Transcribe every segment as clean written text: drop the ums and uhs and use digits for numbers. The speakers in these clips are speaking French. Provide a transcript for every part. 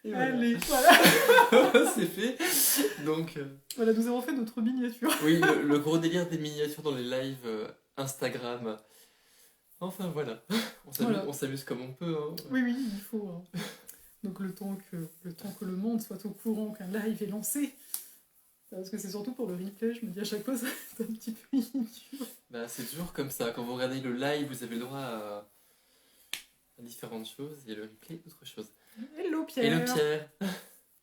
Et voilà. Allez, voilà. C'est fait. Donc, Voilà, nous avons fait notre miniature. oui, le gros délire des miniatures dans les lives Instagram. Enfin voilà, Voilà. on s'amuse comme on peut. Hein. Oui, oui, il faut. Hein. Donc le temps que le monde soit au courant qu'un live est lancé. Parce que c'est surtout pour le replay, je me dis à chaque fois, ça va être un petit peu inutile. Bah, c'est toujours comme ça. Quand vous regardez le live, vous avez le droit à différentes choses et le replay, autre chose. Hello Pierre. Hello Pierre.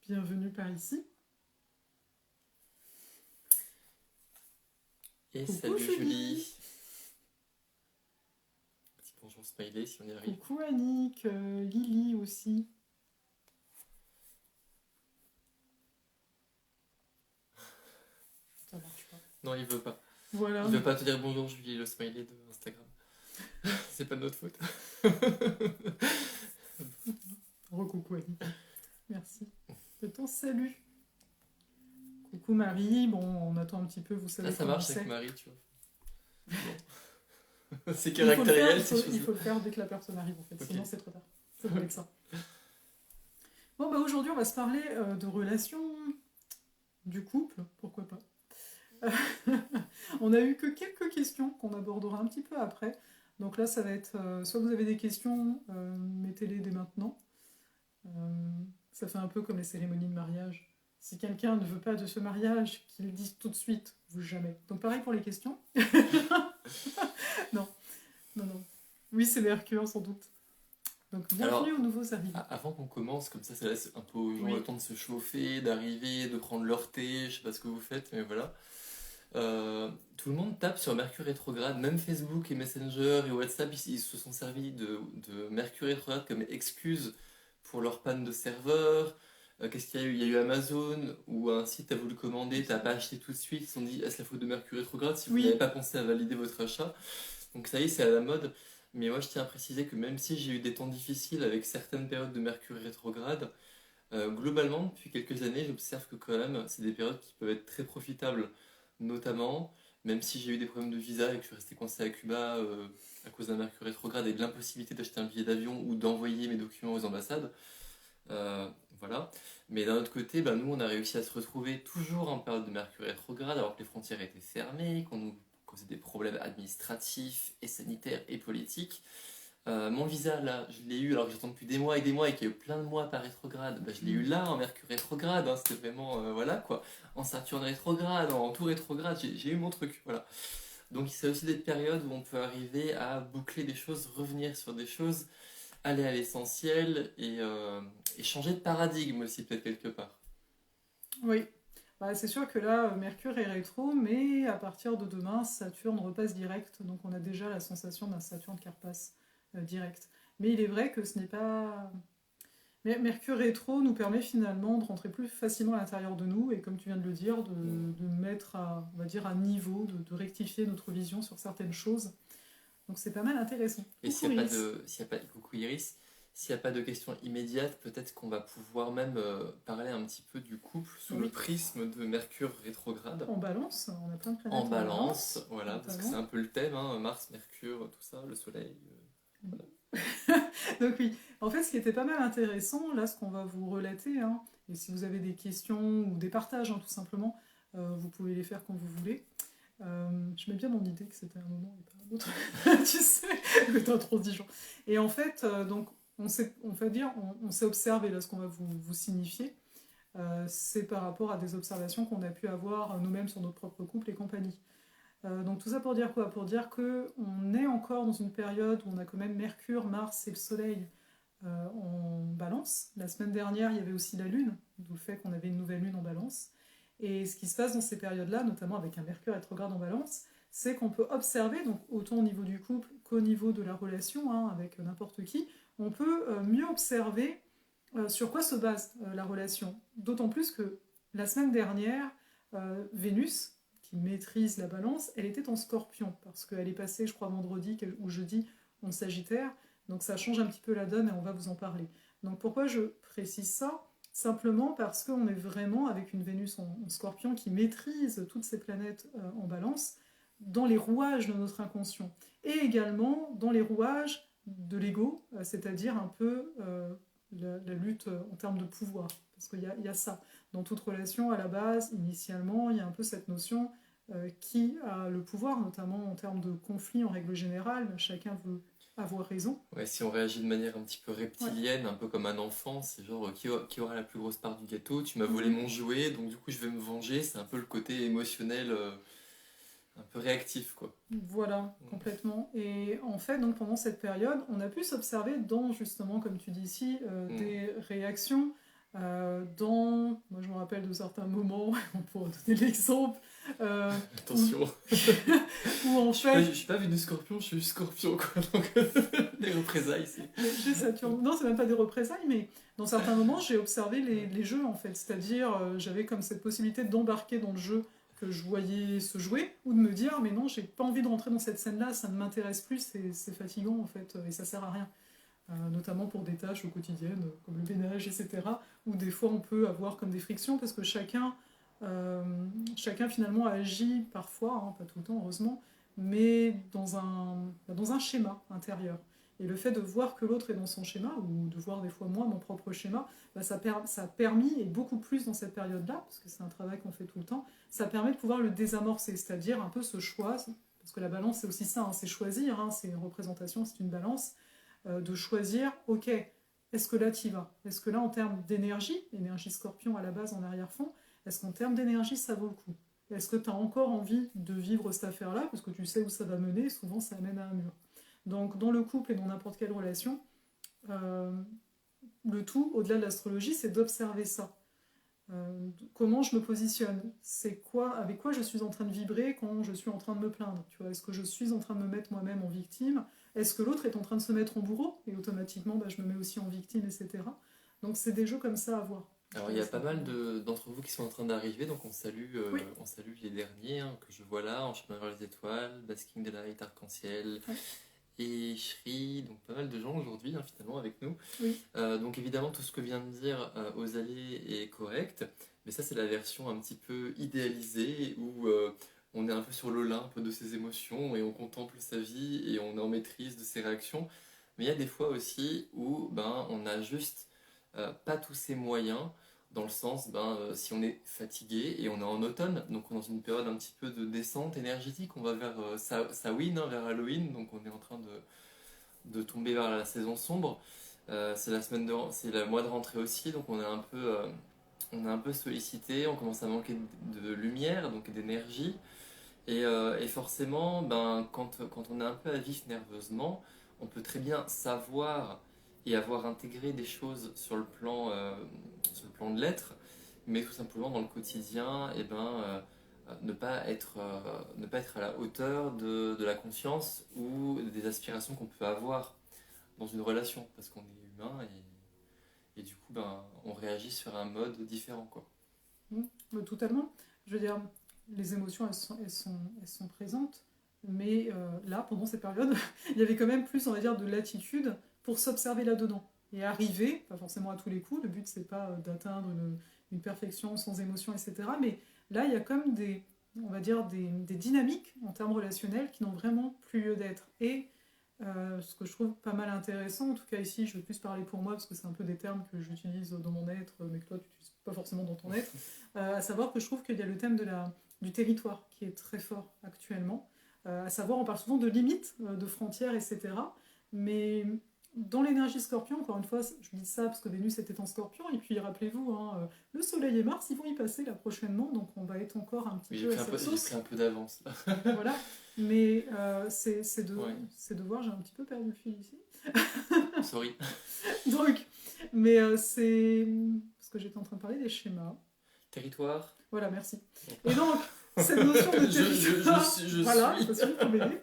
Bienvenue par ici. Et Coucou, salut Julie. Julie. Petit bonjour smiley si on y arrive. Coucou Annick, Lily aussi. Ça marche pas. Non, il veut pas. Voilà. Il veut pas te dire bonjour Julie, le smiley de Instagram. C'est pas de notre faute. Recoucou Annick. Merci de ton salut. Coucou Marie, bon on attend un petit peu, vous savez Là ça comment marche c'est. avec Marie, tu vois. Bon. C'est Il faut le faire, caractériel il ces faut choses. le faire dès que la personne arrive en fait, Ok. sinon c'est trop tard. C'est vrai que ça. Bon bah aujourd'hui on va se parler de relations, du couple, pourquoi pas. On a eu que quelques questions qu'on abordera un petit peu après. Donc là ça va être, soit vous avez des questions, mettez-les dès maintenant. Ça fait un peu comme les cérémonies de mariage. Si quelqu'un ne veut pas de ce mariage, qu'il le dise tout de suite, ou jamais. Donc pareil pour les questions. Non. Oui, c'est Mercure, sans doute. Donc bienvenue aux nouveaux arrivants. Avant qu'on commence, comme ça laisse un peu aux gens Oui. le temps de se chauffer, d'arriver, de prendre leur thé, je sais pas ce que vous faites, mais voilà. Tout le monde tape sur Mercure rétrograde, même Facebook et Messenger et WhatsApp, ils se sont servis de Mercure rétrograde comme excuse pour leur panne de serveur. Qu'est-ce qu'il y a eu? Il y a eu Amazon, où un site a voulu commander, t'as pas acheté tout de suite, ils se sont dit, est-ce la faute de Mercure rétrograde si vous Oui. n'avez pas pensé à valider votre achat? Donc ça y est, c'est à la mode. Mais moi, je tiens à préciser que même si j'ai eu des temps difficiles avec certaines périodes de Mercure rétrograde, globalement, depuis quelques années, j'observe que quand même, c'est des périodes qui peuvent être très profitables. Notamment, même si j'ai eu des problèmes de visa et que je suis resté coincé à Cuba à cause d'un Mercure rétrograde et de l'impossibilité d'acheter un billet d'avion ou d'envoyer mes documents aux ambassades. Voilà. Mais d'un autre côté, nous, on a réussi à se retrouver toujours en période de Mercure rétrograde, alors que les frontières étaient fermées, qu'on nous causait des problèmes administratifs et sanitaires et politiques. Mon visa, là, je l'ai eu alors que j'attends depuis des mois et qu'il y a eu plein de mois par rétrograde. Je l'ai eu là, en Mercure rétrograde, hein, c'était vraiment, voilà quoi. En Saturne rétrograde, en tout rétrograde, j'ai eu mon truc, voilà. Donc c'est aussi des périodes où on peut arriver à boucler des choses, revenir sur des choses, aller à l'essentiel et changer de paradigme aussi peut-être quelque part. Oui. C'est sûr que là, Mercure est rétro, mais à partir de demain, Saturne repasse direct. Donc on a déjà la sensation d'un Saturne qui repasse direct. Mais il est vrai que ce n'est pas... Mercure rétro nous permet finalement de rentrer plus facilement à l'intérieur de nous et comme tu viens de le dire, de mettre à, on va dire, à niveau, de rectifier notre vision sur certaines choses. Donc c'est pas mal intéressant. Et s'il n'y a pas de coucou Iris, s'il n'y a pas de questions immédiates, peut-être qu'on va pouvoir même parler un petit peu du couple sous le prisme de Mercure rétrograde. En balance, on a plein de planètes en balance, voilà, parce que c'est un peu le thème, hein, Mars, Mercure, tout ça, le Soleil. Voilà. Donc oui, en fait ce qui était pas mal intéressant, là ce qu'on va vous relater, hein, et si vous avez des questions ou des partages tout simplement, vous pouvez les faire quand vous voulez. Je mets bien dans l'idée que c'était un moment et pas un autre, tu sais, que t'es intransigeant. Et en fait, donc on s'est observé, là ce qu'on va vous signifier, c'est par rapport à des observations qu'on a pu avoir nous-mêmes sur notre propre couple et compagnie. Donc tout ça pour dire quoi? Pour dire qu'on est encore dans une période où on a quand même Mercure, Mars et le Soleil en balance. La semaine dernière, il y avait aussi la Lune, d'où le fait qu'on avait une nouvelle Lune en balance. Et ce qui se passe dans ces périodes-là, notamment avec un Mercure rétrograde en balance, c'est qu'on peut observer, donc autant au niveau du couple qu'au niveau de la relation, avec n'importe qui, on peut mieux observer sur quoi se base la relation. D'autant plus que la semaine dernière, Vénus, qui maîtrise la balance, elle était en Scorpion, parce qu'elle est passée, je crois, vendredi ou jeudi en Sagittaire, donc ça change un petit peu la donne et on va vous en parler. Donc pourquoi je précise ça? Simplement parce qu'on est vraiment avec une Vénus en Scorpion qui maîtrise toutes ces planètes en balance dans les rouages de notre inconscient, et également dans les rouages de l'ego, c'est-à-dire un peu la lutte en termes de pouvoir. Parce qu'il y a ça. Dans toute relation, à la base, initialement, il y a un peu cette notion qui a le pouvoir, notamment en termes de conflit en règle générale. Chacun veut avoir raison. Ouais, si on réagit de manière un petit peu Ouais. reptilienne, un peu comme un enfant, c'est genre qui aura la plus grosse part du gâteau? Tu m'as volé Mhm. mon jouet, donc du coup je vais me venger. C'est un peu le côté émotionnel, un peu réactif, quoi. Voilà, complètement. Et en fait, donc pendant cette période, on a pu s'observer dans, justement, comme tu dis ici, Mm. des réactions. Moi je me rappelle de certains moments, on pourrait donner l'exemple, où, Attention. où en fait, Je suis pas venu scorpion, je suis scorpion, quoi. Donc, les représailles, c'est. j'ai Saturne. Non, c'est même pas des représailles, mais dans certains moments, j'ai observé les jeux, en fait. C'est-à-dire, j'avais comme cette possibilité d'embarquer dans le jeu que je voyais se jouer, ou de me dire, mais non, j'ai pas envie de rentrer dans cette scène-là, ça ne m'intéresse plus, c'est fatigant, en fait, et ça sert à rien. Notamment pour des tâches au quotidien, comme le ménage, etc., où des fois on peut avoir comme des frictions, parce que euh, chacun finalement agit parfois, hein, pas tout le temps heureusement, mais dans un schéma intérieur. Et le fait de voir que l'autre est dans son schéma, ou de voir des fois moi mon propre schéma, bah ça a permis, et beaucoup plus dans cette période-là, parce que c'est un travail qu'on fait tout le temps, ça permet de pouvoir le désamorcer, c'est-à-dire un peu ce choix, parce que la balance c'est aussi ça, hein, c'est choisir, hein, c'est une représentation, c'est une balance, de choisir, ok, est-ce que là tu y vas? Est-ce que là en termes d'énergie, énergie scorpion à la base en arrière-fond, est-ce qu'en termes d'énergie ça vaut le coup? Est-ce que tu as encore envie de vivre cette affaire-là? Parce que tu sais où ça va mener, souvent ça amène à un mur. Donc dans le couple et dans n'importe quelle relation, euh, le tout, au-delà de l'astrologie, c'est d'observer ça. Comment je me positionne? C'est quoi, avec quoi je suis en train de vibrer quand je suis en train de me plaindre? Tu vois, est-ce que je suis en train de me mettre moi-même en victime? Est-ce que l'autre est en train de se mettre en bourreau? Et automatiquement, bah, je me mets aussi en victime, etc. Donc c'est des jeux comme ça à voir. Je Alors te il y a laisse pas la mal parole. d'entre vous qui sont en train d'arriver, donc Oui, on salue les derniers hein, que je vois là, en chemin vers les étoiles, Basking Delight, Arc-en-Ciel oui, et Shri, donc pas mal de gens aujourd'hui hein, finalement avec nous. oui. Donc évidemment tout ce que vient de dire Osalé est correct, mais ça c'est la version un petit peu idéalisée où on est un peu sur l'Olympe de ses émotions et on contemple sa vie et on est en maîtrise de ses réactions. Mais il y a des fois aussi où ben, on a juste pas tous ces moyens, dans le sens, ben, si on est fatigué et on est en automne, donc on est dans une période un petit peu de descente énergétique, on va vers Samhain, hein, vers Halloween, donc on est en train de tomber vers la saison sombre. C'est le mois de rentrée aussi, donc on est un peu sollicité, on commence à manquer de lumière, donc d'énergie. Et forcément, ben, quand on est un peu à vif nerveusement, on peut très bien savoir et avoir intégré des choses sur le plan de l'être, mais tout simplement dans le quotidien, et ben, ne pas être à la hauteur de la conscience ou des aspirations qu'on peut avoir dans une relation, parce qu'on est humain et du coup, ben, on réagit sur un mode différent, quoi. Totalement. Je veux dire, les émotions, elles sont présentes, mais là, pendant cette période, il y avait quand même plus, on va dire, de latitude pour s'observer là-dedans. Et arriver, pas forcément à tous les coups, le but c'est pas d'atteindre une perfection sans émotion, etc. Mais là, il y a comme on va dire, des dynamiques en termes relationnels qui n'ont vraiment plus lieu d'être. Et ce que je trouve pas mal intéressant, en tout cas ici, je vais plus parler pour moi parce que c'est un peu des termes que j'utilise dans mon être, mais que toi tu n'utilises pas forcément dans ton être, à savoir que je trouve qu'il y a le thème du territoire qui est très fort actuellement. À savoir, on parle souvent de limites, de frontières, etc. Mais dans l'énergie scorpion, encore une fois, je dis ça parce que Vénus était en scorpion, et puis rappelez-vous, hein, le Soleil et Mars, ils vont y passer là prochainement, donc on va être encore un petit Oui, peu à cette j'ai pris sauce. un peu d'avance là. Voilà. Mais Ouais, c'est de voir, j'ai un petit peu perdu le fil ici. sorry. Donc, mais c'est. Parce que j'étais en train de parler des schémas. Territoire. Voilà, merci. Et donc, cette notion de territoire. Je Voilà, suis. je suis pour m'aider.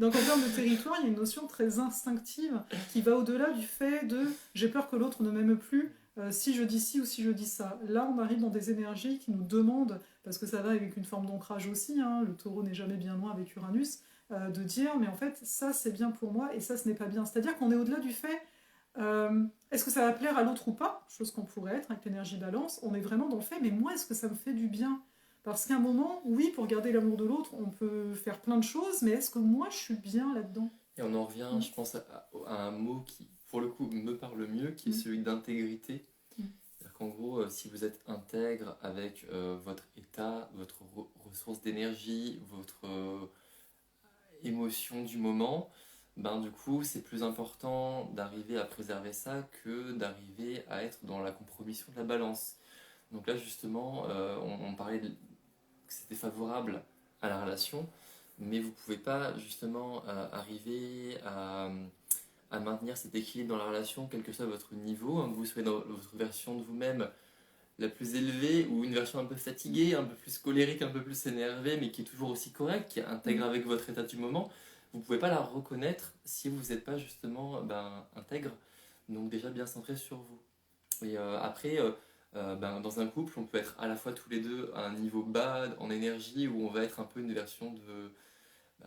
Donc, en termes de territoire, il y a une notion très instinctive qui va au-delà du fait de j'ai peur que l'autre ne m'aime plus si je dis ci ou si je dis ça. Là, on arrive dans des énergies qui nous demandent, parce que ça va avec une forme d'ancrage aussi, hein, le taureau n'est jamais bien loin avec Uranus, de dire mais en fait, ça c'est bien pour moi et ça ce n'est pas bien. C'est-à-dire qu'on est au-delà du fait est-ce que ça va plaire à l'autre ou pas? Chose qu'on pourrait être avec l'énergie balance. On est vraiment dans le fait, mais moi, est-ce que ça me fait du bien? Parce qu'à un moment, oui, pour garder l'amour de l'autre, on peut faire plein de choses, mais est-ce que moi, je suis bien là-dedans? Et on en revient, Mm. je pense, à un mot qui pour le coup, me parle mieux, qui est celui d'intégrité. C'est-à-dire qu'en gros, si vous êtes intègre avec votre état, votre ressource d'énergie, votre émotion du moment, ben du coup, c'est plus important d'arriver à préserver ça que d'arriver à être dans la compromission de la balance. Donc là, justement, on parlait que c'était favorable à la relation, mais vous pouvez pas justement arriver à maintenir cet équilibre dans la relation, quel que soit votre niveau, hein, que vous soyez dans votre version de vous-même la plus élevée ou une version un peu fatiguée, un peu plus colérique, un peu plus énervée, mais qui est toujours aussi correcte, qui intègre avec votre état du moment. Vous ne pouvez pas la reconnaître si vous n'êtes pas justement intègre, donc déjà bien centré sur vous. Et après, dans un couple, on peut être à la fois tous les deux à un niveau bas en énergie, où on va être un peu une version de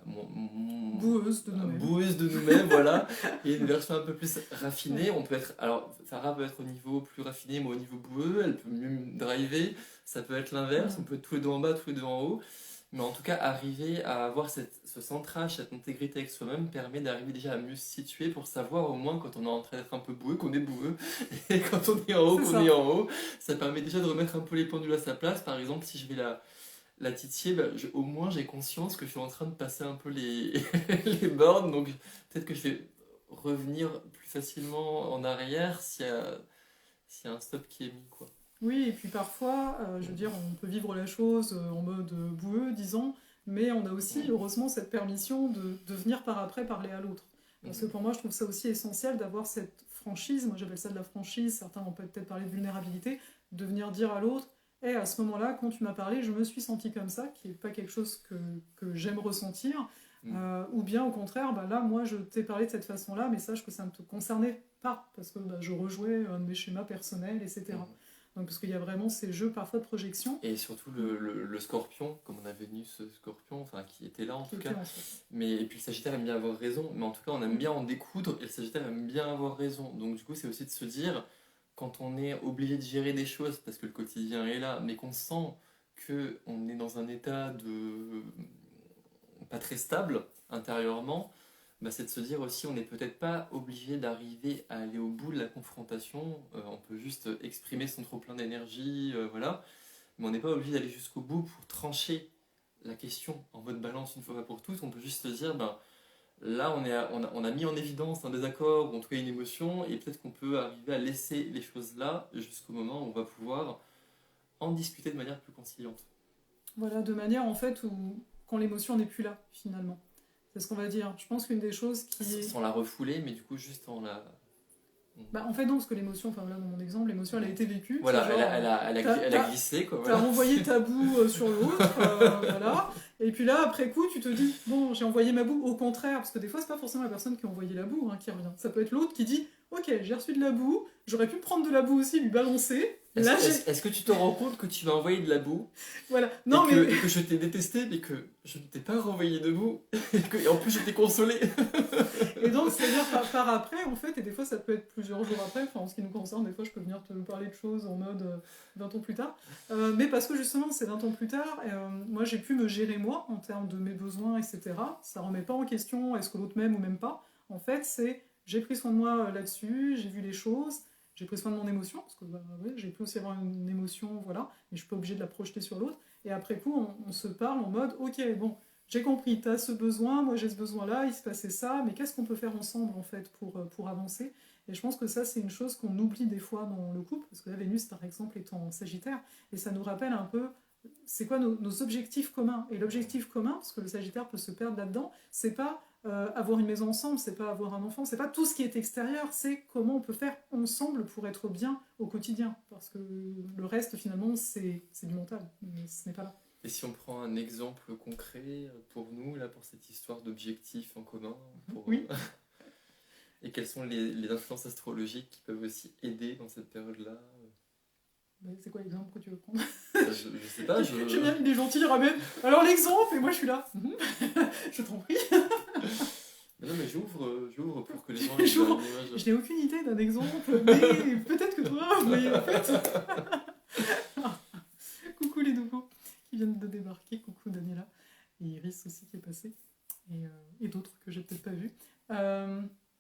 boueuse de nous-mêmes, voilà, et une version un peu plus raffinée. On peut être, alors Farah peut être au niveau plus raffiné, moi au niveau boueux, elle peut mieux me driver, ça peut être l'inverse, on peut être tous les deux en bas, tous les deux en haut, mais en tout cas arriver à avoir ce centrage, cette intégrité avec soi-même permet d'arriver déjà à mieux se situer pour savoir au moins quand on est en train d'être un peu boueux qu'on est boueux, et quand on est en haut qu'on est en haut. Ça permet déjà de remettre un peu les pendules à sa place. Par exemple, si je vais la titier, au moins j'ai conscience que je suis en train de passer un peu les, les bornes, donc peut-être que je vais revenir plus facilement en arrière s'il y a un stop qui est mis, quoi. Oui, et puis parfois, je veux dire, on peut vivre la chose en mode boueux, disons, mais on a aussi, heureusement, cette permission de venir par après parler à l'autre. Parce que pour moi, je trouve ça aussi essentiel d'avoir cette franchise, moi j'appelle ça de la franchise, certains vont peut-être parler de vulnérabilité, de venir dire à l'autre, et à ce moment-là, quand tu m'as parlé, je me suis sentie comme ça, qui n'est pas quelque chose que j'aime ressentir, ou bien au contraire, là, moi, je t'ai parlé de cette façon-là, mais sache que ça ne te concernait pas, parce que je rejouais un de mes schémas personnels, etc. Donc, parce qu'il y a vraiment ces jeux parfois de projection. Et surtout le scorpion, comme on avait vu ce scorpion, enfin qui était là en tout cas. Mais, et puis le Sagittaire aime bien avoir raison, mais en tout cas on aime bien en découdre, et le Sagittaire aime bien avoir raison. Donc du coup c'est aussi de se dire, quand on est obligé de gérer des choses, parce que le quotidien est là, mais qu'on sent qu'on est dans un état de pas très stable intérieurement, c'est de se dire aussi on n'est peut-être pas obligé d'arriver à aller au bout de la confrontation, on peut juste exprimer son trop plein d'énergie, voilà, mais on n'est pas obligé d'aller jusqu'au bout pour trancher la question en mode balance une fois pour toutes. On peut juste se dire là on a mis en évidence un désaccord ou en tout cas une émotion, et peut-être qu'on peut arriver à laisser les choses là jusqu'au moment où on va pouvoir en discuter de manière plus conciliante. Voilà, de manière en fait où quand l'émotion n'est plus là finalement. C'est ce qu'on va dire. Je pense qu'une des choses qui sans la refouler, mais du coup juste en la... en fait non, parce que l'émotion, enfin là dans mon exemple, l'émotion elle a été vécue. Voilà, genre, elle a glissé quoi. Voilà. T'as envoyé ta boue sur l'autre, voilà. Et puis là, après coup, tu te dis, bon, j'ai envoyé ma boue. Au contraire, parce que des fois, c'est pas forcément la personne qui a envoyé la boue qui revient. Ça peut être l'autre qui dit, ok, j'ai reçu de la boue, j'aurais pu prendre de la boue aussi, lui balancer. Est-ce que tu te rends compte que tu m'as envoyé de la boue, voilà. Non, et que je t'ai détesté, mais que je ne t'ai pas renvoyé de boue, et en plus je t'ai consolé. Et donc, c'est-à-dire par après, en fait, et des fois ça peut être plusieurs jours après, enfin en ce qui nous concerne, des fois je peux venir te parler de choses en mode 20 ans plus tard, mais parce que justement c'est 20 ans plus tard, moi j'ai pu me gérer moi en termes de mes besoins, etc. Ça remet pas en question est-ce que l'autre m'aime ou même pas. En fait, c'est j'ai pris soin de moi là-dessus, j'ai vu les choses, j'ai pris soin de mon émotion, parce que ouais, j'ai pu aussi avoir une émotion, voilà, mais je suis pas obligée de la projeter sur l'autre, et après coup on se parle en mode ok, bon, j'ai compris, tu as ce besoin, moi j'ai ce besoin-là, il se passait ça, mais qu'est-ce qu'on peut faire ensemble en fait pour avancer? Et je pense que ça c'est une chose qu'on oublie des fois dans le couple, parce que la Vénus par exemple est en Sagittaire, et ça nous rappelle un peu c'est quoi nos objectifs communs. Et l'objectif commun, parce que le Sagittaire peut se perdre là-dedans, c'est pas avoir une maison ensemble, c'est pas avoir un enfant, c'est pas tout ce qui est extérieur, c'est comment on peut faire ensemble pour être bien au quotidien. Parce que le reste finalement c'est du mental, mais ce n'est pas là. Et si on prend un exemple concret pour nous, là, pour cette histoire d'objectifs en commun, oui. Et quelles sont les influences astrologiques qui peuvent aussi aider dans cette période-là? C'est quoi l'exemple que tu veux prendre? Je sais pas, J'aime bien, il est gentil, il ramène. Alors l'exemple, et moi je suis là. Je t'en prie. Mais non, mais j'ouvre pour que les gens... Je n'ai aucune idée d'un exemple, mais peut-être que toi, mais en fait... Coucou les nouveaux qui viennent de débarquer, coucou Daniela, et Iris aussi qui est passée, et d'autres que j'ai peut-être pas vus.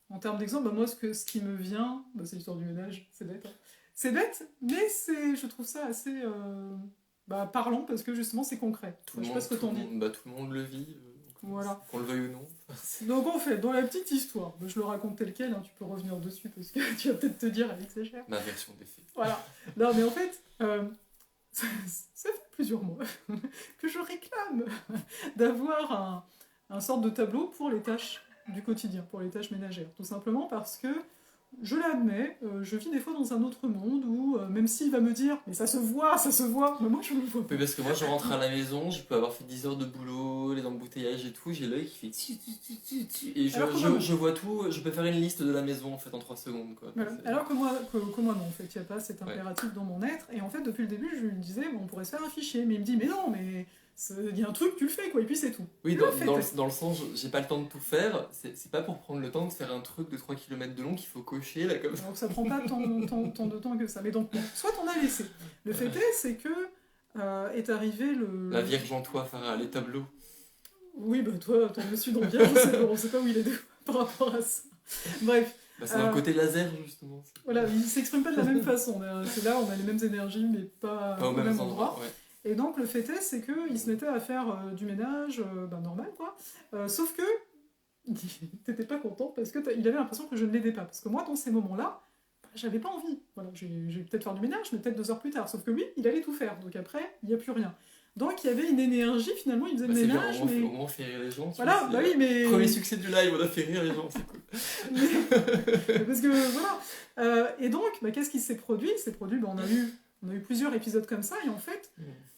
En termes termes d'exemple, moi, ce qui me vient, c'est l'histoire du ménage, c'est bête. Hein. C'est bête, mais je trouve ça assez parlant parce que justement, c'est concret. Je sais pas ce que t'en dis. Tout le monde le vit, voilà. Qu'on le veuille ou non. Donc en fait, dans la petite histoire, je le raconte tel quel, hein, tu peux revenir dessus parce que tu vas peut-être te dire, Alex, c'est cher. Ma version des faits. Voilà. Non, mais en fait, ça fait plusieurs mois que je réclame d'avoir un sorte de tableau pour les tâches du quotidien, pour les tâches ménagères. Tout simplement parce que, je l'admets, je vis des fois dans un autre monde où, même s'il va me dire « mais ça se voit », mais moi je le vois pas. Oui, parce que moi je rentre à la maison, je peux avoir fait 10 heures de boulot, les embouteillages et tout, j'ai l'œil qui fait et je vois tout, je peux faire une liste de la maison en fait en 3 secondes. Quoi. Voilà. Alors que moi non, en fait, il n'y a pas cet impératif dans mon être, et en fait depuis le début je lui disais on pourrait se faire un fichier, mais il me dit mais non, mais il y a un truc, tu le fais quoi, et puis c'est tout. Oui, dans le sens, j'ai pas le temps de tout faire, c'est pas pour prendre le temps de faire un truc de 3 km de long qu'il faut cocher là comme ça. Donc ça prend pas tant de temps que ça, mais donc bon, soit on a laissé. Le fait c'est que est arrivé le... La Vierge en toi fera les tableaux. Oui, toi, ton monsieur dans Vierge, on sait pas où il est par rapport à ça. Bref. C'est un côté laser justement. Voilà, il s'exprime pas de la même façon, c'est là on a les mêmes énergies mais pas au même endroit. Ouais. Et donc le fait c'est qu'il se mettait à faire du ménage normal quoi, sauf que t'étais pas content parce que il avait l'impression que je ne l'aidais pas, parce que moi dans ces moments-là, j'avais pas envie. Voilà, j'ai peut-être faire du ménage, mais peut-être 2 heures plus tard, sauf que lui, il allait tout faire, donc après, il n'y a plus rien. Donc il y avait une énergie, finalement, il faisait le ménage, bien, au moins on fait rire les gens. Voilà, oui, mais... Premier succès du live, on a fait rire les gens, c'est cool. Parce que, voilà. Et donc, qu'est-ce qui s'est produit ? On a eu plusieurs épisodes comme ça, et en fait,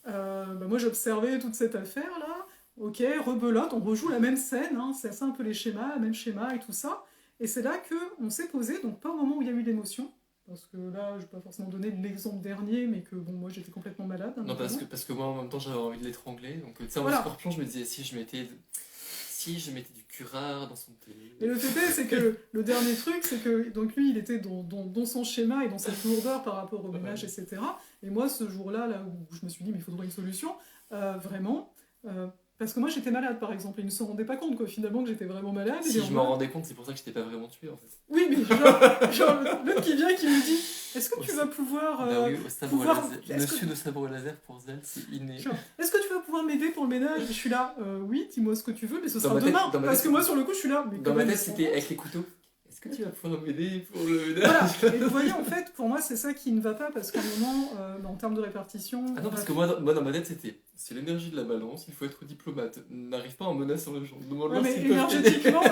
moi j'observais toute cette affaire-là, ok, rebelote, on rejoue la même scène, hein, c'est ça un peu les schémas, le même schéma et tout ça, et c'est là qu'on s'est posé, donc pas au moment où il y a eu l'émotion, parce que là, je ne vais pas forcément donner l'exemple dernier, mais que bon, moi j'étais complètement malade. Non, parce que moi en même temps j'avais envie de l'étrangler, donc tu sais, en Scorpion, je me disais si je mettais du curare dans son thé. Et le fait c'est que le dernier truc, c'est que donc lui il était dans son schéma et dans cette lourdeur par rapport au ménage, etc. Et moi ce jour-là, là où je me suis dit, mais il faudrait une solution, vraiment. Parce que moi j'étais malade par exemple, et il ne se rendait pas compte finalement que j'étais vraiment malade. Si je m'en rendais compte, c'est pour ça que je t'ai pas vraiment tué en fait. Oui, mais genre l'autre qui vient qui me dit est-ce que tu vas pouvoir. Oui, au sabre laser. Monsieur de sabre laser pour Zel, c'est inné. Est-ce que tu vas pouvoir m'aider pour le ménage ? Je suis là, oui, dis-moi ce que tu veux, mais ce sera demain. Parce que moi sur le coup je suis là. Mais dans ma tête c'était avec les couteaux. Est-ce que tu vas pouvoir m'aider pour le ménage ? Voilà, et vous voyez, en fait, pour moi, c'est ça qui ne va pas, parce qu'à un moment, en termes de répartition... Ah non, parce que moi, dans ma tête, c'est l'énergie de la balance, il faut être diplomate. N'arrive pas en menaçant les gens. Ouais, mais énergétiquement,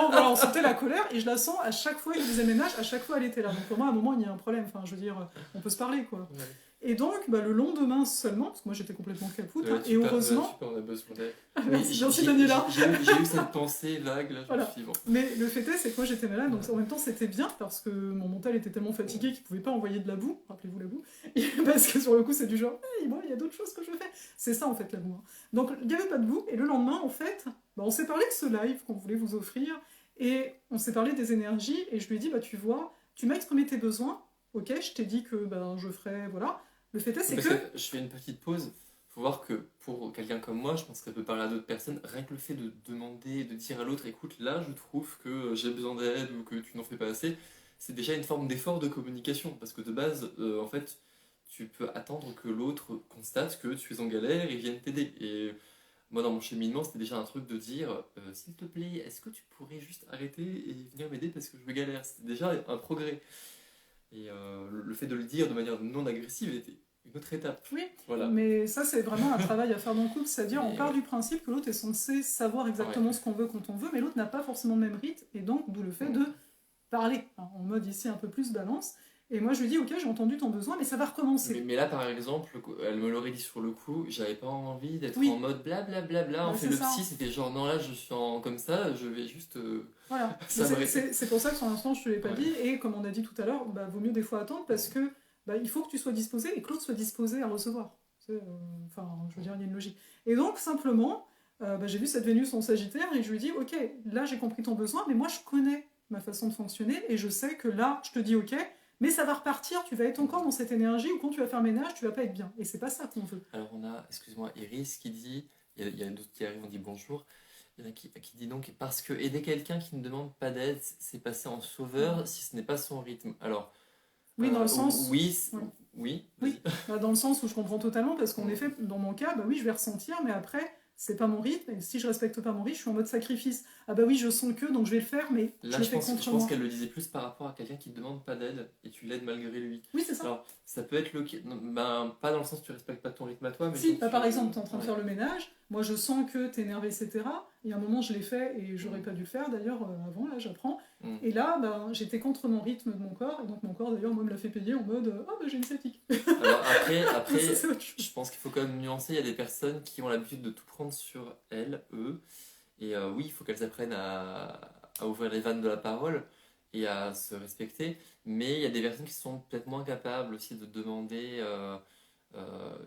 voilà, on sentait la colère, et je la sens à chaque fois qu'il faisait ménage, à chaque fois elle était là. Donc pour moi, à un moment, il y a un problème, enfin, je veux dire, on peut se parler, quoi. Ouais. Et donc, le lendemain seulement, parce que moi j'étais complètement capoute, et heureusement... on a besoin d'aide. Merci Daniela. J'ai eu cette pensée vague, là, voilà. Mais le fait c'est que moi j'étais malade, donc en même temps c'était bien, parce que mon mental était tellement fatigué qu'il pouvait pas envoyer de la boue, rappelez-vous la boue, parce que sur le coup c'est du genre, hey, bon, il y a d'autres choses que je fais. C'est ça en fait la boue. Hein. Donc il n'y avait pas de boue, et le lendemain en fait, on s'est parlé de ce live qu'on voulait vous offrir, et on s'est parlé des énergies, et je lui ai dit, tu vois, tu m'as exprimé tes besoins, ok, je t'ai dit que je ferais, voilà. Le fait c'est que... Je fais une petite pause. Il faut voir que pour quelqu'un comme moi, je pense que ça peut parler à d'autres personnes. Rien que le fait de demander, de dire à l'autre, écoute, là, je trouve que j'ai besoin d'aide ou que tu n'en fais pas assez, c'est déjà une forme d'effort de communication. Parce que de base, en fait, tu peux attendre que l'autre constate que tu es en galère et vienne t'aider. Et moi, dans mon cheminement, c'était déjà un truc de dire, s'il te plaît, est-ce que tu pourrais juste arrêter et venir m'aider parce que je galère. C'était déjà un progrès. Et le fait de le dire de manière non agressive était une autre étape. Oui, voilà. Mais ça c'est vraiment un travail à faire dans le couple, c'est-à-dire on part du principe que l'autre est censé savoir exactement ce qu'on veut quand on veut, mais l'autre n'a pas forcément le même rythme, et donc d'où le fait de parler, en mode ici un peu plus balance. Et moi je lui dis, ok, j'ai entendu ton besoin, mais ça va recommencer. Mais là par exemple, elle me l'aurait dit sur le coup, j'avais pas envie d'être en mode blablabla, on fait le psy, c'était genre non là je suis comme ça, je vais juste... Voilà, c'est pour ça que sur l'instant je te l'ai pas dit, et comme on a dit tout à l'heure, vaut mieux des fois attendre, parce que il faut que tu sois disposé et que l'autre soit disposé à recevoir. Enfin, je veux dire, il y a une logique. Et donc, simplement, j'ai vu cette Vénus en Sagittaire et je lui dis, ok, là j'ai compris ton besoin, mais moi je connais ma façon de fonctionner et je sais que là, je te dis ok, mais ça va repartir, tu vas être encore dans cette énergie où quand tu vas faire ménage, tu vas pas être bien. Et c'est pas ça qu'on veut. Alors on a, excuse-moi, Iris qui dit, il y a d'autres qui arrivent, on dit bonjour. Il y en a qui dit donc parce que aider quelqu'un qui ne demande pas d'aide, c'est passer en sauveur si ce n'est pas son rythme. Alors, Oui, dans le sens. oui, Ouais. oui, Oui, vas-y. bah, dans le sens où je comprends totalement, parce qu'en Mm. effet, dans mon cas, bah oui, je vais ressentir, mais après, c'est pas mon rythme, et si je respecte pas mon rythme, je suis en mode sacrifice. Ah bah oui, je sens que, donc je vais le faire, mais je Là, le je fais pense, je contre pense moi. qu'elle le disait plus par rapport à quelqu'un qui ne demande pas d'aide et tu l'aides malgré lui. Oui, c'est ça. Alors, ça peut être le cas, non, ben, pas dans le sens que tu respectes pas ton rythme à toi, mais Si, genre bah, tu. par exemple, tu es en train de Ouais. faire le ménage, moi je sens que tu es énervé, etc. Et à un moment, je l'ai fait, et j'aurais Mm. pas dû le faire d'ailleurs avant, là j'apprends. Mm. Et là, bah, j'étais contre mon rythme de mon corps, et donc mon corps d'ailleurs, moi, me l'a fait payer en mode ah bah j'ai une sciatique. Alors Ça, après, c'est autre chose. je pense qu'il faut quand même nuancer. Il y a des personnes qui ont l'habitude de tout prendre sur elles, eux. Et oui, il faut qu'elles apprennent à ouvrir les vannes de la parole et à se respecter. Mais il y a des personnes qui sont peut-être moins capables aussi de demander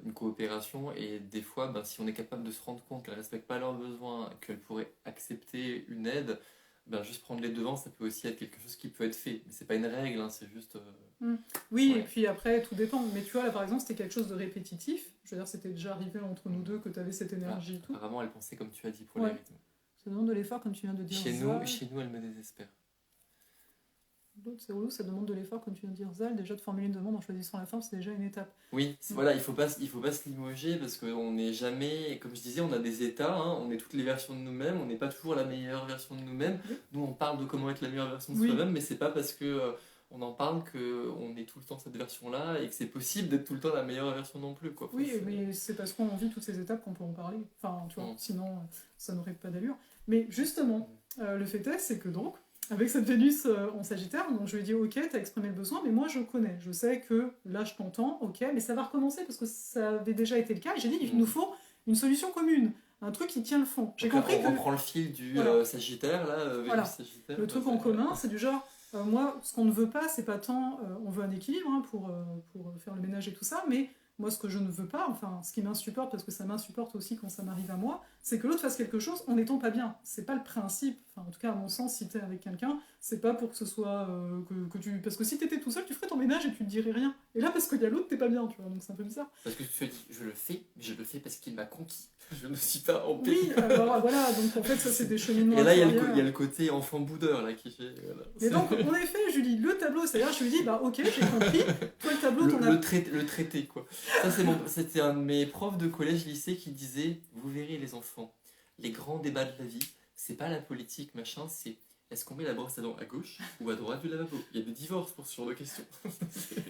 une coopération. Et des fois, ben, si on est capable de se rendre compte qu'elles ne respectent pas leurs besoins, qu'elles pourraient accepter une aide, ben, juste prendre les devants, ça peut aussi être quelque chose qui peut être fait. Mais c'est pas une règle, hein, c'est juste. Mm. Oui, et Ouais. puis après, tout dépend. Mais tu vois, là par exemple, c'était quelque chose de répétitif. Je veux dire, c'était déjà arrivé entre nous deux que tu avais cette Ah, énergie et tout. apparemment, elle pensait comme tu as dit pour les Ouais. rythmes. Ça demande de l'effort, comme tu viens de dire, Zal. Chez nous, elle me désespère. L'autre, c'est relou, ça demande de l'effort, comme tu viens de dire, Zal. Déjà, de formuler une demande en choisissant la forme, c'est déjà une étape. Oui, Mm. voilà, il faut pas se limoger parce qu'on n'est jamais, comme je disais, on a des états, hein, on est toutes les versions de nous-mêmes, on n'est pas toujours la meilleure version de nous-mêmes. Oui. Nous, on parle de comment être la meilleure version de Oui. soi-même, mais c'est pas parce que on en parle que on est tout le temps cette version-là et que c'est possible d'être tout le temps la meilleure version non plus, quoi. Enfin, Oui, mais c'est parce qu'on vit toutes ces étapes qu'on peut en parler. Enfin, tu vois, Mm. sinon, ça n'aurait pas d'allure. Mais justement, le fait est, c'est que donc, avec cette Vénus en Sagittaire, donc je lui ai dit, ok, t'as exprimé le besoin, mais moi je connais. Je sais que là je t'entends, ok, mais ça va recommencer parce que ça avait déjà été le cas. Et j'ai dit, il nous faut une solution commune, un truc qui tient le fond. J'ai Donc là, compris on que reprend le fil du voilà. Sagittaire, là, Vénus Voilà. Sagittaire. Le truc en commun, c'est du genre, moi, ce qu'on ne veut pas, c'est pas tant, on veut un équilibre hein, pour faire le ménage et tout ça, mais moi, ce que je ne veux pas, enfin, ce qui m'insupporte, parce que ça m'insupporte aussi quand ça m'arrive à moi, c'est que l'autre fasse quelque chose en n'étant pas bien. C'est pas le principe, enfin, en tout cas, à mon sens, si t'es avec quelqu'un, c'est pas pour que ce soit, que tu... Parce que si t'étais tout seul, tu ferais ton ménage et tu te dirais rien. Et là, parce qu'il y a l'autre, t'es pas bien, tu vois, donc c'est un peu bizarre. Parce que tu te dis, je le fais, mais je le fais parce qu'il m'a conquis. Je ne suis pas en paix. Oui, alors voilà, donc en fait, ça c'est des cheminements Et là, il y intérieurs. a le côté enfant boudeur là qui fait. Voilà. Mais donc, en effet, je lui dis le tableau, c'est-à-dire, je lui dis, bah ok, j'ai compris, toi le tableau, t'en as. Le traité, quoi. Ça, c'était un de mes profs de collège-lycée qui disait, vous verrez les enfants, les grands débats de la vie, c'est pas la politique, machin, c'est est-ce qu'on met la brosse à dents à gauche ou à droite du lavabo? Il y a des divorces pour ce genre de questions.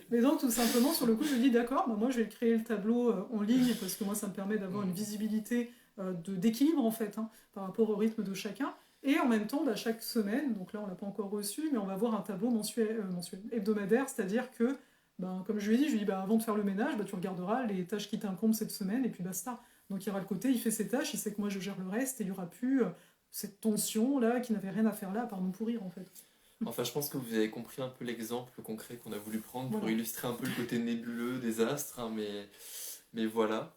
Mais donc, tout simplement, sur le coup, je lui dis, d'accord, bah moi je vais créer le tableau en ligne, parce que moi ça me permet d'avoir une visibilité d'équilibre, en fait, hein, par rapport au rythme de chacun. Et en même temps, bah, chaque semaine, donc là on l'a pas encore reçu, mais on va voir un tableau hebdomadaire, c'est-à-dire que, bah, comme je lui ai dit, bah, avant de faire le ménage, bah, tu regarderas les tâches qui t'incombent cette semaine, et puis basta. Donc il y aura le côté, il fait ses tâches, il sait que moi je gère le reste, et il y aura plus cette tension là qui n'avait rien à faire là, à part nous pourrir en fait. Enfin, je pense que vous avez compris un peu l'exemple concret qu'on a voulu prendre pour Voilà. illustrer un peu le côté nébuleux des astres, hein, mais voilà.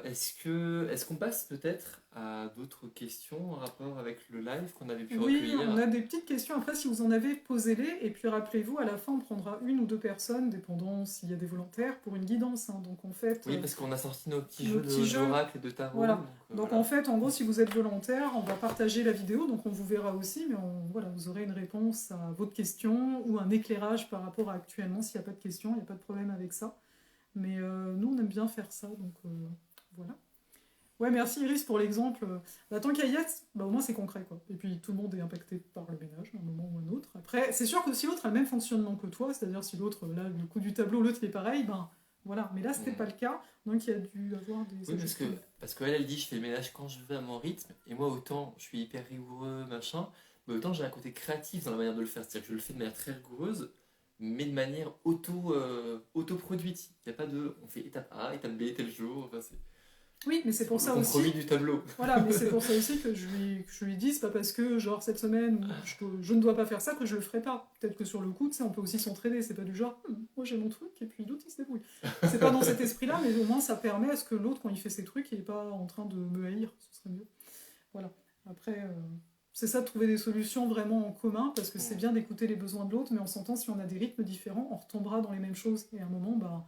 Est-ce qu'on passe peut-être à d'autres questions en rapport avec le live qu'on avait pu Oui, recueillir? on a des petites questions. Après, si vous en avez, posez-les. Et puis rappelez-vous, à la fin, on prendra une ou deux personnes, dépendant s'il y a des volontaires, pour une guidance. Hein. Donc en fait, Oui, parce qu'on a sorti nos petits nos jeux petits jeux. d'oracle et de tarot. Voilà. Donc, Donc voilà. en fait, en gros, si vous êtes volontaire, on va partager la vidéo, donc on vous verra aussi, mais voilà, vous aurez une réponse à votre question ou un éclairage par rapport à actuellement. S'il n'y a pas de question, il n'y a pas de problème avec ça. Mais nous, on aime bien faire ça, donc voilà. Ouais, merci Iris pour l'exemple. Bah, tant qu'à y être, bah, au moins c'est concret, quoi. Et puis tout le monde est impacté par le ménage, à un moment ou un autre. Après, c'est sûr que si l'autre a le même fonctionnement que toi, c'est-à-dire si l'autre, là, le coup du tableau, l'autre il est pareil, ben voilà. Mais là, c'était pas le cas, donc il y a dû avoir des Oui, ajustements. parce qu'elle, elle dit je fais le ménage quand je veux à mon rythme, et moi autant je suis hyper rigoureux, machin, mais autant j'ai un côté créatif dans la manière de le faire, c'est-à-dire que je le fais de manière très rigoureuse, mais de manière autoproduite. Il n'y a pas de on fait étape A, étape B, tel jour, enfin, c'est Oui, mais c'est pour ça le compromis aussi. du tableau. Voilà, mais c'est pour ça aussi que je lui dis, c'est pas parce que, genre, cette semaine, je ne dois pas faire ça que je le ferai pas. Peut-être que sur le coup, tu sais, on peut aussi s'entraider. C'est pas du genre, moi j'ai mon truc, et puis l'autre il se débrouille. C'est pas dans cet esprit-là, mais au moins ça permet à ce que l'autre, quand il fait ses trucs, il est pas en train de me haïr. Ce serait mieux. Voilà. Après, c'est ça de trouver des solutions vraiment en commun, parce que c'est bien d'écouter les besoins de l'autre, mais on s'entend, si on a des rythmes différents, on retombera dans les mêmes choses. Et à un moment,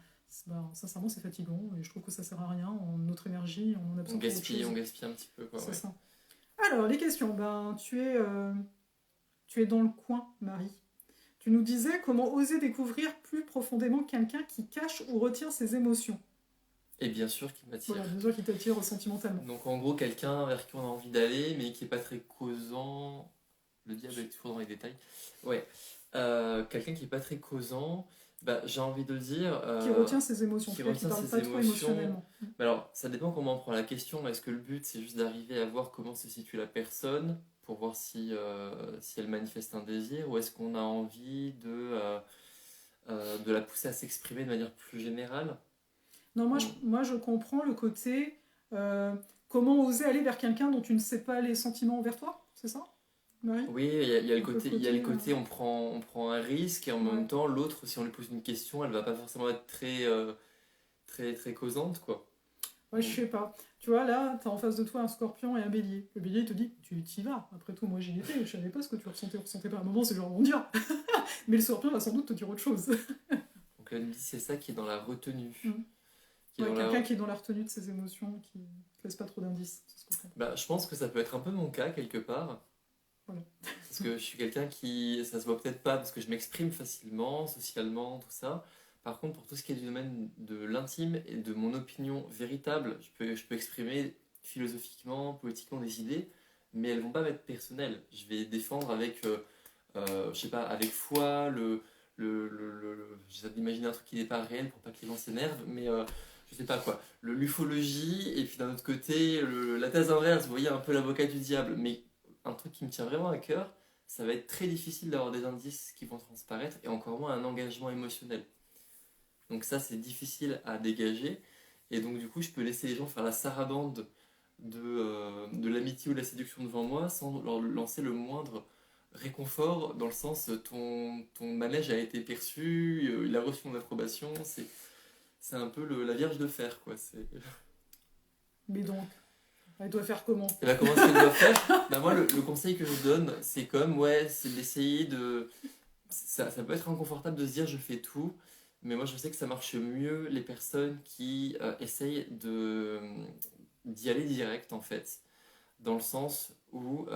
sincèrement, c'est fatigant, et je trouve que ça sert à rien. Notre énergie, on en a besoin On pour autre gaspille chose. un petit peu, quoi. C'est Ouais. ça. Alors, les questions. Ben, tu es dans le coin, Marie. Tu nous disais comment oser découvrir plus profondément quelqu'un qui cache ou retient ses émotions. Et bien sûr qui Voilà, m'attire. bien sûr qui t'attire sentimentalement. Donc en gros, quelqu'un vers qui on a envie d'aller, mais qui est pas très causant. Le diable est toujours dans les détails. Ouais. Quelqu'un qui est pas très causant, bah, j'ai envie de le dire, Qui retient ses émotions, en qui tout cas qui retient parle ses pas trop émotions. émotionnellement. Mais alors, ça dépend comment on prend la question. Est-ce que le but, c'est juste d'arriver à voir comment se situe la personne pour voir si elle manifeste un désir, ou est-ce qu'on a envie de la pousser à s'exprimer de manière plus générale? Non, moi je, Hmm. moi je comprends le côté euh, comment oser aller vers quelqu'un dont tu ne sais pas les sentiments envers toi, c'est ça, Marie? Oui, il y a le Donc le côté, il y a le côté. côté on prend un risque et en Ouais. même temps, l'autre, si on lui pose une question, elle va pas forcément être très, très causante, quoi. Ouais, je Mm. sais pas. Tu vois, là, t'as en face de toi un scorpion et un bélier. Le bélier il te dit, tu t'y vas. Après tout, moi j'y étais, je savais pas ce que tu ressentais ou ressentais pas. À un moment, c'est genre, mon Dieu. Mais le scorpion va sans doute te dire autre chose. Donc là, elle me dit, c'est ça qui est dans la retenue. Mm. Qui est Ouais, dans quelqu'un la... qui est dans la retenue de ses émotions, qui ne laisse pas trop d'indices, c'est ce qu'on fait. Bah, je pense que ça peut être un peu mon cas, quelque part. Voilà. Parce que je suis quelqu'un qui, ça se voit peut-être pas, parce que je m'exprime facilement, socialement, tout ça. Par contre, pour tout ce qui est du domaine de l'intime et de mon opinion véritable, je peux exprimer philosophiquement, poétiquement des idées, mais elles vont pas m'être personnelles. Je vais défendre avec, je sais pas, avec foi, j'essaie d'imaginer un truc qui n'est pas réel pour pas que les gens s'énervent, mais je sais pas quoi, l'ufologie, et puis d'un autre côté, la thèse inverse, vous voyez, un peu l'avocat du diable, mais un truc qui me tient vraiment à cœur, ça va être très difficile d'avoir des indices qui vont transparaître, et encore moins un engagement émotionnel. Donc ça, c'est difficile à dégager, et donc du coup, je peux laisser les gens faire la sarabande de l'amitié ou de la séduction devant moi sans leur lancer le moindre réconfort, dans le sens ton manège a été perçu, il a reçu mon approbation, c'est un peu la Vierge de fer, quoi. Mais donc, elle doit faire comment? Et bah, comment est-ce qu'elle doit faire? Bah, moi, le conseil que je donne, c'est comme, ouais, c'est d'essayer de. Ça peut être inconfortable de se dire je fais tout, mais moi je sais que ça marche mieux les personnes qui essayent d'y aller direct, en fait. Dans le sens où,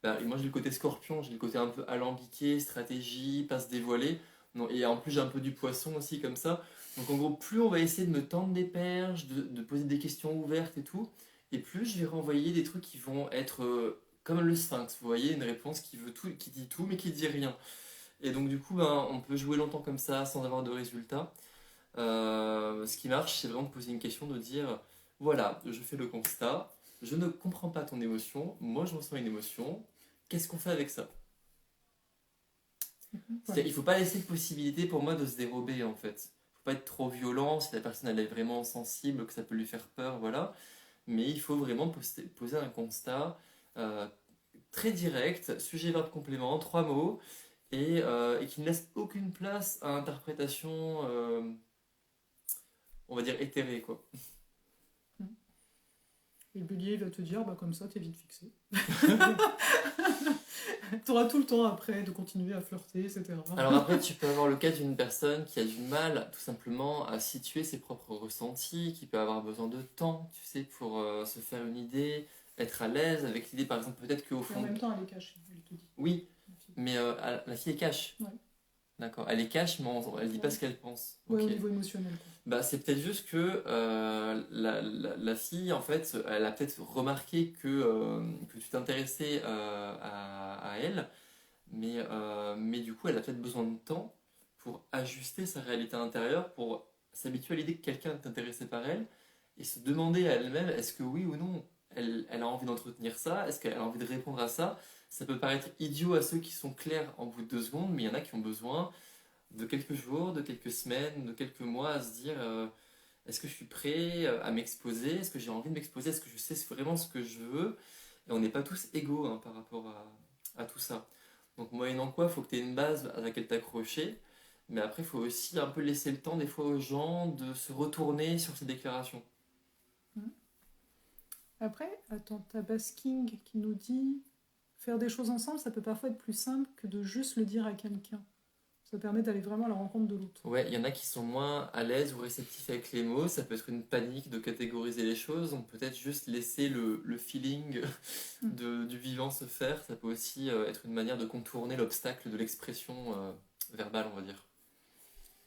bah, moi j'ai le côté scorpion, j'ai le côté un peu alambiqué, stratégie, pas se dévoiler. Non, et en plus j'ai un peu du poisson aussi comme ça. Donc en gros, plus on va essayer de me tendre des perches, de poser des questions ouvertes et tout, et plus je vais renvoyer des trucs qui vont être comme le sphinx, vous voyez, une réponse qui veut tout, qui dit tout mais qui dit rien. Et donc du coup, ben, on peut jouer longtemps comme ça sans avoir de résultat. Ce qui marche, c'est vraiment de poser une question, de dire, voilà, je fais le constat, je ne comprends pas ton émotion, moi je ressens une émotion, qu'est-ce qu'on fait avec ça? Ouais. C'est-à-dire, il ne faut pas laisser de possibilité pour moi de se dérober, en fait. Il ne faut pas être trop violent, si la personne elle est vraiment sensible, que ça peut lui faire peur, voilà. Mais il faut vraiment poser un constat euh, très direct, sujet, verbe, complément, trois mots, et qui ne laisse aucune place à interprétation, on va dire, éthérée, quoi. Et le bélier il va te dire, bah comme ça, t'es vite fixé. T'auras tout le temps après de continuer à flirter, etc. Alors après, tu peux avoir le cas d'une personne qui a du mal tout simplement à situer ses propres ressentis, qui peut avoir besoin de temps, tu sais, pour se faire une idée, être à l'aise avec l'idée, par exemple, peut-être qu'au Et en fond... même temps, elle est cachée, elle te dit. Oui, La fille. mais la fille est cash. Ouais. D'accord. Elle est cash, mais elle dit pas Ouais. ce qu'elle pense. Ouais, Ok. au niveau émotionnel, quoi. Bah, c'est peut-être juste que la fille, en fait, elle a peut-être remarqué que tu t'intéressais à elle, mais du coup, elle a peut-être besoin de temps pour ajuster sa réalité intérieure, pour s'habituer à l'idée que quelqu'un est intéressé par elle, et se demander à elle-même, est-ce que oui ou non, elle a envie d'entretenir ça, est-ce qu'elle a envie de répondre à ça. Ça peut paraître idiot à ceux qui sont clairs en bout de 2 secondes, mais il y en a qui ont besoin de quelques jours, de quelques semaines, de quelques mois à se dire est-ce que je suis prêt à m'exposer? Est-ce que j'ai envie de m'exposer? Est-ce que je sais vraiment ce que je veux? Et on n'est pas tous égaux hein, par rapport à tout ça. Donc moyennant quoi, il faut que tu aies une base à laquelle t'accrocher, mais après il faut aussi un peu laisser le temps des fois aux gens de se retourner sur ces déclarations. Mhm. Après, attends, t'as Basking qui nous dit faire des choses ensemble, ça peut parfois être plus simple que de juste le dire à quelqu'un. Ça permet d'aller vraiment à la rencontre de l'autre. Ouais, il y en a qui sont moins à l'aise ou réceptifs avec les mots, ça peut être une panique de catégoriser les choses, donc peut-être juste laisser le feeling Mm. du vivant se faire, ça peut aussi être une manière de contourner l'obstacle de l'expression verbale, on va dire.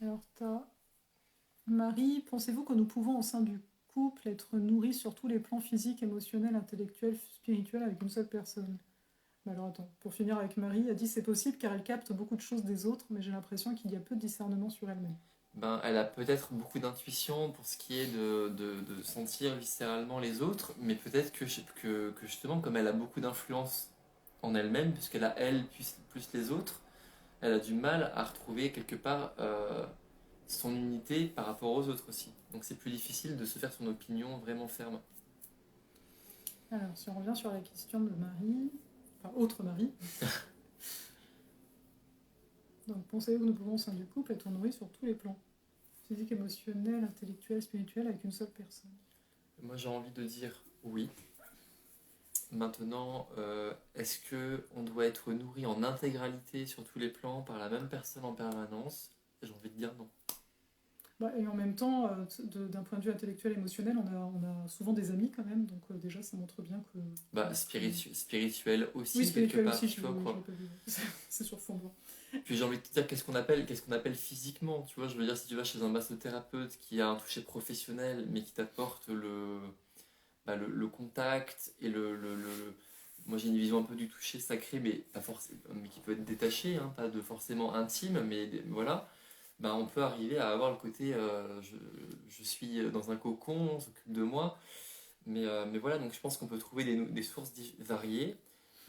Alors, t'as Marie, pensez-vous que nous pouvons au sein du couple être nourris sur tous les plans physiques, émotionnels, intellectuels, spirituels avec une seule personne? Mais alors attends, pour finir avec Marie, elle dit c'est possible car elle capte beaucoup de choses des autres, mais j'ai l'impression qu'il y a peu de discernement sur elle-même. Ben, elle a peut-être beaucoup d'intuition pour ce qui est de sentir viscéralement les autres, mais peut-être que justement, comme elle a beaucoup d'influence en elle-même, puisqu'elle a elle plus les autres, elle a du mal à retrouver quelque part son unité par rapport aux autres aussi. Donc c'est plus difficile de se faire son opinion vraiment ferme. Alors, si on revient sur la question de Marie, enfin autre Marie, donc pensez-vous que nous pouvons au sein du couple être nourris sur tous les plans? Physique, émotionnel, intellectuel, spirituel, avec une seule personne. Moi j'ai envie de dire oui. Maintenant, est-ce que on doit être nourri en intégralité sur tous les plans par la même personne en permanence? J'ai envie de dire non. Bah, et en même temps, d'un point de vue intellectuel, émotionnel, on a souvent des amis quand même, donc déjà ça montre bien que... Bah, spirituel aussi, Oui, quelque spirituel part, aussi, tu vois je quoi. l'ai pas vu. C'est sur fond blanc. Puis j'ai envie de te dire qu'est-ce qu'on appelle physiquement, tu vois. Je veux dire, si tu vas chez un massothérapeute qui a un toucher professionnel, mais qui t'apporte le contact et moi j'ai une vision un peu du toucher sacré, mais, pas forcément, mais qui peut être détaché, hein, pas de forcément intime, mais voilà. Ben, on peut arriver à avoir le côté je suis dans un cocon, on s'occupe de moi. Mais voilà, donc je pense qu'on peut trouver des sources variées,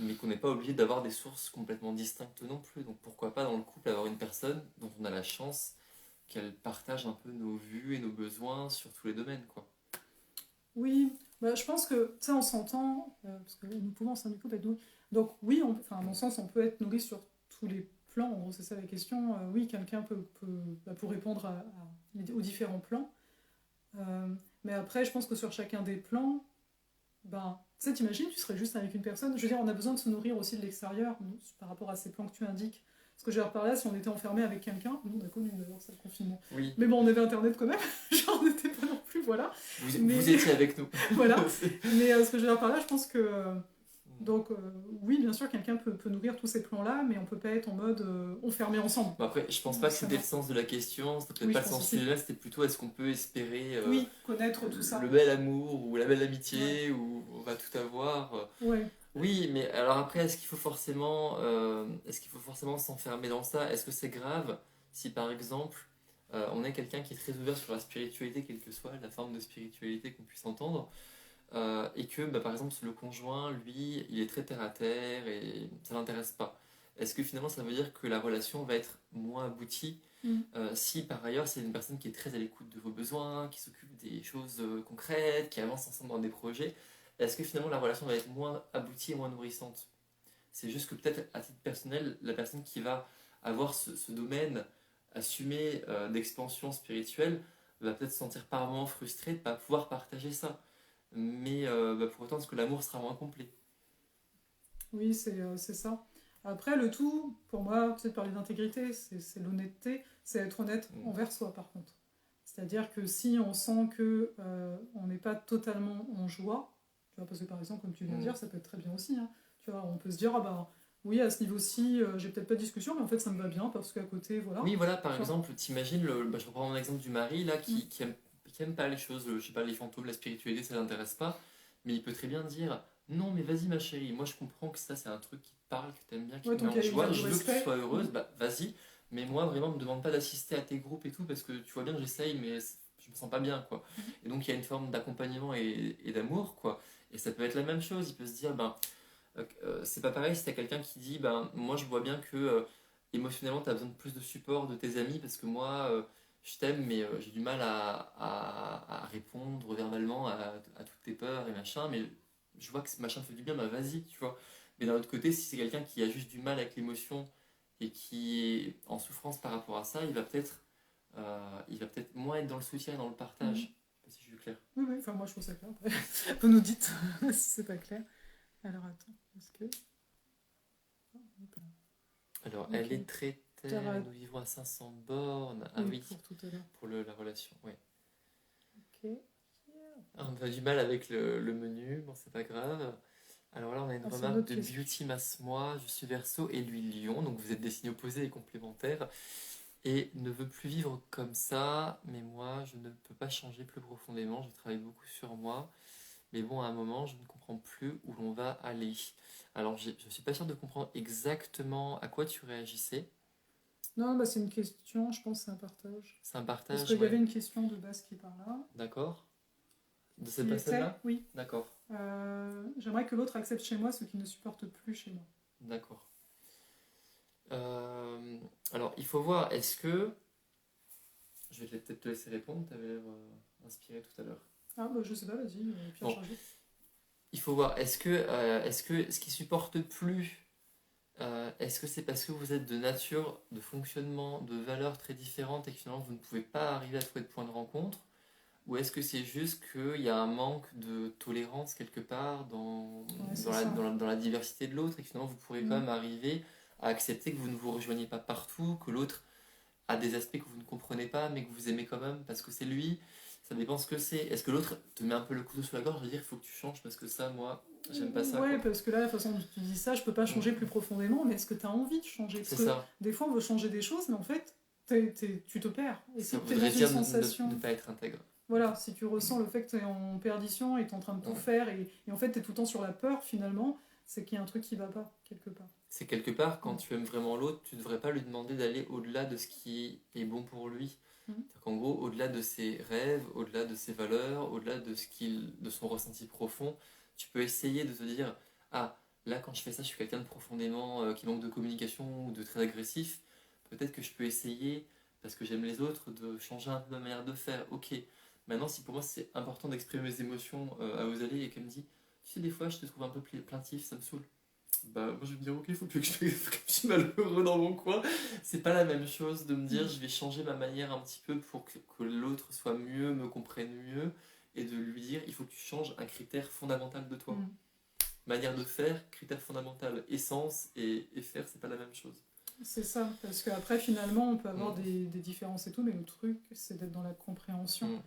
mais qu'on n'est pas obligé d'avoir des sources complètement distinctes non plus. Donc pourquoi pas dans le couple avoir une personne dont on a la chance qu'elle partage un peu nos vues et nos besoins sur tous les domaines, quoi. Oui, bah, je pense que, tu sais, on s'entend, parce que nous pouvons au sein du couple être nourris. Donc oui, enfin, à mon sens, on peut être nourri sur tous les plans, en gros, c'est ça la question. Oui, quelqu'un peut répondre aux différents plans. Euh, mais après, je pense que sur chacun des plans, ben, tu sais, t'imagines, tu serais juste avec une personne. Je veux dire, on a besoin de se nourrir aussi de l'extérieur, nous, par rapport à ces plans que tu indiques. Parce que je vais reparler, si on était enfermé avec quelqu'un, nous on a connu d'ailleurs ça le confinement. Oui, Mais bon, on avait internet quand même, genre on n'était pas non plus, voilà. Mais vous étiez avec nous. voilà. Mais ce que je vais reparler, je pense que. Donc, oui, bien sûr, quelqu'un peut nourrir tous ces plans-là, mais on peut pas être en mode on fermé ensemble. Bon, après, je pense pas que Ça c'était va. le sens de la question, c'était peut-être Oui, pas je le pense sens aussi. idéal, c'était plutôt est-ce qu'on peut espérer Oui, connaître tout ça. le bel amour ou la belle Ouais. amitié où on va tout avoir. Ouais. Oui, mais alors après, est-ce qu'il faut forcément s'enfermer dans ça? Est-ce que c'est grave si par exemple on est quelqu'un qui est très ouvert sur la spiritualité, quelle que soit la forme de spiritualité qu'on puisse entendre, et que bah, par exemple le conjoint, lui, il est très terre à terre et ça l'intéresse pas. Est-ce que finalement ça veut dire que la relation va être moins aboutie Mm. si par ailleurs c'est une personne qui est très à l'écoute de vos besoins, qui s'occupe des choses concrètes, qui avance ensemble dans des projets, est-ce que finalement la relation va être moins aboutie et moins nourrissante? C'est juste que peut-être à titre personnel, la personne qui va avoir ce domaine assumé d'expansion spirituelle va peut-être se sentir par moments frustrée de ne pas pouvoir partager ça. Mais bah, pour autant, est-ce que l'amour sera moins complet? Oui, c'est ça. Après, le tout, pour moi, tu sais, de parler d'intégrité, c'est l'honnêteté, c'est être honnête Mm. envers soi, par contre. C'est-à-dire que si on sent que on n'est pas totalement en joie, tu vois, parce que par exemple, comme tu viens de Mm. dire, ça peut être très bien aussi, hein. Tu vois, on peut se dire, ah bah oui, à ce niveau-ci, j'ai peut-être pas de discussion, mais en fait, ça me va bien, parce qu'à côté, voilà. Oui, voilà, par Tu vois. exemple, t'imagines, bah, je reprends mon exemple du mari, là, Mm. qui aime pas les choses, je sais pas, les fantômes, la spiritualité, ça l'intéresse pas, mais il peut très bien dire, non, mais vas-y, ma chérie, moi je comprends que ça, c'est un truc qui te parle, que t'aimes bien, qui Ouais, te met tant en qu'il y a joie, du je veux que tu respect. sois heureuse, Mm. bah vas-y, mais moi, vraiment, me demande pas d'assister à tes groupes et tout, parce que tu vois bien que j'essaye, mais je me sens pas bien, quoi. Mm. Et donc, il y a une forme d'accompagnement et d'amour, quoi. Et ça peut être la même chose, il peut se dire, ben, c'est pas pareil si t'as quelqu'un qui dit ben moi je vois bien que émotionnellement t'as besoin de plus de support de tes amis parce que moi je t'aime mais j'ai du mal à répondre verbalement à toutes tes peurs et machin mais je vois que ce machin te fait du bien bah vas-y tu vois mais d'un autre côté si c'est quelqu'un qui a juste du mal avec l'émotion et qui est en souffrance par rapport à ça il va peut-être moins être dans le soutien et dans le partage. Mm. Je sais pas si je suis clair. Oui, oui, enfin, moi, je trouve ça clair. Après. Vous nous dites si c'est pas clair. Alors, attends, est-ce que... Alors, Ok. elle est très Terre- nous vivons à 500 bornes. Ah Oui, oui, pour tout à l'heure. pour la relation, oui. Ok. Ah, on a du mal avec le menu, bon, c'est pas grave. Alors là, on a une Ah, c'est une remarque autre de question. Beauty Mass Moi. Je suis Verseau et lui Lion, donc vous êtes des signes opposés et complémentaires. Et ne veut plus vivre comme ça, mais moi, je ne peux pas changer plus profondément. Je travaille beaucoup sur moi. Mais bon, à un moment, je ne comprends plus où l'on va aller. Alors, je ne suis pas sûre de comprendre exactement à quoi tu réagissais. Non, bah, c'est une question, je pense que c'est un partage. C'est un Parce partage, qu'il y ouais. avait une question de base qui est par là, D'accord? De cette qui était, personne-là? oui, D'accord. j'aimerais que l'autre accepte chez moi ce qui ne supporte plus chez moi. D'accord. Euh, alors, il faut voir, est-ce que... Je vais peut-être te laisser répondre, tu avais l'air inspiré tout à l'heure. Ah, bah, je sais pas, vas-y, Pierre Bon, Chargé. il faut voir, est-ce que ce qui supporte plus, est-ce que c'est parce que vous êtes de nature, de fonctionnement, de valeurs très différentes et que finalement vous ne pouvez pas arriver à trouver de point de rencontre? Ou est-ce que c'est juste qu'il y a un manque de tolérance quelque part Ouais, c'est ça. dans la diversité de l'autre et que finalement vous pourrez quand Mm. même arriver à accepter que vous ne vous rejoignez pas partout, que l'autre a des aspects que vous ne comprenez pas mais que vous aimez quand même parce que c'est lui? Ça dépend ce que c'est. Est-ce que l'autre te met un peu le couteau sur la gorge et dire il faut que tu changes parce que ça, moi, j'aime pas ça Ouais, quoi. parce que là, la façon dont tu dis ça, je peux pas Mm. changer plus profondément, mais est-ce que tu as envie de changer? Parce C'est que ça. des fois, on veut changer des choses, mais en fait, tu te perds. Et Ça si tu es dans voudrait une dire sensation, ne pas être intègre. voilà, si tu ressens le fait que tu es en perdition et tu es en train de tout Mm. faire, et en fait, tu es tout le temps sur la peur, finalement, c'est qu'il y a un truc qui va pas, quelque part. C'est quelque part, quand Mm. tu aimes vraiment l'autre, tu ne devrais pas lui demander d'aller au-delà de ce qui est bon pour lui. Mm. C'est-à-dire qu'en gros, au-delà de ses rêves, au-delà de ses valeurs, au-delà de son ressenti profond, tu peux essayer de te dire, ah, là quand je fais ça, je suis quelqu'un de profondément qui manque de communication ou de très agressif. Peut-être que je peux essayer, parce que j'aime les autres, de changer un peu ma manière de faire. Ok. Maintenant, si pour moi c'est important d'exprimer mes émotions à Osalie et qu'elle me dit, tu sais, des fois je te trouve un peu plaintif, ça me saoule. Bah, moi je vais me dire, ok, il faut que je suis malheureux dans mon coin. C'est pas la même chose de me dire, Mm. je vais changer ma manière un petit peu pour que l'autre soit mieux, me comprenne mieux, et de lui dire, il faut que tu changes un critère fondamental de toi. Mm. Manière de faire, critère fondamental. Essence et faire, c'est pas la même chose. C'est ça, parce qu'après, finalement, on peut avoir Mm. des différences et tout, mais le truc, c'est d'être dans la compréhension. Mm.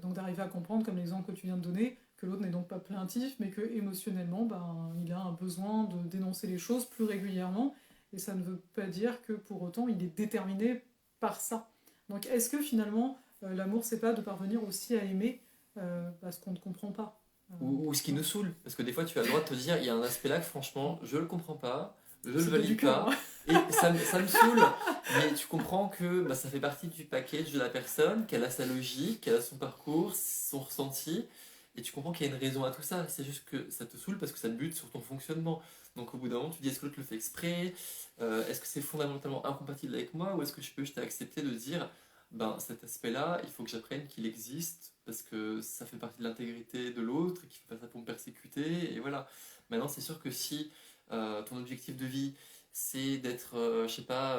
Donc d'arriver à comprendre, comme l'exemple que tu viens de donner, que l'autre n'est donc pas plaintif, mais que émotionnellement, ben, il a un besoin de dénoncer les choses plus régulièrement, et ça ne veut pas dire que pour autant il est déterminé par ça. Donc est-ce que finalement l'amour c'est pas de parvenir aussi à aimer parce qu'on ne comprend pas Ou ce qui nous saoule. Parce que des fois, tu as le droit de te dire, il y a un aspect là que franchement, je le comprends pas, je le C'est pas du valide cœur, pas, hein. et ça me saoule. Mais tu comprends que bah, ça fait partie du package de la personne, qu'elle a sa logique, qu'elle a son parcours, son ressenti, et tu comprends qu'il y a une raison à tout ça. C'est juste que ça te saoule parce que ça bute sur ton fonctionnement. Donc au bout d'un moment, tu dis, est-ce que l'autre le fait exprès? Est-ce que c'est fondamentalement incompatible avec moi? Ou est-ce que je peux juste accepter de dire, ben, cet aspect-là, il faut que j'apprenne qu'il existe parce que ça fait partie de l'intégrité de l'autre et qu'il ne fait pas ça pour me persécuter. Et voilà. Maintenant, c'est sûr que si ton objectif de vie, c'est d'être, je sais pas,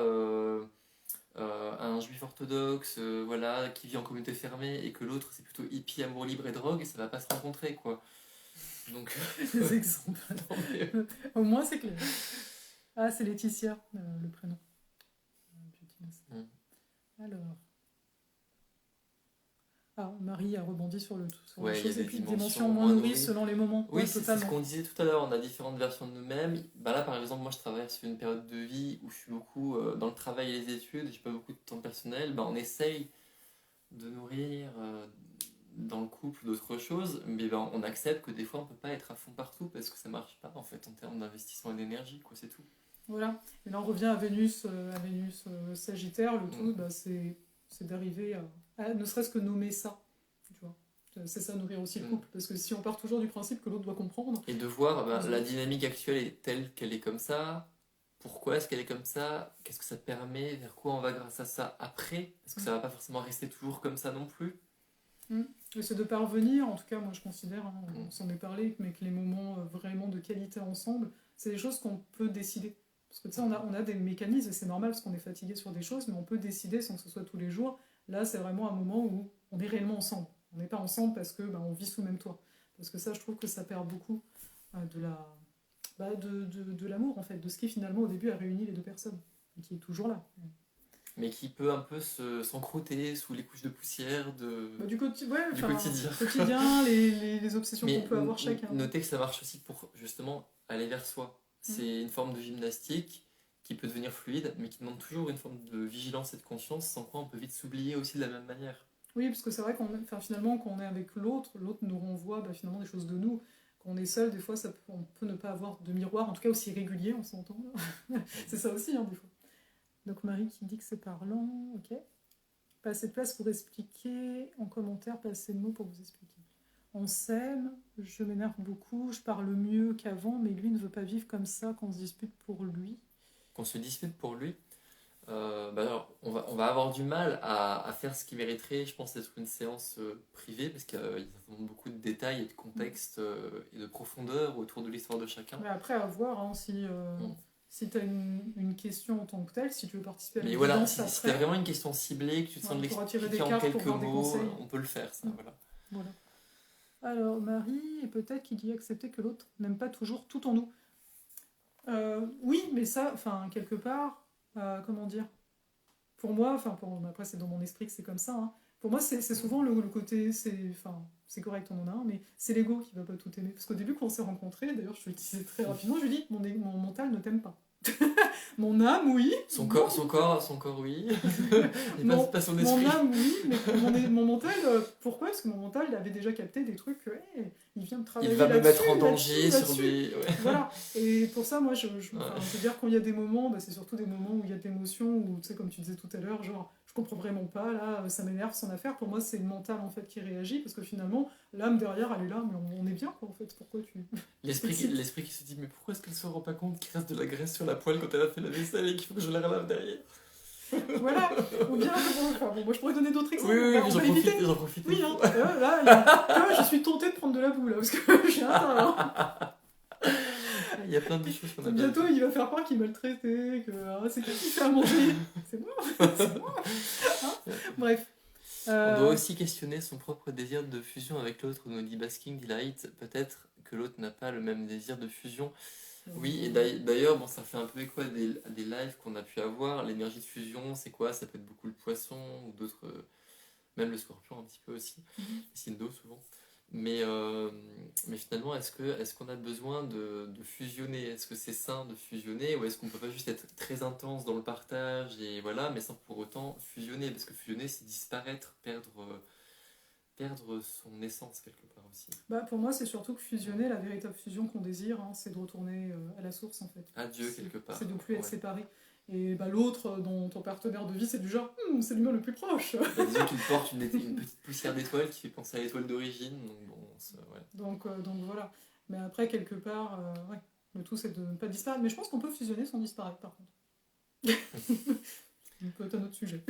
un juif orthodoxe, voilà, qui vit en communauté fermée, et que l'autre, c'est plutôt hippie, amour libre et drogue, ça va pas se rencontrer, quoi. Donc, Les exemples. non, mais- Au moins c'est clair. Ah, c'est Laetitia, le prénom. Mm. Alors. Ah, Marie a rebondi sur la Ouais, il y a chose, et des puis dimension dimensions moins moins nourrie nourries. selon les moments. Oui, Ouais, c'est ce totalement. qu'on disait tout à l'heure, on a différentes versions de nous-mêmes. Bah là, par exemple, moi, je traverse une période de vie où je suis beaucoup dans le travail et les études, j'ai pas beaucoup de temps personnel. Bah, on essaye de nourrir dans le couple d'autres choses, mais bah, on accepte que des fois, on peut pas être à fond partout parce que ça marche pas, en fait, en termes d'investissement et d'énergie, quoi, c'est tout. Voilà. Et là, on revient à Vénus Sagittaire. Le Mm. tout, bah, c'est d'arriver à ne serait-ce que nommer ça. Tu vois. C'est ça, nourrir aussi le Mm. couple. Parce que si on part toujours du principe que l'autre doit comprendre, Et de voir bah, les la autres. dynamique actuelle est telle qu'elle est comme ça. Pourquoi est-ce qu'elle est comme ça? Qu'est-ce que ça permet? Vers quoi on va grâce à ça après? Parce que ça va pas forcément rester toujours comme ça non plus. Mm. Et c'est de parvenir, en tout cas, moi je considère, hein, Mm. on s'en est parlé, mais que les moments vraiment de qualité ensemble, c'est des choses qu'on peut décider. Parce que tu sais, on a des mécanismes, et c'est normal parce qu'on est fatigué sur des choses, mais on peut décider sans que ce soit tous les jours. Là, c'est vraiment un moment où on est réellement ensemble. On n'est pas ensemble parce que on vit sous le même toit. Parce que ça, je trouve que ça perd beaucoup de l'amour, en fait, de ce qui finalement au début a réuni les deux personnes. qui est toujours là. Mais qui peut un peu s'encrouter sous les couches de poussière Bah, du quotidien. quotidien, les obsessions qu'on Mais peut avoir chacun. notez que ça marche aussi pour justement aller vers soi. C'est une forme de gymnastique qui peut devenir fluide, mais qui demande toujours une forme de vigilance et de conscience, sans quoi on peut vite s'oublier aussi de la même manière. Oui, parce que c'est vrai finalement, quand on est avec l'autre nous renvoie finalement des choses de nous. Quand on est seul, des fois, on peut ne pas avoir de miroir, en tout cas aussi régulier, on s'entend. C'est ça aussi, des fois. Donc Marie qui dit que c'est parlant, ok. Pas assez de place pour expliquer, en commentaire, pas assez de mots pour vous expliquer. On s'aime, je m'énerve beaucoup, je parle mieux qu'avant, mais lui ne veut pas vivre comme ça, qu'on se dispute pour lui. Qu'on se dispute pour lui, alors, on va avoir du mal à faire ce qui mériterait, je pense, d'être une séance privée, parce qu'il y a beaucoup de détails et de contexte et de profondeur autour de l'histoire de chacun. Mais après, à voir si tu as une question en tant que telle, si tu veux participer à la Mais voilà, si tu as vraiment une question ciblée, que tu te sens de l'expliquer en quelques mots, on peut le faire, ça, voilà. Alors, Marie, et peut-être qu'il dit accepter que l'autre n'aime pas toujours tout en nous. Oui, mais ça, quelque part, comment dire, pour moi, après c'est dans mon esprit que c'est comme ça, pour moi c'est souvent le côté, c'est correct, on en a un, mais c'est l'ego qui va pas tout aimer. Parce qu'au début, quand on s'est rencontrés, d'ailleurs je le disais très rapidement, je lui dis, mon mental ne t'aime pas. Mon âme, oui. Son corps, oui. Pas son esprit. Mon âme, oui, mais mon mental, pourquoi? Parce que mon mental, il avait déjà capté des trucs, il vient de travailler. Il va me mettre en danger sur des. Ouais. Voilà. Et pour ça, moi, je veux dire, quand il y a des moments, c'est surtout des moments où il y a de l'émotion, où, tu sais, comme tu disais tout à l'heure, genre, je comprends vraiment pas, là, ça m'énerve, son affaire. Pour moi, c'est le mental, en fait, qui réagit, parce que finalement, l'âme derrière, elle est là, mais on est bien, quoi, en fait. Pourquoi tu. L'esprit qui se dit, mais pourquoi est-ce qu'elle se rend pas compte qu'il reste de la graisse sur la poêle quand elle a fait la vaisselle et qu'il faut que je la relave derrière? Voilà, ou bien, moi je pourrais donner d'autres exemples. Oui, j'en profite. Oui, là, je suis tentée de prendre de la boue, là, parce que j'ai un talent. Il y a plein de choses qu'on a bientôt, il va faire croire qu'il m'a le traité, que c'est qui fait à manger. C'est moi. Bref. On doit aussi questionner son propre désir de fusion avec l'autre, nous dit Basking Delight. Peut-être que l'autre n'a pas le même désir de fusion. Oui, et d'ailleurs, ça fait un peu écho à des lives qu'on a pu avoir. L'énergie de fusion, c'est quoi? Ça peut être beaucoup le poisson ou d'autres, même le scorpion un petit peu aussi, les signes d'eau souvent. Mais finalement, est-ce qu'on a besoin de fusionner? Est-ce que c'est sain de fusionner? Ou est-ce qu'on peut pas juste être très intense dans le partage et voilà, mais sans pour autant fusionner? Parce que fusionner, c'est disparaître, perdre son essence quelque part aussi. Pour moi, c'est surtout que fusionner, la véritable fusion qu'on désire, c'est de retourner à la source en fait. À Dieu quelque part. C'est de ne plus être séparé. Et l'autre, dont ton partenaire de vie, c'est du genre, c'est l'humain le plus proche. Disons qu'il porte une petite poussière d'étoile qui fait penser à l'étoile d'origine. Donc donc voilà. Mais après, quelque part, le tout c'est de ne pas disparaître. Mais je pense qu'on peut fusionner sans disparaître par contre. Peut-être un autre sujet.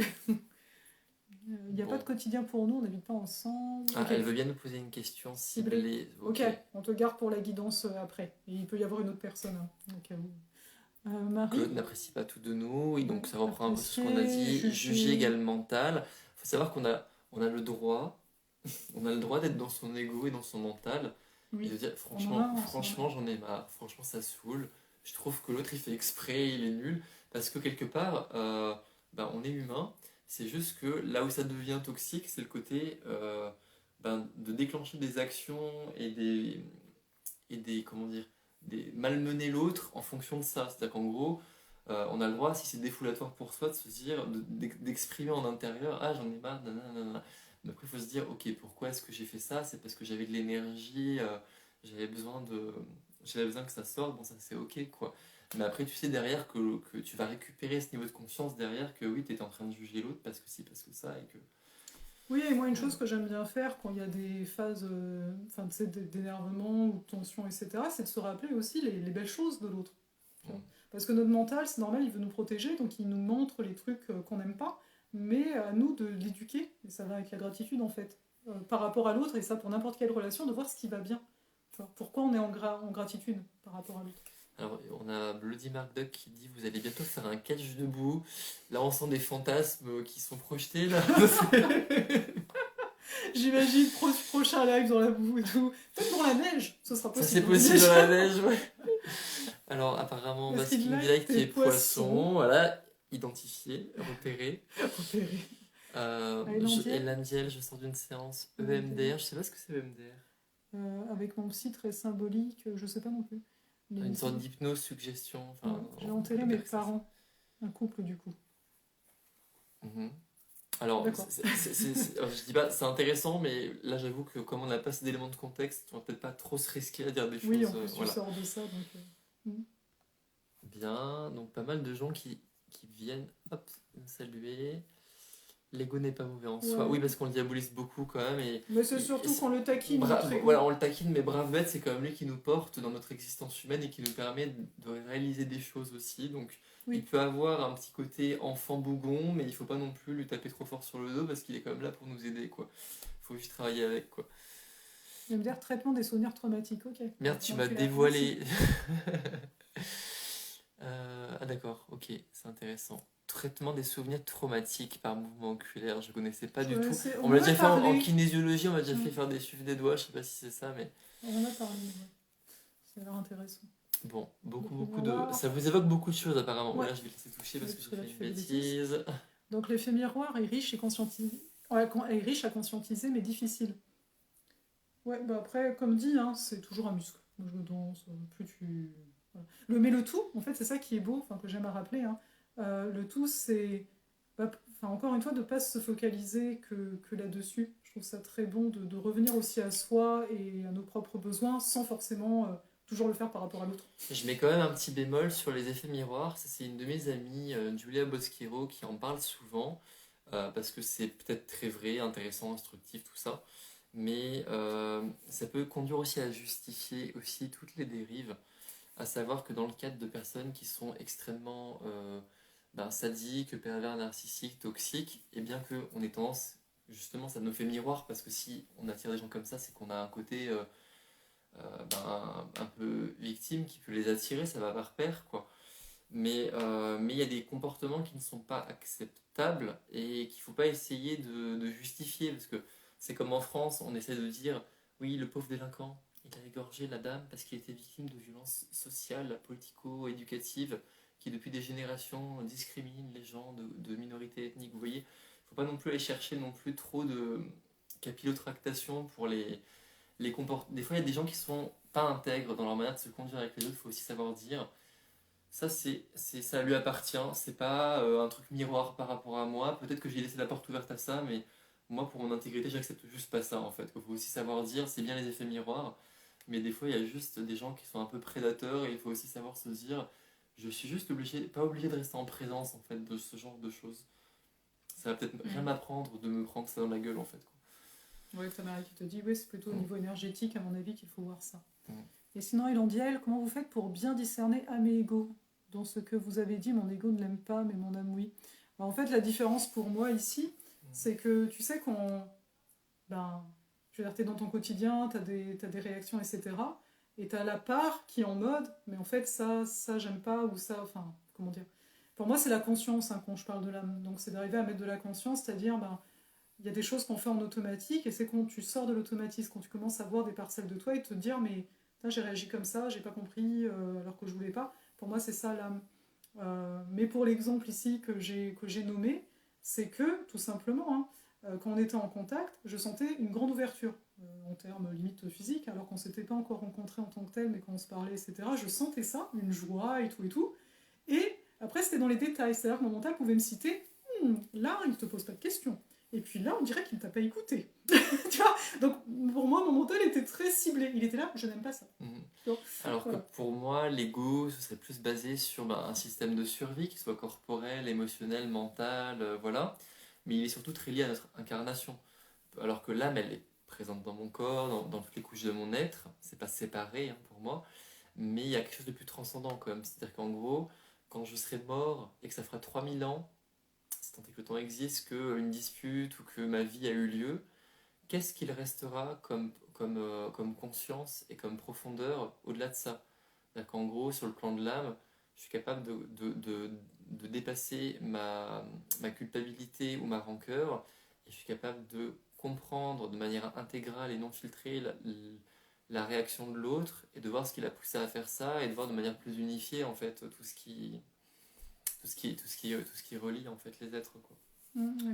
Il n'y a pas de quotidien pour nous, on n'habite pas ensemble. Elle veut bien nous poser une question ciblée. Ok, on te garde pour la guidance après. Et il peut y avoir une autre personne. Au cas où. Marie. Claude n'apprécie pas tout de nous, et donc ça reprend un peu ce qu'on a dit. Juger égale mental. Il faut savoir qu'on a le droit, d'être dans son ego et dans son mental. Et de dire franchement j'en ai marre, franchement ça saoule. Je trouve que l'autre il fait exprès, il est nul. Parce que quelque part, on est humain. C'est juste que là où ça devient toxique, c'est le côté de déclencher des actions et des comment dire, malmener l'autre en fonction de ça. C'est-à-dire qu'en gros, on a le droit, si c'est défoulatoire pour soi, de se dire, d'exprimer en intérieur, j'en ai marre, nanana. Mais après, il faut se dire, ok, pourquoi est-ce que j'ai fait ça? C'est parce que j'avais de l'énergie, j'avais besoin que ça sorte, bon ça c'est ok quoi. Mais après, tu sais derrière que tu vas récupérer ce niveau de conscience derrière que oui, tu étais en train de juger l'autre parce que si, parce que ça, et que... Oui, et moi, une chose que j'aime bien faire quand il y a des phases d'énervement ou de tension, etc., c'est de se rappeler aussi les belles choses de l'autre. Parce que notre mental, c'est normal, il veut nous protéger, donc il nous montre les trucs qu'on n'aime pas, mais à nous de l'éduquer, et ça va avec la gratitude en fait, par rapport à l'autre, et ça pour n'importe quelle relation, de voir ce qui va bien. Pourquoi on est en gratitude par rapport à l'autre. Alors, on a Bloody Mark Duck qui dit vous allez bientôt faire un catch debout. Là, on sent des fantasmes qui sont projetés. Là. J'imagine prochain live dans la boue et tout. Peut-être dans la neige, ce sera possible. Ça, c'est possible dans la neige, ouais. Alors, apparemment, Basking Delight qui est poisson. Voilà. identifié, repéré. Repéré. Elandiel, je sors d'une séance EMDR. Je sais pas ce que c'est EMDR. Avec mon psy très symbolique, je sais pas non plus. Mais Une sorte d'hypnose, suggestion. Enfin, j'ai enterré mes parents, un couple du coup. Mhm. Alors, je dis pas, c'est intéressant, mais là j'avoue que comme on n'a pas assez d'éléments de contexte, on va peut-être pas trop se risquer à dire des choses. Oui, en plus tu sors de ça, donc... Bien, donc pas mal de gens qui viennent me saluer. L'ego n'est pas mauvais en soi. Oui, parce qu'on le diabolise beaucoup quand même. Mais c'est surtout qu'on le taquine. Voilà, on le taquine, mais brave bête, c'est quand même lui qui nous porte dans notre existence humaine et qui nous permet de réaliser des choses aussi. Donc il peut avoir un petit côté enfant bougon, mais il faut pas non plus lui taper trop fort sur le dos parce qu'il est quand même là pour nous aider, quoi. Faut juste travailler avec, quoi. Je vais me dire traitement des souvenirs traumatiques, ok. Merde, tu m'as dévoilé. Ah d'accord, ok, c'est intéressant. Traitement des souvenirs traumatiques par mouvement oculaire, je connaissais pas du tout. On m'a déjà fait en kinésiologie, on m'a déjà fait faire des suivis des doigts, je sais pas si c'est ça, mais... On en a parlé, ouais. Ça a l'air intéressant. Bon, beaucoup de... Ça vous évoque beaucoup de choses apparemment. Ouais. Là, je vais laisser toucher parce que j'ai fait une bêtise. Donc l'effet miroir est riche, est riche à conscientiser, mais difficile. Ouais, bah après, comme dit, hein, c'est toujours un muscle. Plus tu... Voilà. Mais le tout, en fait, c'est ça qui est beau, que j'aime à rappeler. Hein. Le tout, c'est, encore une fois, de ne pas se focaliser que là-dessus. Je trouve ça très bon de revenir aussi à soi et à nos propres besoins sans forcément toujours le faire par rapport à l'autre. Je mets quand même un petit bémol sur les effets miroirs. Ça, c'est une de mes amies, Julia Boschero, qui en parle souvent parce que c'est peut-être très vrai, intéressant, instructif, tout ça. Mais ça peut conduire aussi à justifier aussi toutes les dérives. À savoir que dans le cadre de personnes qui sont extrêmement sadiques, pervers, narcissiques, toxiques, et bien qu'on ait tendance, justement, ça nous fait miroir, parce que si on attire des gens comme ça, c'est qu'on a un côté un peu victime qui peut les attirer, ça va par pair, quoi. Mais il y a des comportements qui ne sont pas acceptables et qu'il ne faut pas essayer de justifier, parce que c'est comme en France, on essaie de dire, oui, le pauvre délinquant, il a égorgé la dame parce qu'il était victime de violences sociales, politico-éducatives, qui depuis des générations discriminent les gens de minorités ethniques. Vous voyez, il ne faut pas non plus aller chercher non plus trop de capillotractation pour les comportements. Des fois, il y a des gens qui sont pas intègres dans leur manière de se conduire avec les autres. Il faut aussi savoir dire, ça ça lui appartient. C'est pas un truc miroir par rapport à moi. Peut-être que j'ai laissé la porte ouverte à ça, mais moi, pour mon intégrité, j'accepte juste pas ça en fait. Il faut aussi savoir dire, c'est bien les effets miroirs. Mais des fois, il y a juste des gens qui sont un peu prédateurs et il faut aussi savoir se dire, je suis juste pas obligé de rester en présence en fait de ce genre de choses. Ça va peut-être rien m'apprendre de me prendre ça dans la gueule en fait. Oui, Tamara qui te dit, oui, c'est plutôt au niveau énergétique à mon avis qu'il faut voir ça. Et sinon, Elandiel, comment vous faites pour bien discerner âme et ego? Dans ce que vous avez dit, mon ego ne l'aime pas, mais mon âme oui. En fait, la différence pour moi ici, c'est que tu sais qu'on... je veux dire, t'es dans ton quotidien, t'as des réactions, etc. Et t'as la part qui est en mode, mais en fait, ça j'aime pas, ou ça, comment dire. Pour moi, c'est la conscience quand je parle de l'âme. Donc, c'est d'arriver à mettre de la conscience, c'est-à-dire, il y a des choses qu'on fait en automatique, et c'est quand tu sors de l'automatisme, quand tu commences à voir des parcelles de toi et te dire, mais j'ai réagi comme ça, j'ai pas compris, alors que je voulais pas. Pour moi, c'est ça l'âme. Mais pour l'exemple ici que j'ai nommé, c'est que, tout simplement, quand on était en contact, je sentais une grande ouverture, en termes limite physiques, alors qu'on s'était pas encore rencontrés en tant que tel, mais quand on se parlait, etc. Je sentais ça, une joie et tout et tout. Et après, c'était dans les détails, c'est-à-dire que mon mental pouvait me citer, là, il te pose pas de questions. Et puis là, on dirait qu'il ne t'a pas écouté. Tu vois? Donc, pour moi, mon mental était très ciblé. Il était là, je n'aime pas ça. Donc, alors que pour moi, l'ego, ce serait plus basé sur un système de survie, qui soit corporel, émotionnel, mental, voilà. Mais il est surtout très lié à notre incarnation. Alors que l'âme, elle est présente dans mon corps, dans toutes les couches de mon être. C'est pas séparé pour moi. Mais il y a quelque chose de plus transcendant quand même. C'est-à-dire qu'en gros, quand je serai mort et que ça fera 3000 ans, tant que le temps existe, qu'une dispute ou que ma vie a eu lieu, qu'est-ce qu'il restera comme conscience et comme profondeur au-delà de ça? C'est-à-dire qu'en gros, sur le plan de l'âme, je suis capable de dépasser ma culpabilité ou ma rancœur, et je suis capable de comprendre de manière intégrale et non filtrée la réaction de l'autre, et de voir ce qui l'a poussé à faire ça, et de voir de manière plus unifiée en fait tout ce qui tout ce qui relie en fait les êtres, quoi.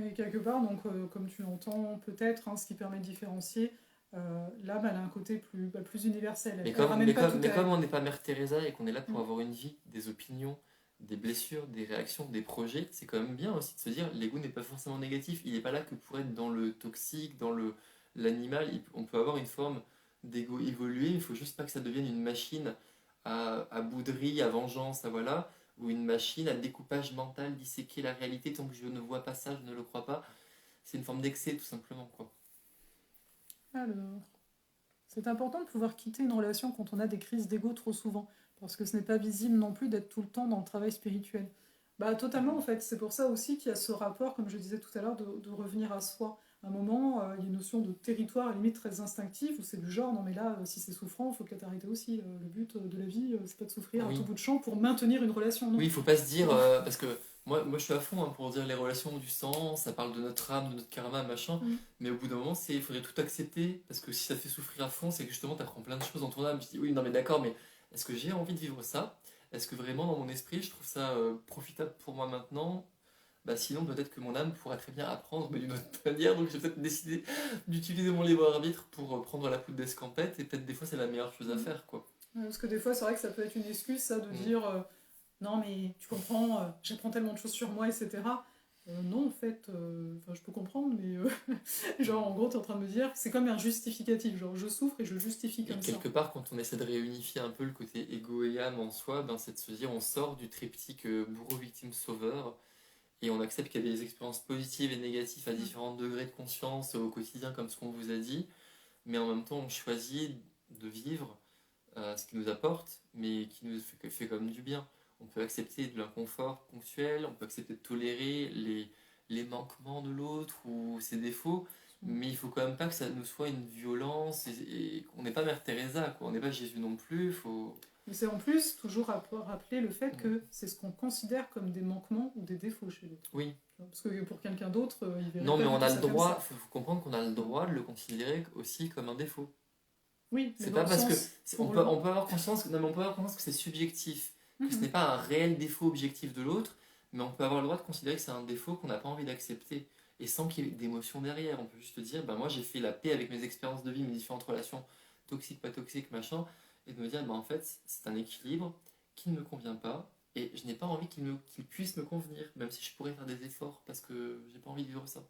Et quelque part, donc, comme tu l'entends peut-être, hein, ce qui permet de différencier, l'âme, elle a un côté plus universel. Mais Elle comme, ramène mais pas comme, tout mais à comme elle. on n'est pas Mère Teresa et qu'on est là pour Mm. avoir une vie, des opinions, des blessures, des réactions, des projets, c'est quand même bien aussi de se dire l'ego n'est pas forcément négatif. Il n'est pas là que pour être dans le toxique, dans l'animal. On peut avoir une forme d'ego évolué, il faut juste pas que ça devienne une machine à bouderie, à vengeance, à voilà, ou une machine à découpage mental, disséquer la réalité tant que je ne vois pas ça, je ne le crois pas. C'est une forme d'excès tout simplement, quoi. Alors, c'est important de pouvoir quitter une relation quand on a des crises d'ego trop souvent, parce que ce n'est pas visible non plus d'être tout le temps dans le travail spirituel. Bah, totalement, en fait. C'est pour ça aussi qu'il y a ce rapport, comme je disais tout à l'heure, de revenir à soi. À un moment, il y a une notion de territoire, à la limite très instinctive, où c'est du genre, non mais là, si c'est souffrant, il faut peut-être arrêter aussi. Le but de la vie, c'est pas de souffrir à tout Oui. bout de champ pour maintenir une relation, Oui, non. il faut pas se dire, parce que moi je suis à fond hein, pour dire les relations ont du sens, ça parle de notre âme, de notre karma, machin, Mm. mais au bout d'un moment, il faudrait tout accepter, parce que si ça te fait souffrir à fond, c'est que justement tu apprends plein de choses dans ton âme. Je dis, oui, non mais d'accord, mais est-ce que j'ai envie de vivre ça? Est-ce que vraiment dans mon esprit, je trouve ça profitable pour moi maintenant? Bah sinon, peut-être que mon âme pourrait très bien apprendre, mais d'une autre manière, donc j'ai peut-être décidé d'utiliser mon libre arbitre pour prendre la poudre d'escampette, et peut-être des fois c'est la meilleure chose à Mm. faire, quoi. Parce que des fois, c'est vrai que ça peut être une excuse, ça, de Mm. dire non, mais tu comprends, j'apprends tellement de choses sur moi, etc. Non, en fait, enfin, je peux comprendre, mais genre, en gros, t'es en train de me dire, c'est comme un justificatif, genre, je souffre et je justifie Et comme ça. quelque part, quand on essaie de réunifier un peu le côté égo et âme en soi, ben, c'est de se dire on sort du triptyque bourreau, victime, sauveur, et on accepte qu'il y a des expériences positives et négatives à Mm. différents degrés de conscience au quotidien, comme ce qu'on vous a dit, mais en même temps, on choisit de vivre ce qui nous apporte, mais qui nous fait comme du bien. On peut accepter de l'inconfort ponctuel, on peut accepter de tolérer les manquements de l'autre ou ses défauts, Mm. mais il faut quand même pas que ça nous soit une violence et qu'on n'est pas Mère Teresa, quoi. On n'est pas Jésus non plus. Faut... Mais c'est en plus toujours rappeler le fait Mm. que c'est ce qu'on considère comme des manquements ou des défauts chez l'autre. Oui. Parce que pour quelqu'un d'autre, il verrait Non, pas mais du on tout a le ça comme droit, ça. faut comprendre qu'on a le droit de le considérer aussi comme un défaut. Oui, mais C'est dans pas le parce que sens on pour peut, le... on peut avoir conscience, non, mais on peut avoir conscience que c'est subjectif, que ce n'est Mhm. pas un réel défaut objectif de l'autre, mais on peut avoir le droit de considérer que c'est un défaut qu'on n'a pas envie d'accepter, et sans qu'il y ait d'émotion derrière. On peut juste dire, ben moi j'ai fait la paix avec mes expériences de vie, mes différentes relations toxiques, pas toxiques, machin, et de me dire, ben en fait c'est un équilibre qui ne me convient pas, et je n'ai pas envie qu'il puisse me convenir, même si je pourrais faire des efforts, parce que j'ai pas envie de vivre ça.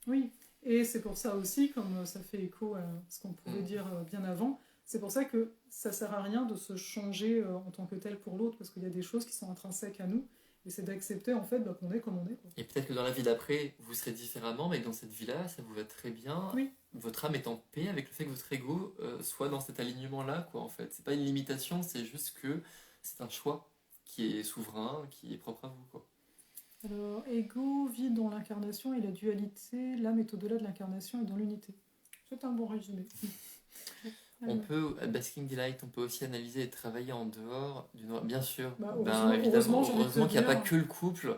Oui, et c'est pour ça aussi, comme ça fait écho à ce qu'on pouvait Mm. dire bien avant, c'est pour ça que ça sert à rien de se changer en tant que tel pour l'autre, parce qu'il y a des choses qui sont intrinsèques à nous, et c'est d'accepter en fait bah, qu'on est comme on est, quoi. Et peut-être que dans la vie d'après, vous serez différemment, mais que dans cette vie-là, ça vous va très bien. Oui, Votre âme est en paix avec le fait que votre ego soit dans cet alignement-là, quoi, en fait. C'est pas une limitation, c'est juste que c'est un choix qui est souverain, qui est propre à vous, quoi. alors ego vit dans l'incarnation et la dualité, l'âme est au-delà de l'incarnation et dans l'unité. C'est un bon résumé. On peut, à Basking Delight, on peut aussi analyser et travailler en dehors d'une... Bien sûr, Bah, ben évidemment, heureusement, j'ai envie de te heureusement qu'il n'y a pas dire. que le couple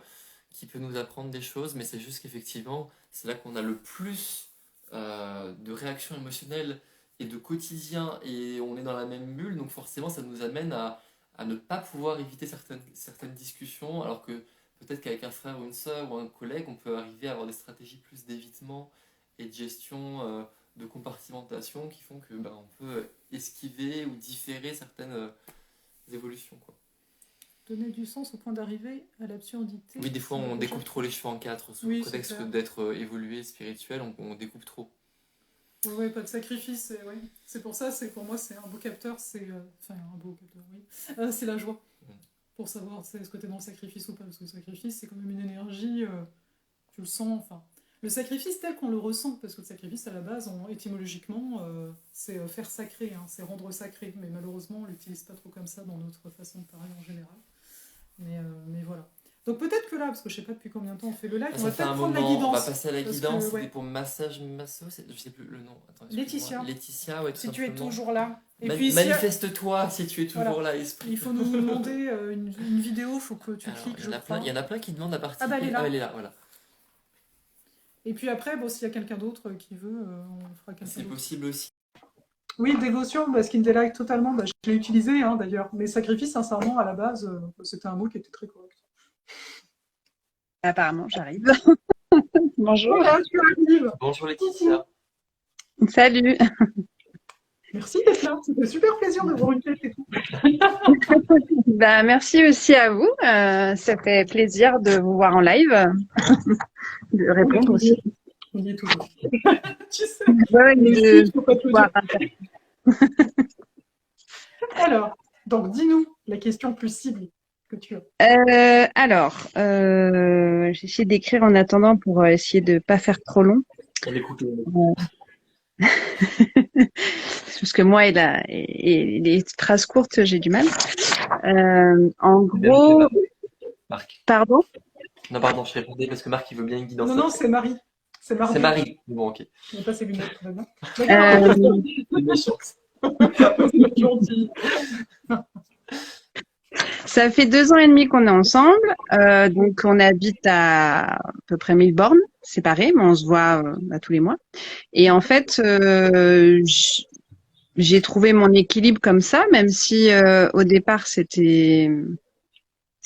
qui peut nous apprendre des choses, mais c'est juste qu'effectivement, c'est là qu'on a le plus de réactions émotionnelles et de quotidien, et on est dans la même bulle, donc forcément, ça nous amène à ne pas pouvoir éviter certaines discussions, alors que peut-être qu'avec un frère ou une sœur ou un collègue, on peut arriver à avoir des stratégies plus d'évitement et de gestion. De compartimentation qui font que ben, on peut esquiver ou différer certaines évolutions, quoi. Donner du sens au point d'arriver à l'absurdité. Oui, des fois C'est le on projet. découpe trop les cheveux en quatre sous Oui, c'est prétexte clair. d'être évolué, spirituel, on découpe trop. Ouais, ouais, pas de sacrifice. Ouais. C'est pour ça, c'est pour moi, c'est un beau capteur. C'est enfin un beau capteur, oui. C'est la joie. Mm. Pour savoir est-ce que t'es dans le sacrifice ou pas. Parce que le sacrifice, c'est quand même une énergie. Tu le sens. Enfin, le sacrifice tel qu'on le ressent, parce que le sacrifice à la base, étymologiquement, c'est faire sacré, hein, c'est rendre sacré. Mais malheureusement, on l'utilise pas trop comme ça dans notre façon de parler en général. Mais voilà. Donc peut-être que là, parce que je sais pas depuis combien de temps on fait le live, Ah, on ça va fait un peut-être prendre la moment, on va guidance. passer à la Parce guidance, que, c'était ouais. pour massage masso, je sais plus le nom. Attends, excuse-moi. Laetitia, Laetitia, ouais, tout si tu es simplement. toujours là. Et puis, Manifeste-toi si tu es toujours voilà. là, esprit. Il faut nous demander une vidéo, faut que tu Alors, cliques, il y je en a crois. plein, il y en a plein qui demandent à participer. bah, elle est là. Elle est là, voilà. Et puis après, bon, s'il y a quelqu'un d'autre qui veut, on fera quelqu'un C'est d'autre. possible aussi. Oui, dévotion, Skin Delight, totalement. Bah, je l'ai utilisé, hein, d'ailleurs. Mais sacrifice, sincèrement, à la base, c'était un mot qui était très correct. Apparemment, j'arrive. Bonjour. Voilà, tu arrives. Bonjour Laetitia. Salut. Merci d'être là. C'était super plaisir de voir une tête et tout. Bah, merci aussi à vous. Ça fait plaisir de vous voir en live, de répondre aussi. On y est toujours. Tu sais. Ouais, Mais si, faut pas te le voir. dire. Alors, donc dis-nous la question plus cible que tu as. J'essaie d'écrire en attendant pour essayer de pas faire trop long. Elle est coupée. Parce que moi, et les phrases courtes, j'ai du mal. En gros, Marc. pardon? Non, pardon, je répondais parce que Marc, il veut bien une guidance. Non, c'est Marie. C'est Marie. C'est Marie. Bon, ok. Il n'a pas ses lunettes, tout va bien. C'est gentil. Ça fait 2 ans et demi qu'on est ensemble, donc on habite à peu près 1000 bornes séparées, mais on se voit tous les mois. Et en fait, j'ai trouvé mon équilibre comme ça, même si au départ c'était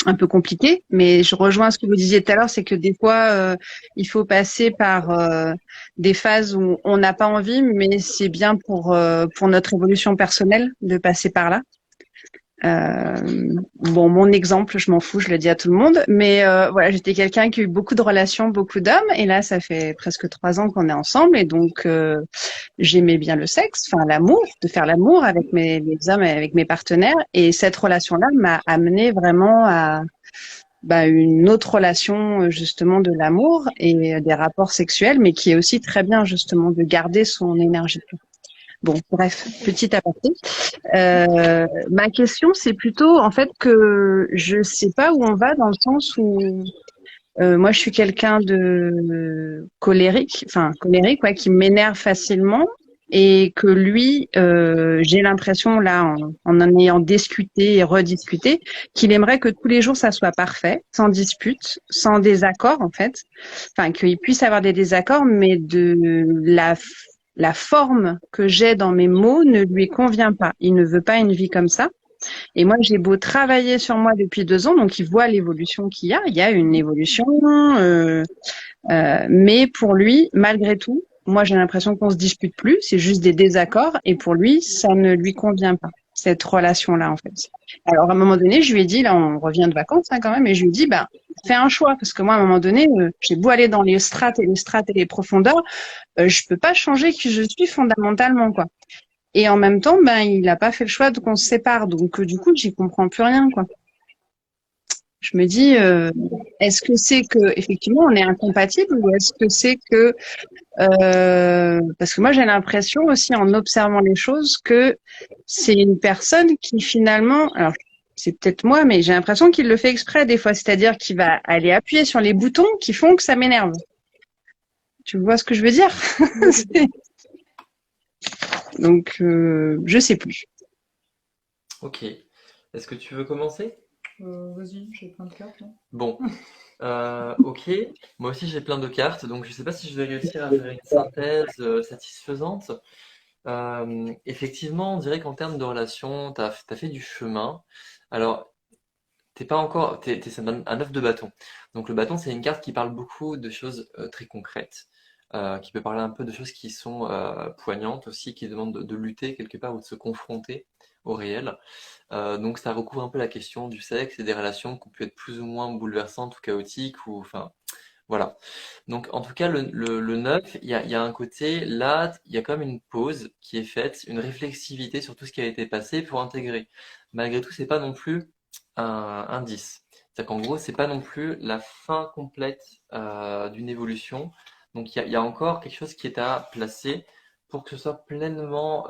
un peu compliqué. Mais je rejoins ce que vous disiez tout à l'heure, c'est que des fois il faut passer par des phases où on n'a pas envie, mais c'est bien pour notre évolution personnelle de passer par là. Bon, mon exemple, je m'en fous, je le dis à tout le monde, mais voilà, j'étais quelqu'un qui a eu beaucoup de relations, beaucoup d'hommes, et là, ça fait presque 3 ans qu'on est ensemble, et donc j'aimais bien le sexe, enfin l'amour, de faire l'amour avec les hommes et avec mes partenaires, et cette relation-là m'a amené vraiment à une autre relation justement de l'amour et des rapports sexuels, mais qui est aussi très bien justement de garder son énergie. Bon, bref, petit aparté. Ma question, c'est plutôt en fait que je sais pas où on va dans le sens où moi je suis quelqu'un de colérique, ouais, qui m'énerve facilement et que lui, j'ai l'impression là, en ayant discuté et rediscuté, qu'il aimerait que tous les jours ça soit parfait, sans dispute, sans désaccord en fait, enfin qu'il puisse avoir des désaccords, mais de la forme que j'ai dans mes mots ne lui convient pas. Il ne veut pas une vie comme ça. Et moi, j'ai beau travailler sur moi depuis 2 ans, donc il voit l'évolution qu'il y a. Il y a une évolution, mais pour lui, malgré tout, moi, j'ai l'impression qu'on se dispute plus. C'est juste des désaccords, et pour lui, ça ne lui convient pas, cette relation-là, en fait. Alors, à un moment donné, je lui ai dit, là, on revient de vacances quand même, et je lui ai dit, fais un choix, parce que moi, à un moment donné, j'ai beau aller dans les strates et les profondeurs, je peux pas changer qui je suis fondamentalement, quoi. Et en même temps, il n'a pas fait le choix de qu'on se sépare, donc du coup, j'y comprends plus rien, quoi. Je me dis, est-ce que c'est que effectivement on est incompatibles, ou est-ce que c'est que parce que moi j'ai l'impression aussi en observant les choses que c'est une personne qui finalement, alors c'est peut-être moi, mais j'ai l'impression qu'il le fait exprès des fois, c'est-à-dire qu'il va aller appuyer sur les boutons qui font que ça m'énerve. Tu vois ce que je veux dire? Donc je sais plus. Ok. Est-ce que tu veux commencer? Vas-y, j'ai plein de cartes. Là. Bon. Ok. Moi aussi j'ai plein de cartes, donc je sais pas si je vais réussir à faire une synthèse satisfaisante. Effectivement, on dirait qu'en termes de relation, t'as fait du chemin. Alors, t'es pas encore, c'est un œuf de bâton. Donc le bâton, c'est une carte qui parle beaucoup de choses très concrètes, qui peut parler un peu de choses qui sont poignantes aussi, qui demandent de lutter quelque part ou de se confronter au réel. Donc ça recouvre un peu la question du sexe et des relations qui ont pu être plus ou moins bouleversantes ou chaotiques, ou enfin voilà. Donc en tout cas, le 9, il y a un côté, là, il y a quand même une pause qui est faite, une réflexivité sur tout ce qui a été passé pour intégrer. Malgré tout, c'est pas non plus un 10. C'est-à-dire qu'en gros, c'est pas non plus la fin complète d'une évolution. Donc il y a encore quelque chose qui est à placer pour que ce soit pleinement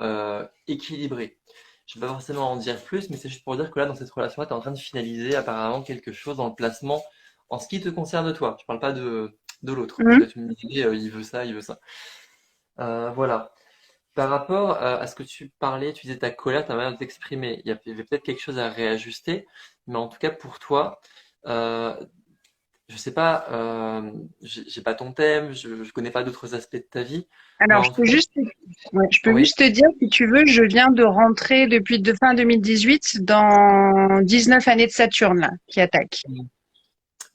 équilibré. Je ne vais pas forcément en dire plus, mais c'est juste pour dire que là, dans cette relation-là, tu es en train de finaliser apparemment quelque chose dans le placement en ce qui te concerne toi. Je parle pas de l'autre. Parce que tu me disais, il veut ça, il veut ça. Voilà. Par rapport à ce que tu parlais, tu disais ta colère, ta manière de t'exprimer. Il y avait peut-être quelque chose à réajuster, mais en tout cas pour toi, je sais pas, j'ai pas ton thème, je connais pas d'autres aspects de ta vie. Alors, je peux juste te dire, si tu veux, je viens de rentrer depuis fin 2018 dans 19 années de Saturne, là, qui attaque.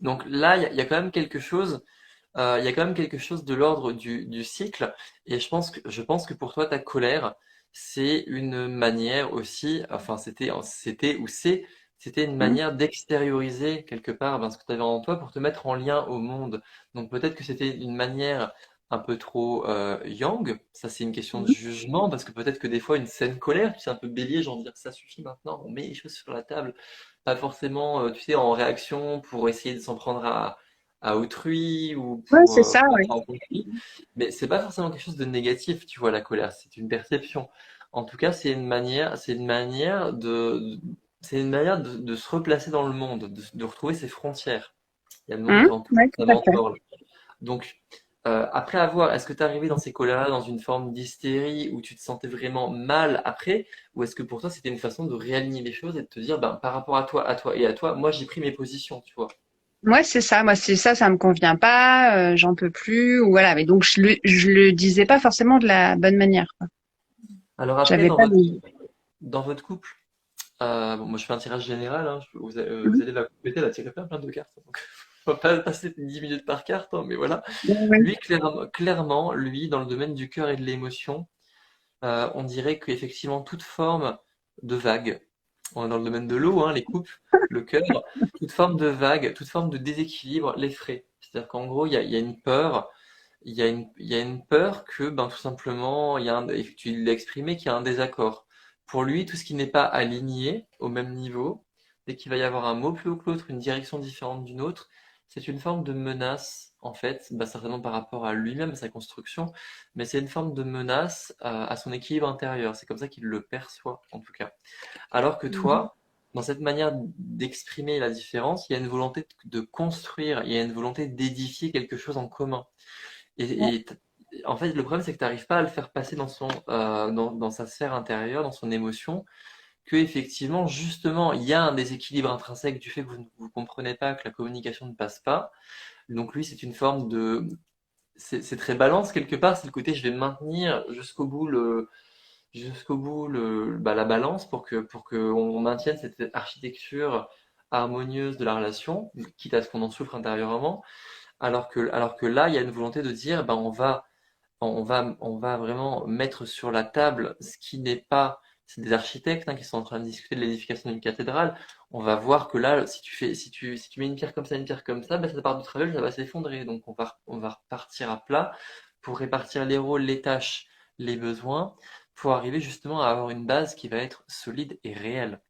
Donc là, il y a quand même quelque chose, il y a quand même quelque chose de l'ordre du cycle. Et je pense que pour toi, ta colère, c'est une manière aussi, enfin, c'était une Mm. manière d'extérioriser quelque part ben, ce que tu avais en toi pour te mettre en lien au monde. Donc peut-être que c'était une manière un peu trop yang. Ça, c'est une question de Mm. jugement parce que peut-être que des fois, une saine colère, tu sais, un peu bélier, genre dire ça suffit maintenant, on met les choses sur la table pas forcément, tu sais, en réaction pour essayer de s'en prendre à autrui ou Ouais, c'est ça, pour oui. entrer en conflit. Mais c'est pas forcément quelque chose de négatif, tu vois, la colère, c'est une perception. En tout cas, c'est une manière de se replacer dans le monde, de retrouver ses frontières. Il y a le monde devant tout, Ouais, ça tout à fait. m'entorle. Donc, après avoir, est-ce que tu es arrivé dans ces colères-là dans une forme d'hystérie où tu te sentais vraiment mal après, ou est-ce que pour toi c'était une façon de réaligner les choses et de te dire, ben, par rapport à toi et à toi, moi j'ai pris mes positions, tu vois. Ouais, c'est ça. Moi, c'est ça, ça me convient pas, j'en peux plus, ou voilà. Mais donc, je le disais pas forcément de la bonne manière, quoi. Alors après, J'avais pas de. dans votre couple, bon, moi je fais un tirage général, hein, vous Mhm. allez la compléter, la tirer plein de cartes. Donc, on va pas passer 10 minutes par carte, hein, mais voilà. Ouais. Lui, clairement, lui, dans le domaine du cœur et de l'émotion, on dirait qu'effectivement toute forme de vague, on est dans le domaine de l'eau, hein, les coupes, le cœur, toute forme de vague, toute forme de déséquilibre l'effraie. C'est-à-dire qu'en gros, il y a une peur, il y a une peur que, ben, tout simplement, et tu l'as exprimé, qu'il y a un désaccord. Pour lui, tout ce qui n'est pas aligné au même niveau, dès qu'il va y avoir un mot plus haut que l'autre, une direction différente d'une autre, c'est une forme de menace, en fait, bah, certainement par rapport à lui-même, à sa construction, mais c'est une forme de menace à son équilibre intérieur. C'est comme ça qu'il le perçoit, en tout cas. Alors que Mhm. toi, dans cette manière d'exprimer la différence, il y a une volonté de construire, il y a une volonté d'édifier quelque chose en commun. Ouais. Et en fait, le problème, c'est que tu n'arrives pas à le faire passer dans sa sphère intérieure, dans son émotion, que effectivement, justement, il y a un déséquilibre intrinsèque du fait que vous ne vous comprenez pas, que la communication ne passe pas. Donc lui, c'est une forme de... C'est très balance quelque part, c'est le côté je vais maintenir la balance pour que on maintienne cette architecture harmonieuse de la relation, quitte à ce qu'on en souffre intérieurement, alors que là, il y a une volonté de dire, ben, on va vraiment mettre sur la table ce qui n'est pas, c'est des architectes hein, qui sont en train de discuter de l'édification d'une cathédrale. On va voir que là, si tu mets une pierre comme ça, une pierre comme ça, ben, ça part du travail, ça va s'effondrer. Donc on va repartir à plat pour répartir les rôles, les tâches, les besoins, pour arriver justement à avoir une base qui va être solide et réelle.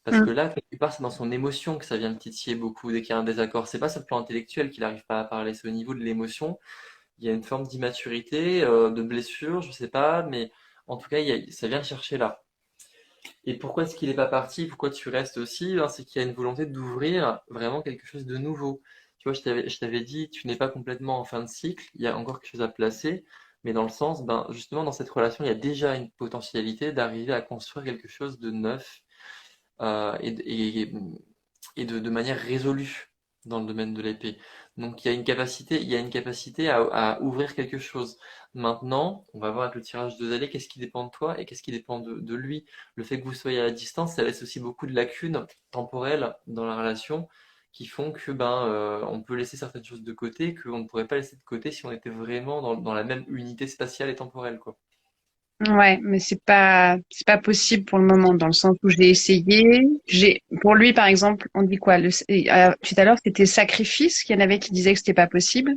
Parce que Mm. là, quelque part, c'est dans son émotion que ça vient le titiller beaucoup dès qu'il y a un désaccord. C'est pas sur le plan intellectuel qu'il n'arrive pas à parler, c'est au niveau de l'émotion il y a une forme d'immaturité, de blessure, je sais pas, mais en tout cas, ça vient le chercher là. Et pourquoi est-ce qu'il n'est pas parti? Pourquoi tu restes aussi? Ben, c'est qu'il y a une volonté d'ouvrir vraiment quelque chose de nouveau. Tu vois, je t'avais dit, tu n'es pas complètement en fin de cycle, il y a encore quelque chose à placer, mais dans le sens, ben, justement, dans cette relation, il y a déjà une potentialité d'arriver à construire quelque chose de neuf euh, et, et, de manière résolue dans le domaine de l'épée. Donc il y a une capacité à ouvrir quelque chose. Maintenant, on va voir avec le tirage de allées qu'est-ce qui dépend de toi et qu'est-ce qui dépend de lui. Le fait que vous soyez à la distance, ça laisse aussi beaucoup de lacunes temporelles dans la relation qui font que on peut laisser certaines choses de côté qu'on ne pourrait pas laisser de côté si on était vraiment dans la même unité spatiale et temporelle, quoi. Ouais, mais c'est pas possible pour le moment, dans le sens où j'ai essayé. Pour lui, par exemple, on dit quoi? Tout à l'heure, c'était sacrifice, qu'il y en avait qui disaient que c'était pas possible.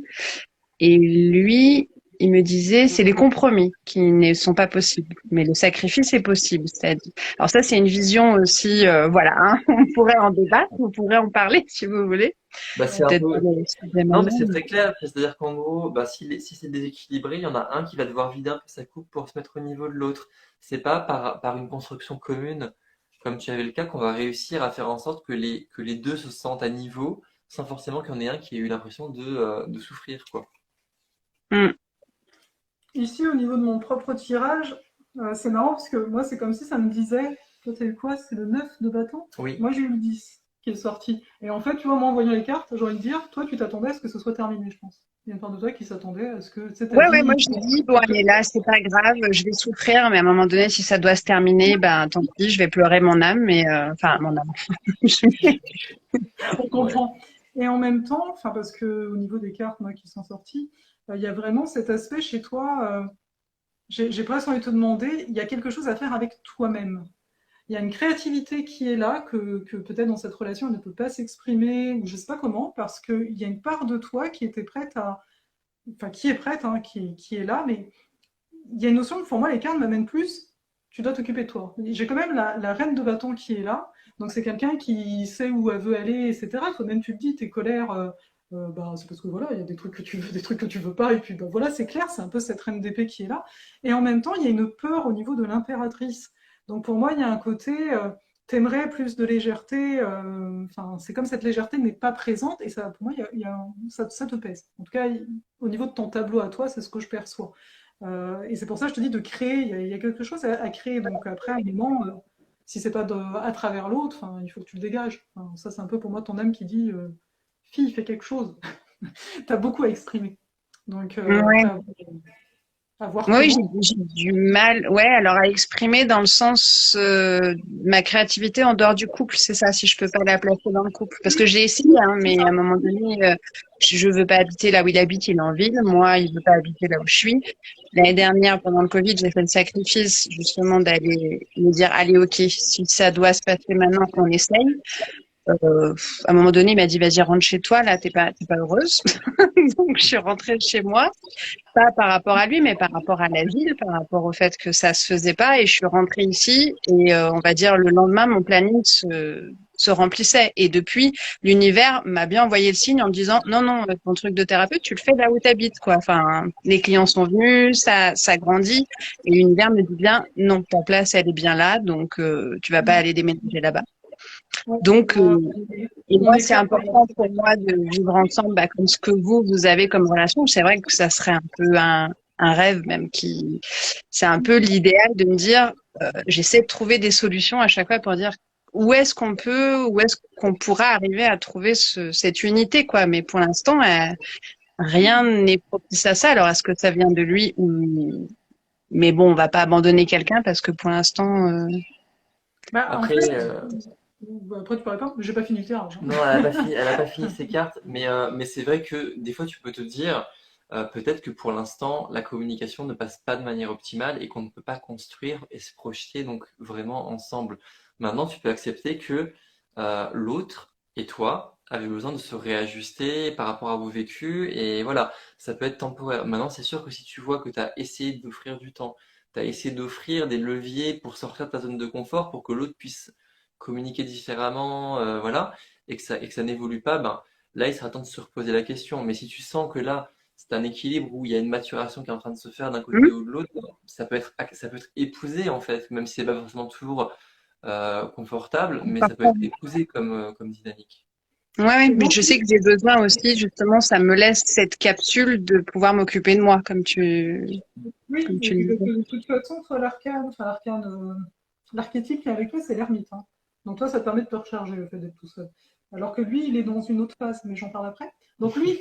Et lui, il me disait, c'est les compromis qui ne sont pas possibles, mais le sacrifice est possible. C'est-à-dire, alors ça, c'est une vision aussi, voilà, hein. On pourrait en débattre, on pourrait en parler si vous voulez, Bah, c'est un peut-être peu, sur des non, mais moments. c'est très clair. C'est-à-dire qu'en gros, bah, si c'est déséquilibré, il y en a un qui va devoir vider un peu sa coupe pour se mettre au niveau de l'autre. C'est pas par une construction commune, comme tu avais le cas, qu'on va réussir à faire en sorte que les deux se sentent à niveau, sans forcément qu'il y en ait un qui ait eu l'impression de souffrir, quoi. Mm. Ici, au niveau de mon propre tirage, c'est marrant parce que moi, c'est comme si ça me disait, toi, t'as eu quoi? C'est le 9 de bâton? Oui. Moi, j'ai eu le 10 qui est sorti. Et en fait, tu vois, moi, en voyant les cartes, j'ai envie de dire, toi, tu t'attendais à ce que ce soit terminé, je pense. Il y a une part de toi qui s'attendait à ce que, tu sais, ta Ouais, moi vie, je dis, bon, allez, là, c'est pas grave, je vais souffrir, mais à un moment donné, si ça doit se terminer, ben, tant pis, je vais pleurer mon âme, mais, enfin, mon âme. on Ouais. comprend. Et en même temps, enfin, parce que au niveau des cartes, moi, qui sont sorties, il y a vraiment cet aspect chez toi. J'ai presque envie de te demander, il y a quelque chose à faire avec toi-même. Il y a une créativité qui est là, que peut-être dans cette relation, elle ne peut pas s'exprimer, ou je ne sais pas comment, parce qu'il y a une part de toi qui était prête à. Enfin, qui est prête, hein, qui est là, mais il y a une notion que pour moi, les cartes m'amènent plus, tu dois t'occuper de toi. J'ai quand même la reine de bâton qui est là, donc c'est quelqu'un qui sait où elle veut aller, etc. Toi-même, tu le dis, tes colères, bah, c'est parce que voilà, il y a des trucs que tu veux, des trucs que tu veux pas, et puis bah, voilà, c'est clair, c'est un peu cette reine d'épée qui est là. Et en même temps, il y a une peur au niveau de l'impératrice. Donc pour moi, il y a un côté, t'aimerais plus de légèreté, enfin, c'est comme cette légèreté n'est pas présente, et ça, pour moi, ça te pèse. En tout cas, au niveau de ton tableau à toi, c'est ce que je perçois. Et c'est pour ça que je te dis de créer, il y a quelque chose à créer. Donc après, à un moment, si c'est pas à travers l'autre, il faut que tu le dégages. Enfin, ça, c'est un peu pour moi ton âme qui dit, fille, fais quelque chose. Tu as beaucoup à exprimer. Donc Ouais. après, à voir Oui, comment. j'ai du mal, ouais, alors à exprimer dans le sens ma créativité en dehors du couple, c'est ça, si je peux pas la placer dans le couple. Parce que Oui, j'ai essayé, hein, c'est mais ça. à un moment donné, je veux pas habiter là où il habite, il est en ville, moi, il veut pas habiter là où je suis. L'année dernière, pendant le Covid, j'ai fait le sacrifice justement d'aller me dire, allez, ok, si ça doit se passer maintenant, qu'on essaye. À un moment donné, il m'a dit, vas-y, rentre chez toi, là, t'es pas heureuse. Donc, je suis rentrée chez moi. Pas par rapport à lui, mais par rapport à la ville, par rapport au fait que ça se faisait pas. Et je suis rentrée ici et on va dire le lendemain, mon planning se remplissait. Et depuis, l'univers m'a bien envoyé le signe en me disant non, non, ton truc de thérapeute, tu le fais là où tu habites, quoi. Enfin, les clients sont venus, ça grandit. Et l'univers me dit bien non, ta place, elle est bien là, donc tu vas pas aller déménager là-bas. Ouais. Donc, Bah, et on moi, est c'est clair par rapport important à pour moi de vivre ensemble, bah, comme ce que vous avez comme relation. C'est vrai que ça serait un peu un rêve même c'est un peu l'idéal de me dire, j'essaie de trouver des solutions à chaque fois pour dire où est-ce qu'on pourra arriver à trouver cette unité, quoi. Mais pour l'instant, rien n'est propice à ça. Alors, est-ce que ça vient de lui ou, mais bon, on va pas abandonner quelqu'un parce que pour l'instant, Bah, en Après, fait, après tu peux répondre, mais j'ai pas fini le tirage, non, elle a pas fini ses cartes, mais c'est vrai que des fois tu peux te dire peut-être que pour l'instant la communication ne passe pas de manière optimale et qu'on ne peut pas construire et se projeter donc vraiment ensemble. Maintenant, tu peux accepter que l'autre et toi avez besoin de se réajuster par rapport à vos vécus et voilà, ça peut être temporaire. Maintenant, c'est sûr que si tu vois que tu as essayé d'offrir du temps, tu as essayé d'offrir des leviers pour sortir de ta zone de confort pour que l'autre puisse communiquer différemment, voilà et que ça n'évolue pas, ben, là, il sera temps de se reposer la question. Mais si tu sens que là, c'est un équilibre où il y a une maturation qui est en train de se faire d'un côté ou de l'autre, ben, ça peut être épousé, en fait, même si c'est pas forcément toujours confortable, mais ça peut être épousé comme dynamique. ouais, ouais, Et mais donc, je sais que j'ai besoin aussi, justement, ça me laisse cette capsule de pouvoir m'occuper de moi, oui, comme et tu le puis parce disais. que de toute façon, toi, l'archétype qui est avec toi, c'est l'ermite, hein. Donc toi, ça te permet de te recharger, le fait d'être tout seul. Alors que lui, il est dans une autre phase, mais j'en parle après. Donc lui,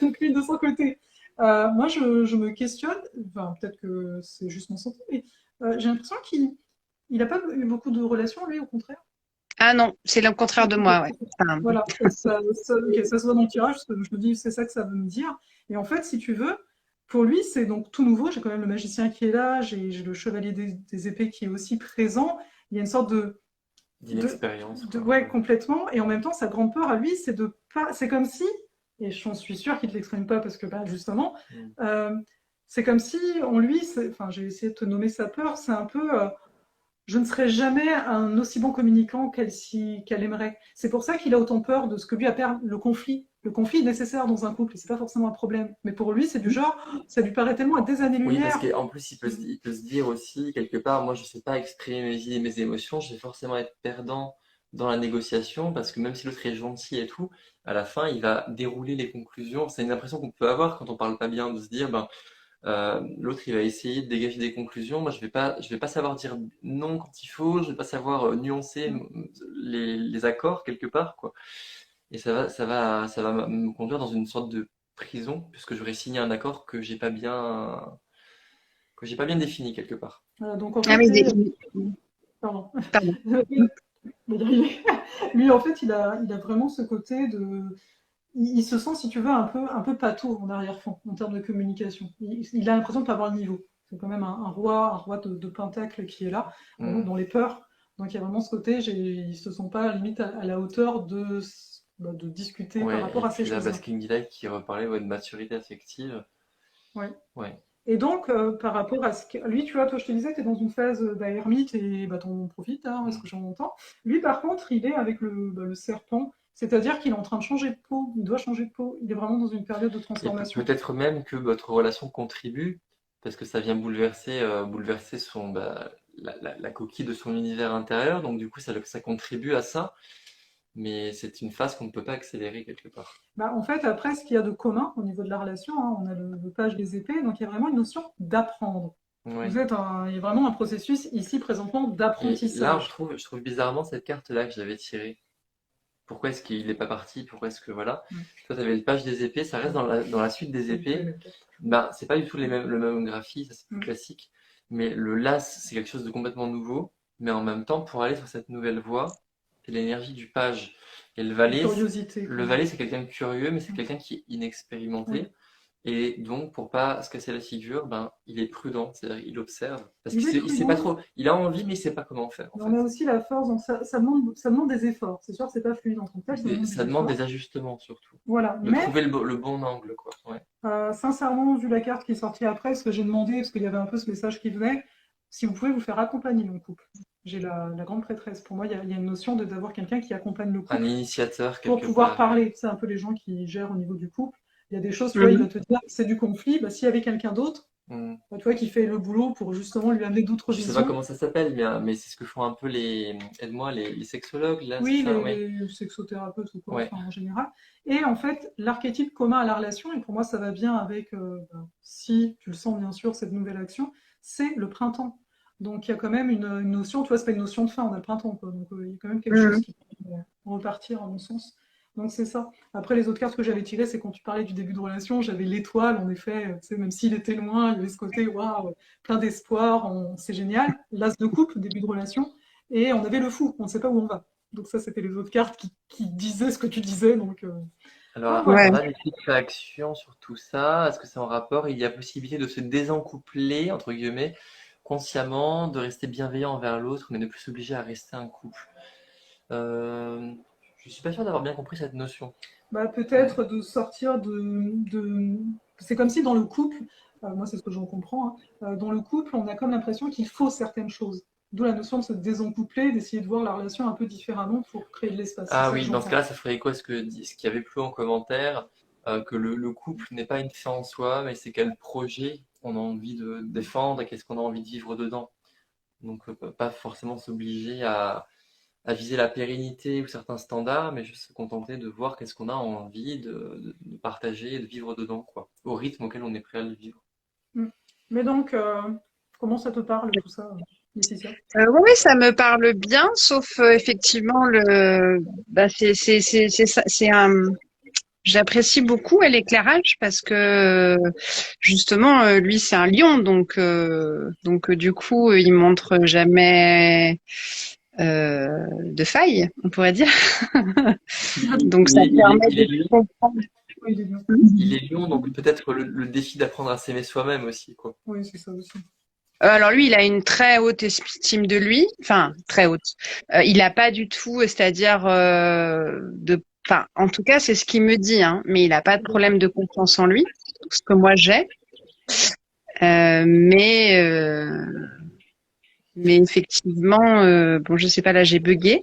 donc lui de son côté, moi, je me questionne, enfin, peut-être que c'est juste mon sentiment, mais j'ai l'impression qu'il n'a pas eu beaucoup de relations, lui, au contraire. Ah non, c'est le contraire de moi, ouais. Enfin, Voilà, ok, ça se voit dans le tirage, parce que je me dis, c'est ça que ça veut me dire. Et en fait, si tu veux, pour lui, c'est donc tout nouveau. J'ai quand même le magicien qui est là, j'ai le chevalier des épées qui est aussi présent. Il y a une sorte D'inexpérience, quoi. ouais, complètement. Et en même temps, sa grande peur à lui, c'est de pas. C'est comme si, et j'en suis sûre qu'il ne l'exprime pas parce que, bah, justement, Mm. euh, c'est comme si, en lui, enfin, j'ai essayé de te nommer sa peur, c'est un peu. Je ne serai jamais un aussi bon communicant qu'elle aimerait. C'est pour ça qu'il a autant peur de ce que lui appelle le conflit. Le conflit est nécessaire dans un couple et c'est pas forcément un problème. Mais pour lui, c'est du genre, ça lui paraît tellement à des Oui, parce années-lumière. qu'en plus, il peut se dire aussi, quelque part, moi, je sais pas exprimer mes idées, mes émotions, je vais forcément être perdant dans la négociation, parce que même si l'autre est gentil et tout, à la fin, il va dérouler les conclusions. C'est une impression qu'on peut avoir quand on parle pas bien, de se dire, ben, l'autre, il va essayer de dégager des conclusions. Moi, je vais pas savoir dire non quand il faut, je vais pas savoir nuancer les accords quelque part, quoi. Et ça va me conduire dans une sorte de prison, puisque j'aurais signé un accord que j'ai pas bien défini quelque part. Donc en ah fait, oui, lui, pardon. pardon. Mais lui, en fait, il a vraiment ce côté de. Il se sent, si tu veux, un peu pâteau en arrière-fond en termes de communication. Il a l'impression de pas avoir le niveau. C'est quand même un roi de pentacle qui est là, Hmm. dans les peurs. Donc il y a vraiment ce côté, ils se sont pas limite à la hauteur de discuter par Ouais, et rapport à ces puis là, choses-là. Basking Delight qui reparlait ouais, de maturité affective. Ouais. Ouais. Et donc, par rapport à ce que. Lui, tu vois, toi, je te disais, tu es dans une phase ermite et bah, t'en profites, hein, à ce Hmm. que j'en entends. Lui, par contre, il est avec le serpent, c'est-à-dire qu'il est en train de changer de peau, il doit changer de peau, il est vraiment dans une période de Et transformation. peut-être même que votre relation contribue, parce que ça vient bouleverser la coquille de son univers intérieur, donc du coup ça contribue à ça, mais c'est une phase qu'on ne peut pas accélérer quelque part. Bah, en fait, après, ce qu'il y a de commun au niveau de la relation, hein, on a le page des épées, donc il y a vraiment une notion d'apprendre. Ouais. Il y a vraiment un processus ici, présentement, Et là, d'apprentissage. je trouve bizarrement cette carte-là que j'avais tirée. Pourquoi est-ce qu'il n'est pas parti? Pourquoi est-ce que voilà? Ouais. Toi, tu avais le page des épées, ça reste dans la suite des C'est pas les épées. mêmes cartes. Ben, c'est pas du tout le même graphisme, ça c'est plus Mm. classique. Mais le las, c'est quelque chose de complètement nouveau. Mais en même temps, pour aller sur cette nouvelle voie, c'est l'énergie du page. Et La curiosité, le quoi. valet, c'est quelqu'un de curieux, mais c'est Mm. quelqu'un qui est Oui. inexpérimenté. Et donc, pour pas se casser la figure, ben, il est prudent, c'est-à-dire il observe. Parce Il est il sait pas prudent, trop, il a envie, mais il sait pas comment faire, en mais on a fait. aussi la force, donc ça demande des efforts. C'est sûr que c'est pas fluide en tant que tel, ça demande des Ça demande des efforts. ajustements, surtout. Voilà, De mais trouver le bon angle, quoi. Ouais. sincèrement, vu la carte qui est sortie après, ce que j'ai demandé, parce qu'il y avait un peu ce message qui venait, si vous pouvez vous faire accompagner mon couple. J'ai la grande prêtresse. Pour moi, il y a une notion d'avoir quelqu'un qui accompagne le Un couple initiateur, pour quelque pouvoir part. parler. C'est un peu les gens qui gèrent au niveau du couple. Il y a des choses, tu vois, il va Mhm. te dire c'est du conflit. Bah, s'il y avait quelqu'un d'autre, Hmm. bah, tu vois, qui fait le boulot pour justement lui amener d'autres Je sais pas visions. comment ça s'appelle, mais c'est ce que font un peu aide-moi, les sexologues, là, c'est Oui, ça? Oui. les sexothérapeutes ou quoi, Ouais. enfin, en général. Et en fait, l'archétype commun à la relation, et pour moi ça va bien avec, si tu le sens bien sûr, cette nouvelle action, c'est le printemps. Donc il y a quand même une notion, tu vois, c'est pas une notion de fin, on a le printemps, quoi. Donc il y a quand même quelque chose Mhm. qui peut repartir à mon sens. Donc c'est ça. Après les autres cartes que j'avais tirées, c'est quand tu parlais du début de relation, j'avais l'étoile, en effet, tu sais, même s'il était loin, il y avait ce côté, waouh, plein d'espoir, c'est génial. L'as de couple, début de relation, et on avait le fou, on ne sait pas où on va. Donc ça, c'était les autres cartes qui disaient ce que tu disais. Donc Alors, voilà. Ouais. on a des petites réactions sur tout ça. Est-ce que c'est en rapport? Il y a possibilité de se désencoupler, entre guillemets, consciemment, de rester bienveillant envers l'autre, mais ne plus s'obliger à rester un couple. Euh, je suis pas sûr d'avoir bien compris cette notion. Bah, Ouais. peut-être de sortir de. C'est comme si dans le couple, moi c'est ce que j'en comprends, hein, dans le couple, on a comme l'impression qu'il faut certaines choses. D'où la notion de se désencoupler, d'essayer de voir la relation un peu différemment pour créer de l'espace. C'est Ah ça que oui, dans ce j'entends. cas-là, ça ferait écho à ce qu'il y avait plus en commentaire, que le couple n'est pas une fin en soi, mais c'est quel projet on a envie de défendre et qu'est-ce qu'on a envie de vivre dedans. Donc, pas forcément s'obliger à viser la pérennité ou certains standards, mais juste se contenter de voir qu'est-ce qu'on a envie de partager et de vivre dedans, quoi, au rythme auquel on est prêt à le vivre. Mm. Mais donc, comment ça te parle tout ça, Laetitia? Oui, oui, ça me parle bien, sauf effectivement bah, c'est un. J'apprécie beaucoup l'éclairage parce que justement lui c'est un lion du coup il montre jamais de faille, on pourrait dire. Donc ça permet Il est de lion, comprendre. Oui, il est bien. il est lion, donc peut-être le défi d'apprendre à s'aimer soi-même aussi, quoi. Oui, c'est ça aussi. Alors lui, il a une très haute estime de lui, enfin très haute. Il n'a pas du tout, c'est-à-dire enfin en tout cas c'est ce qu'il me dit, hein, mais il n'a pas de problème de confiance en lui, ce que moi j'ai. Euh, mais euh, mais effectivement, bon je sais pas là j'ai bugué.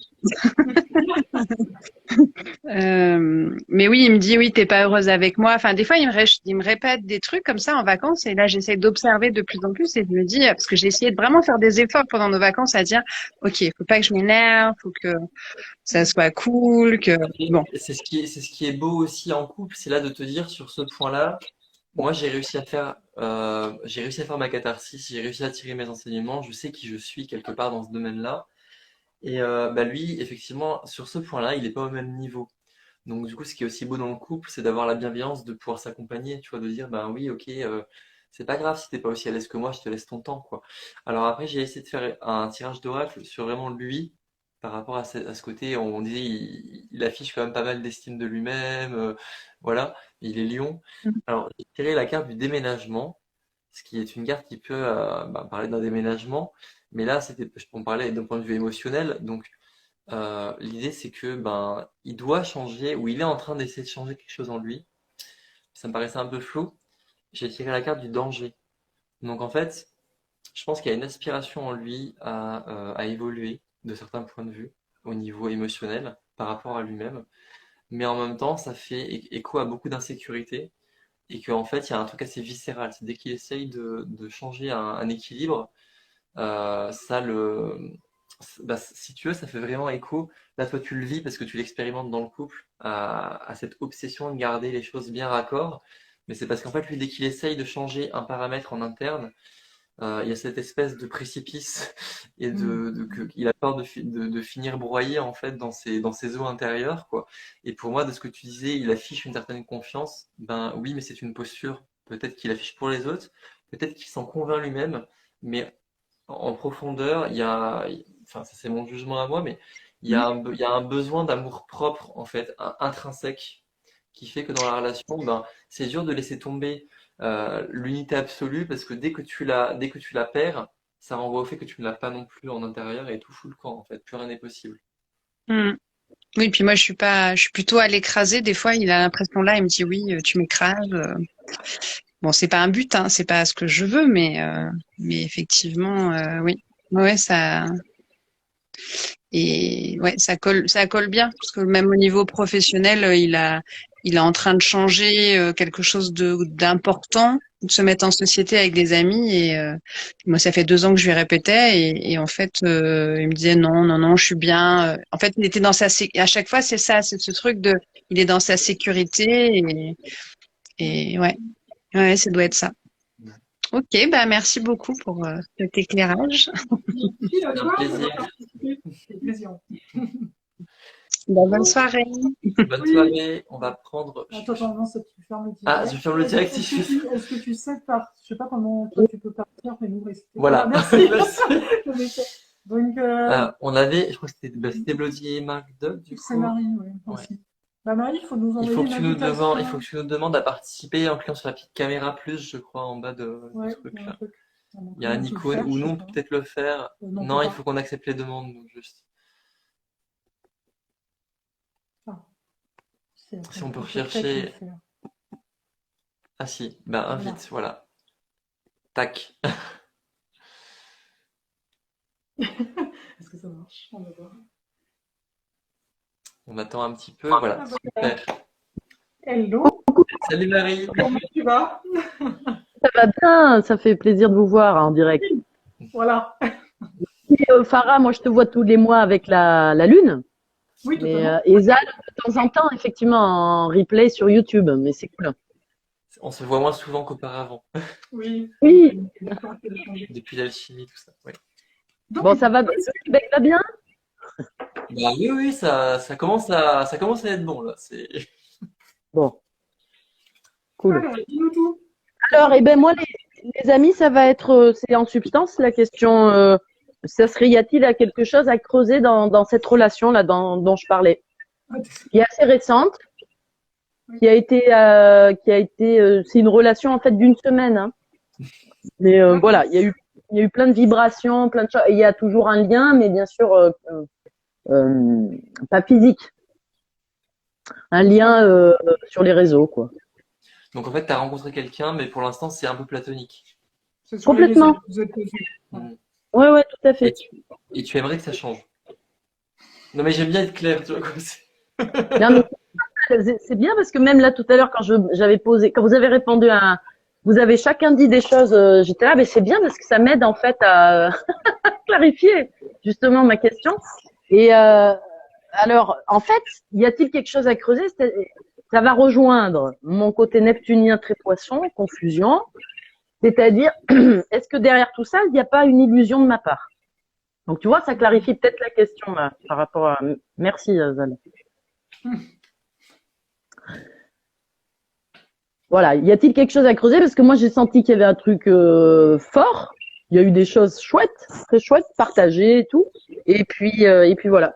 Mais oui, il me dit oui, t'es pas heureuse avec moi. Enfin, des fois, il me répète des trucs comme ça en vacances, et là, j'essaie d'observer de plus en plus, et je me dis, parce que j'ai essayé de vraiment faire des efforts pendant nos vacances à dire, ok, faut pas que je m'énerve, faut que ça soit cool, que bon. Et c'est ce qui est beau aussi en couple, c'est là de te dire sur ce point-là, moi j'ai réussi à faire ma catharsis, j'ai réussi à tirer mes enseignements, je sais qui je suis quelque part dans ce domaine-là. Et bah lui, effectivement, sur ce point-là, il n'est pas au même niveau. Donc du coup, ce qui est aussi beau dans le couple, c'est d'avoir la bienveillance de pouvoir s'accompagner, tu vois, de dire, ben oui, ok, c'est pas grave si t'es pas aussi à l'aise que moi, je te laisse ton temps, quoi. Alors après, j'ai essayé de faire un tirage d'oracle sur vraiment lui, par rapport à ce côté, on disait, il affiche quand même pas mal d'estime de lui-même, voilà, il est lion. Alors, j'ai tiré la carte du déménagement, ce qui est une carte qui peut parler d'un déménagement, mais là, on parlait d'un point de vue émotionnel, donc l'idée c'est que il doit changer, ou il est en train d'essayer de changer quelque chose en lui. Ça me paraissait un peu flou. J'ai tiré la carte du danger. Donc en fait, je pense qu'il y a une aspiration en lui à évoluer de certains points de vue au niveau émotionnel par rapport à lui-même. Mais en même temps, ça fait écho à beaucoup d'insécurité et qu'en fait, il y a un truc assez viscéral. C'est dès qu'il essaye de changer un équilibre, ça si tu veux, ça fait vraiment écho. Là, toi, tu le vis parce que tu l'expérimentes dans le couple, à cette obsession de garder les choses bien raccord. Mais c'est parce qu'en fait, lui, dès qu'il essaye de changer un paramètre en interne, il y a cette espèce de précipice et il a peur de finir broyé en fait dans ses eaux intérieures, quoi. Et pour moi, de ce que tu disais, il affiche une certaine confiance. Ben oui, mais c'est une posture. Peut-être qu'il affiche pour les autres, peut-être qu'il s'en convainc lui-même, mais en profondeur, enfin, ça c'est mon jugement à moi, mais il y a un besoin d'amour propre, en fait, intrinsèque, qui fait que dans la relation, c'est dur de laisser tomber l'unité absolue, parce que dès que tu la perds, ça renvoie au fait que tu ne l'as pas non plus en intérieur et tout fout le camp, en fait, plus rien n'est possible. Mm. Oui, puis moi, je suis plutôt à l'écraser. Des fois, il a l'impression là, il me dit oui, tu m'écrases. Bon, c'est pas un but, hein, c'est pas ce que je veux, mais effectivement, oui. Ouais, ça colle bien, parce que même au niveau professionnel, il est en train de changer quelque chose d'important, de se mettre en société avec des amis. Et moi, ça fait 2 ans que je lui répétais, et en fait, il me disait non, non, non, je suis bien. En fait, il était dans à chaque fois, c'est ça, c'est ce truc il est dans sa sécurité, et ouais, ouais, ça doit être ça. Ok, bah merci beaucoup pour cet éclairage. Merci à C'est un toi plaisir. d'avoir participé. C'est plaisir. Bah, bonne soirée. Bonne Oui. soirée. On va prendre. Attends, non, ça, tu fermes le direct. Ah, je ferme le direct si je fais. Est-ce que tu sais je sais pas comment toi tu peux partir, mais nous rester. Voilà. Merci. Merci. Donc, On avait, je crois que c'était Bloody et Mark Dog, du c'est coup. Marie, oui, aussi. Bah, Marie, il faut nous Il envoyer faut que une tu nous invitation. demandes, il faut que tu nous demandes à participer en cliquant sur la petite caméra plus, je crois, en bas du Ouais, truc il y a un là. truc. Il y a un icône, ou nous on peut peut-être le faire. Non, Non, il faut qu'on accepte les demandes, nous, juste. Si on peut rechercher. Ah si, invite, voilà. Tac. Est-ce que ça marche? On va voir. On attend un petit peu, voilà, super. Hello, Salut Marie. comment tu vas? Ça va bien, ça fait plaisir de vous voir en direct. Voilà. Et, Farah, moi je te vois tous les mois avec la lune. Oui, totalement. Et Zal, de temps en temps, effectivement, en replay sur YouTube, mais c'est cool. On se voit moins souvent qu'auparavant. Oui. Oui. Depuis l'alchimie, tout ça. Oui. Donc, Bon, ça va bien? Le Québec va bien? Oui, ça commence à être bon là. Bon. Cool. Alors, dis-nous tout. Alors, moi, les amis, ça va être, c'est en substance la question. Y a-t-il quelque chose à creuser dans cette relation là dont je parlais, qui est assez récente, qui a été, c'est une relation en fait d'1 semaine, hein. Mais voilà, il y a eu plein de vibrations, plein de choses. Il y a toujours un lien, mais bien sûr pas physique, un lien sur les réseaux, quoi. Donc en fait, tu as rencontré quelqu'un, mais pour l'instant, c'est un peu platonique. Complètement. Ouais, tout à fait. Et tu aimerais que ça change. Non, mais j'aime bien être clair, tu vois. Non, mais c'est bien parce que même là, tout à l'heure, quand vous avez répondu vous avez chacun dit des choses, j'étais là, mais c'est bien parce que ça m'aide en fait à clarifier justement ma question. Et alors, en fait, y a-t-il quelque chose à creuser? Ça va rejoindre mon côté neptunien très poisson, confusion. C'est-à-dire, est-ce que derrière tout ça, il n'y a pas une illusion de ma part? Donc, tu vois, ça clarifie peut-être la question là, par rapport à... Merci, Zal. Voilà, y a-t-il quelque chose à creuser? Parce que moi, j'ai senti qu'il y avait un truc fort il y a eu des choses chouettes, très chouettes, partagées et tout. Et puis voilà.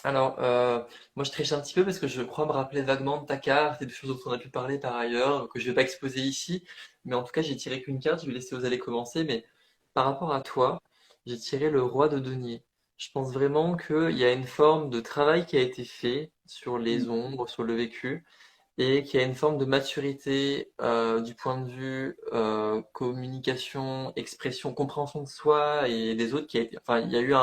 Alors, moi je triche un petit peu parce que je crois me rappeler vaguement de ta carte et des choses dont on a pu parler par ailleurs, que je vais pas exposer ici. Mais en tout cas, j'ai tiré qu'une carte, je vais laisser Osalie commencer. Mais par rapport à toi, j'ai tiré le roi de denier. Je pense vraiment qu'il y a une forme de travail qui a été fait sur les ombres, sur le vécu, et qu'il y a une forme de maturité du point de vue communication, expression, compréhension de soi et des autres qui a été, enfin, il y a eu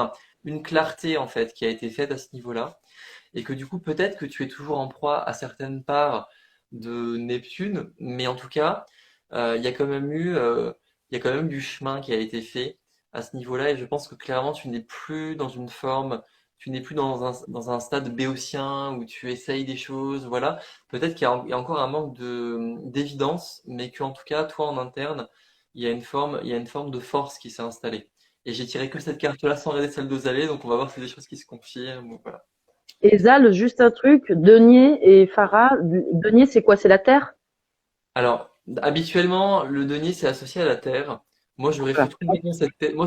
une clarté en fait qui a été faite à ce niveau-là, et que du coup peut-être que tu es toujours en proie à certaines parts de Neptune, mais en tout cas il y a quand même il y a quand même du chemin qui a été fait à ce niveau-là, et je pense que clairement tu n'es plus dans une forme, tu n'es plus dans un stade béotien où tu essayes des choses, voilà. Peut-être il y a encore un manque d'évidence, mais qu'en tout cas, toi en interne, il y a une forme de force qui s'est installée. Et j'ai tiré que cette carte-là sans regarder celle d'Ozalé, donc on va voir si c'est des choses qui se confirment. Voilà. Et Zal, juste un truc, denier et Farah, denier c'est quoi? C'est la terre? Alors, habituellement, le denier, c'est associé à la Terre. Voilà. Moi, je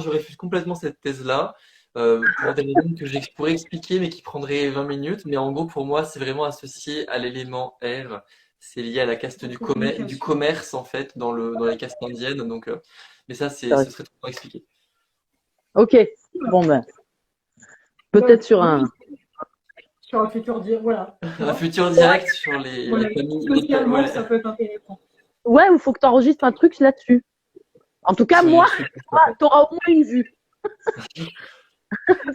réfute complètement cette thèse-là, pour des raisons que je pourrais expliquer, mais qui prendraient 20 minutes. Mais en gros, pour moi, c'est vraiment associé à l'élément air. C'est lié à la caste La du communication. commerce, en fait, dans les castes indiennes. Donc, mais ça, ce serait trop à expliquer. Ok, bon ben, Ouais, peut-être sur oui, un. sur un futur dire, voilà, tu Un vois. futur direct sur Voilà, les familles, socialement, ouais. ça peut être intéressant. Ouais, il faut que tu enregistres un truc là-dessus. En tout cas, moi, Je suis tout à fait. tu auras au moins une vue.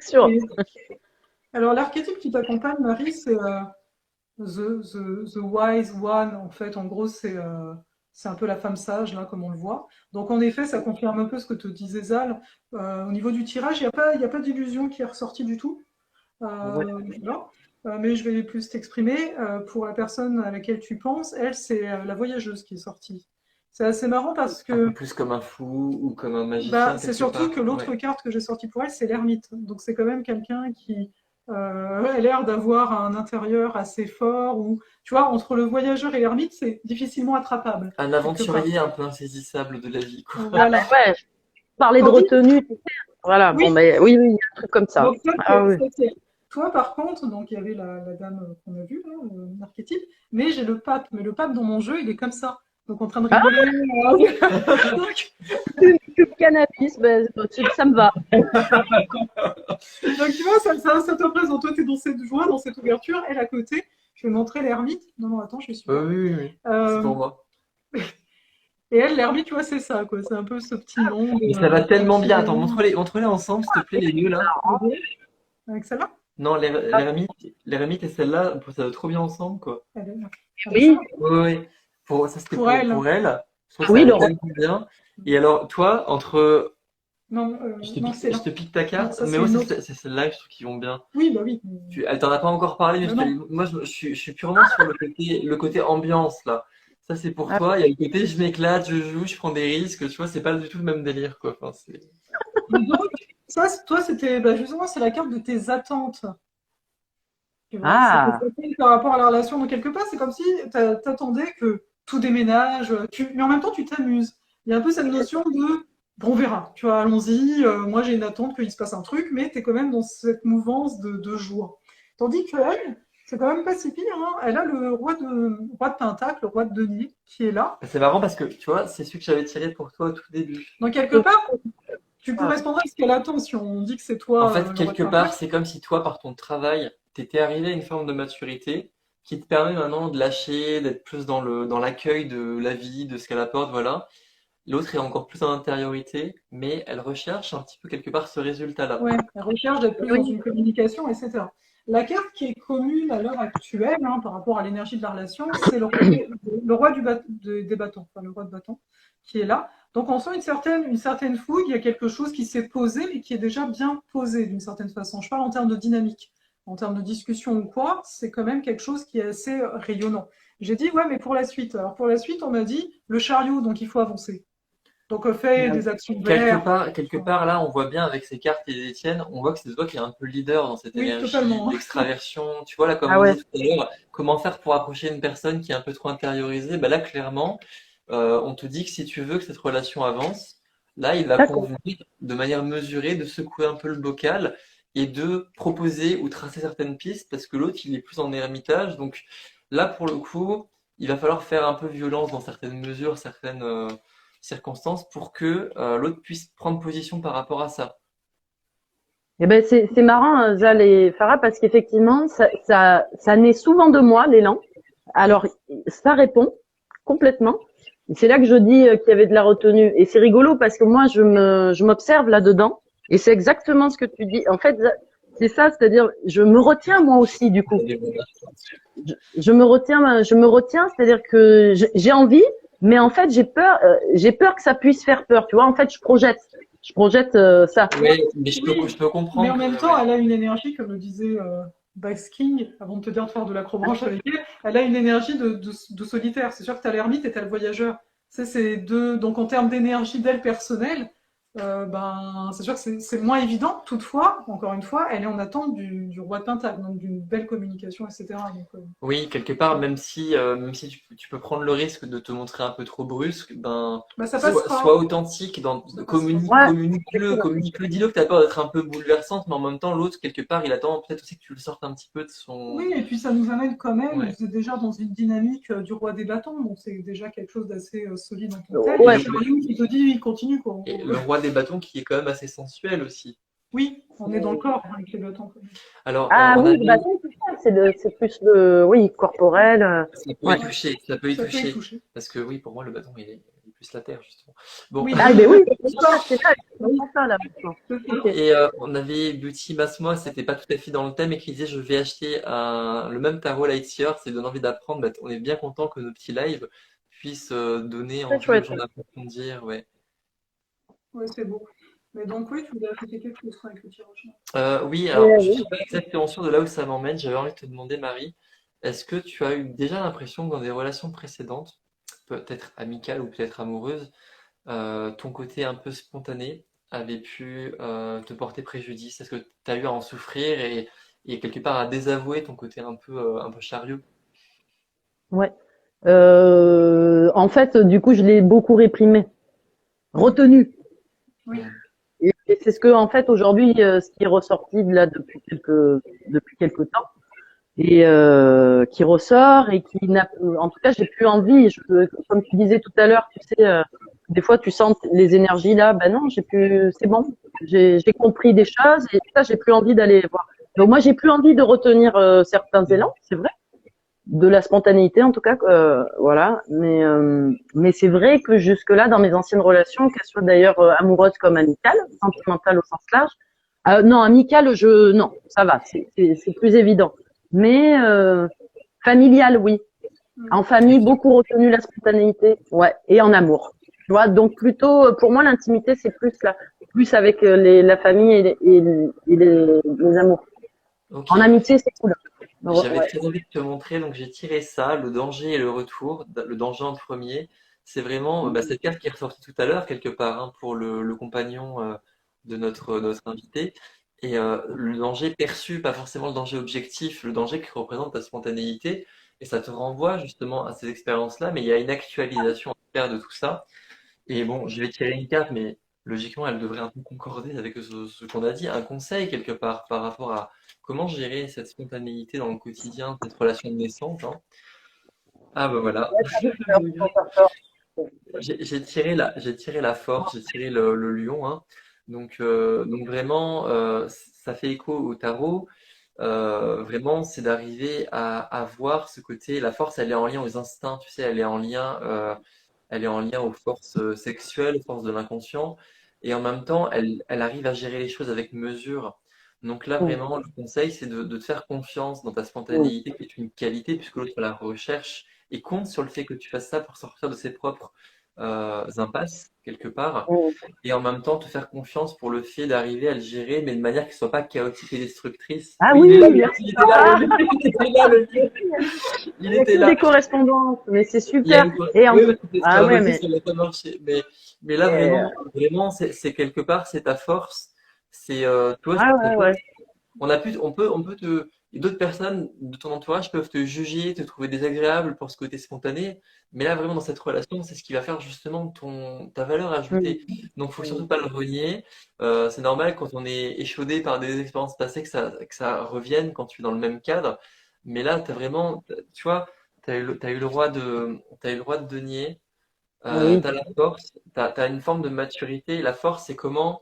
Sûr. Et alors, l'archétype qui t'accompagne, Marie, c'est the Wise One. En fait, en gros, c'est un peu la femme sage, là, comme on le voit. Donc, en effet, ça confirme un peu ce que te disait Zal. Au niveau du tirage, il y a pas d'illusion qui est ressortie du tout. Ouais. Voilà. Mais je vais plus t'exprimer. Pour la personne à laquelle tu penses, elle, c'est la voyageuse qui est sortie. C'est assez marrant parce Un peu que plus comme un fou ou comme un bah, magicien c'est quelque surtout part. que l'autre Ouais. carte que j'ai sortie pour elle, c'est l'ermite. Donc c'est quand même quelqu'un qui a l'air d'avoir un intérieur assez fort. Ou, tu vois, entre le voyageur et l'ermite, c'est difficilement attrapable, Un quelque part. aventurier un peu insaisissable de la vie, quoi. Ah ben Voilà. ouais, parler de Tandis, retenue. Voilà, bon oui, ben oui, oui, il y a un truc comme ça. donc ça, Ah oui. c'est clair. Toi, par contre, donc il y avait la dame qu'on a vue, là, l'archétype, mais j'ai le pape. Mais le pape dans mon jeu, il est comme ça. Donc en train de Ah, rigoler. Donc, que le cannabis, ben, ça me va. donc, tu vois, ça te représente. Toi, tu es dans cette joie, dans cette ouverture. Elle à côté, je vais montrer l'ermite. Non, non, attends, je suis Oui, là. oui, oui, oui. C'est Euh, pour moi. et elle, l'ermite, tu vois, c'est ça, quoi. C'est un peu ce petit monde Mais ça va tellement bien. Attends, tranquille. montre-les ensemble, s'il te plaît, les deux là. Les deux, avec celle-là. Non, l'ermite et celle-là, ça va trop bien ensemble, quoi. Elle est là. Avec Oui, celle-là. Oui, oui. Ça, c'était Pour elle. pour elle. Je trouve que ça oui, allait le tellement bien. Et alors, toi, entre. Non, non, c'est Je là. te pique ta Non, carte, ça, mais c'est moi, une autre. c'est celle-là que je trouve qu'ils vont bien. Oui, bah oui. Elle t'en a pas encore parlé, mais Non, non. moi, je suis purement sur le côté ambiance, là. Ça, c'est pour ah, toi. Il y a le côté, je m'éclate, je joue, je prends des risques. Tu vois, c'est pas du tout le même délire, quoi. Enfin, Et donc, ça, toi, c'était, bah, justement, c'est la carte de tes attentes. Tu vois, c'est tes ah, attentes par rapport à la relation. Donc, quelque part, c'est comme si t'attendais que tout déménage, mais en même temps, tu t'amuses. Il y a un peu cette notion de, bon, on verra. Tu vois, allons-y. Moi, j'ai une attente qu'il se passe un truc, mais tu es quand même dans cette mouvance de joie. Tandis que elle, c'est quand même pas si pire, hein. Elle a le roi de Pentacle, le roi de denier, qui est là. c'est marrant parce que, tu vois, c'est celui que j'avais tiré pour toi au tout début. Donc, quelque part, tu ah, correspondrais à ce qu'elle attend si on dit que c'est En toi, fait, le roi de quelque part, Pentacle. c'est comme si toi, par ton travail, t'étais arrivé à une forme de maturité qui te permet maintenant de lâcher, d'être plus dans l'accueil de la vie, de ce qu'elle apporte, voilà. L'autre est encore plus en intériorité, mais elle recherche un petit peu quelque part ce résultat-là. Ouais, la recherche d'être plus dans oui, une communication, etc. La carte qui est commune à l'heure actuelle, hein, par rapport à l'énergie de la relation, c'est le roi des bâtons, enfin le roi de bâton, qui est là. Donc on sent une certaine fougue, il y a quelque chose qui s'est posé, mais qui est déjà bien posé d'une certaine façon. Je parle en termes de dynamique, en termes de discussion ou quoi, c'est quand même quelque chose qui est assez rayonnant. J'ai dit, ouais, mais pour la suite. Alors pour la suite, on m'a dit, le chariot, donc il faut avancer. Donc on fait des actions vertes. Quelque part, là, on voit bien avec ces cartes et les tiennes, on voit que c'est toi qui es un peu leader dans cette Oui, énergie totalement. d'extraversion. Tu vois, là, comme ah on ouais, disait tout à l'heure, comment faire pour approcher une personne qui est un peu trop intériorisée? Bah là, clairement, on te dit que si tu veux que cette relation avance, Là, il va D'accord. convenir de manière mesurée de secouer un peu le bocal et de proposer ou tracer certaines pistes parce que l'autre, il est plus en ermitage. Donc là, pour le coup, il va falloir faire un peu violence dans certaines mesures, certaines circonstances pour que l'autre puisse prendre position par rapport à ça. Eh ben c'est marrant, Zal et Farah, parce qu'effectivement, ça naît souvent de moi, l'élan. Alors, ça répond complètement. Et c'est là que je dis qu'il y avait de la retenue. Et c'est rigolo parce que moi, je m'observe là-dedans. Et c'est exactement ce que tu dis. En fait, c'est ça, c'est-à-dire, je me retiens moi aussi, du coup. Je me retiens, c'est-à-dire que j'ai envie, mais en fait, j'ai peur que ça puisse faire peur. Tu vois, en fait, je projette ça. Oui, mais Oui, je peux mais comprendre en que, même temps, ouais. elle a une énergie, comme le disait Basking, avant de te dire de faire de l'acrobranche avec elle, elle a une énergie de solitaire. C'est sûr que tu as l'ermite et tu as le voyageur. C'est deux. Donc en termes d'énergie d'elle personnelle, ben, c'est sûr que c'est moins évident. Toutefois, encore une fois, elle est en attente du roi de Pentacle, donc d'une belle communication, etc. Donc, Oui, quelque part, même si tu peux prendre le risque de te montrer un peu trop brusque, ben, bah, ça sois passera. authentique, Ça passera. Ouais, communique-le, dis-le que t'as peur d'être un peu bouleversante, mais en même temps, l'autre, quelque part, il attend peut-être aussi que tu le sortes un petit peu de son, Oui, et puis ça nous amène quand même, ouais. vous êtes déjà dans une dynamique du roi des bâtons, donc c'est déjà quelque chose d'assez solide en tant que tel. Et Et ouais. Chariot qui te dit, il continue, quoi, en et gros. le roi des bâtons qui est quand même assez sensuel aussi. Oui, on est dans le corps avec les bâtons, quand même. Alors, Ah on oui, le avait, bâton, c'est ça, c'est plus le, oui, corporel. ça peut y Ouais. Ouais, toucher, ça peut y ça peut y toucher, toucher. parce que oui, pour moi, le bâton, il est plus la terre, justement. Bon. Oui, Ah ben oui, c'est ça, exactement ça là maintenant. c'est ça. Ok. Et on avait Beauty Masmoa, c'était pas tout à fait dans le thème, et qui disait je vais acheter le même tarot Lightyear, c'est donne envie d'apprendre. Bah, on est bien content que nos petits lives puissent donner Très envie aux chouette. gens d'approfondir. Ouais. Ouais, c'est beau. Mais donc, oui, tu voulais ajouter quelque chose toi, avec le tirage. Oui, alors je suis Oui. pas exactement sûr de là où ça m'emmène. J'avais envie de te demander, Marie, est-ce que tu as eu déjà l'impression que dans des relations précédentes, peut-être amicales ou peut-être amoureuses, ton côté un peu spontané avait pu te porter préjudice? Est-ce que tu as eu à en souffrir et quelque part à désavouer ton côté un peu chariot? Ouais. En fait, du coup, je l'ai beaucoup réprimé, retenu. Oui. Mm. Et c'est ce que, en fait, aujourd'hui, ce qui est ressorti de là depuis quelques temps, et qui ressort et qui n'a, en tout cas, j'ai plus envie. Comme tu disais tout à l'heure, tu sais, des fois, tu sens les énergies là. Ben non, j'ai plus, c'est bon. J'ai compris des choses et ça, j'ai plus envie d'aller voir. Donc moi, j'ai plus envie de retenir certains élans, c'est vrai, de la spontanéité en tout cas, voilà. Mais c'est vrai que jusque là, dans mes anciennes relations, qu'elles soient d'ailleurs amoureuses comme amicales, sentimentales au sens large, non, amicales, non, ça va, c'est plus évident. Mais familial, oui. Mm. En famille, beaucoup retenu la spontanéité, ouais, et en amour. Tu vois, donc plutôt, pour moi, l'intimité, c'est plus là, plus avec la famille les amours. Ok, En amitié, c'est cool. j'avais Ouais. très envie de te montrer, donc j'ai tiré ça, le danger et le retour, le danger en premier. C'est vraiment bah, cette carte qui est ressortie tout à l'heure, quelque part, hein, pour le compagnon de notre invité. Et le danger perçu, pas forcément le danger objectif, le danger qui représente ta spontanéité. Et ça te renvoie justement à ces expériences-là, mais il y a une actualisation à faire de tout ça. Et bon, je vais tirer une carte, mais logiquement, elle devrait un peu concorder avec ce qu'on a dit. Un conseil quelque part par rapport à comment gérer cette spontanéité dans le quotidien, cette relation de naissance, hein. Ah ben voilà, Faut faire peur. j'ai tiré la force, j'ai tiré le lion, hein. Donc vraiment, ça fait écho au tarot. Vraiment, c'est d'arriver à voir ce côté. La force, elle est en lien aux instincts, tu sais, elle est en lien aux forces sexuelles, aux forces de l'inconscient, et en même temps, elle arrive à gérer les choses avec mesure. Donc là, Mm. vraiment, le conseil, c'est de te faire confiance dans ta Mm. spontanéité, qui est une qualité, puisque l'autre la recherche, et compte sur le fait que tu fasses ça pour sortir de ses propres impasses, quelque part, Mm. et en même temps te faire confiance pour le fait d'arriver à le gérer, mais de manière qui soit pas chaotique et destructrice. Ah Oui, oui, il était là, ah, il était là, il il y a était que là. des correspondances, mais c'est Il y a super. une... Et en Oui, plus, parce que c'est ce qu'on ah a ouais, voté, mais ça n'a pas marché. Mais là, vraiment, c'est quelque part, c'est ta force. C'est toi, ah ouais, ouais. on peut te Et d'autres personnes de ton entourage peuvent te juger, te trouver désagréable pour ce côté spontané. Mais là, vraiment, dans cette relation, c'est ce qui va faire justement ta valeur Mm. ajoutée. Donc, faut surtout pas le renier. C'est normal quand on est échaudé par des expériences passées que ça revienne quand tu es dans le même cadre. Mais là, tu vois, t'as eu le roi t'as eu le roi de denier. Oui. T'as la force, t'as une forme de maturité. La force, c'est comment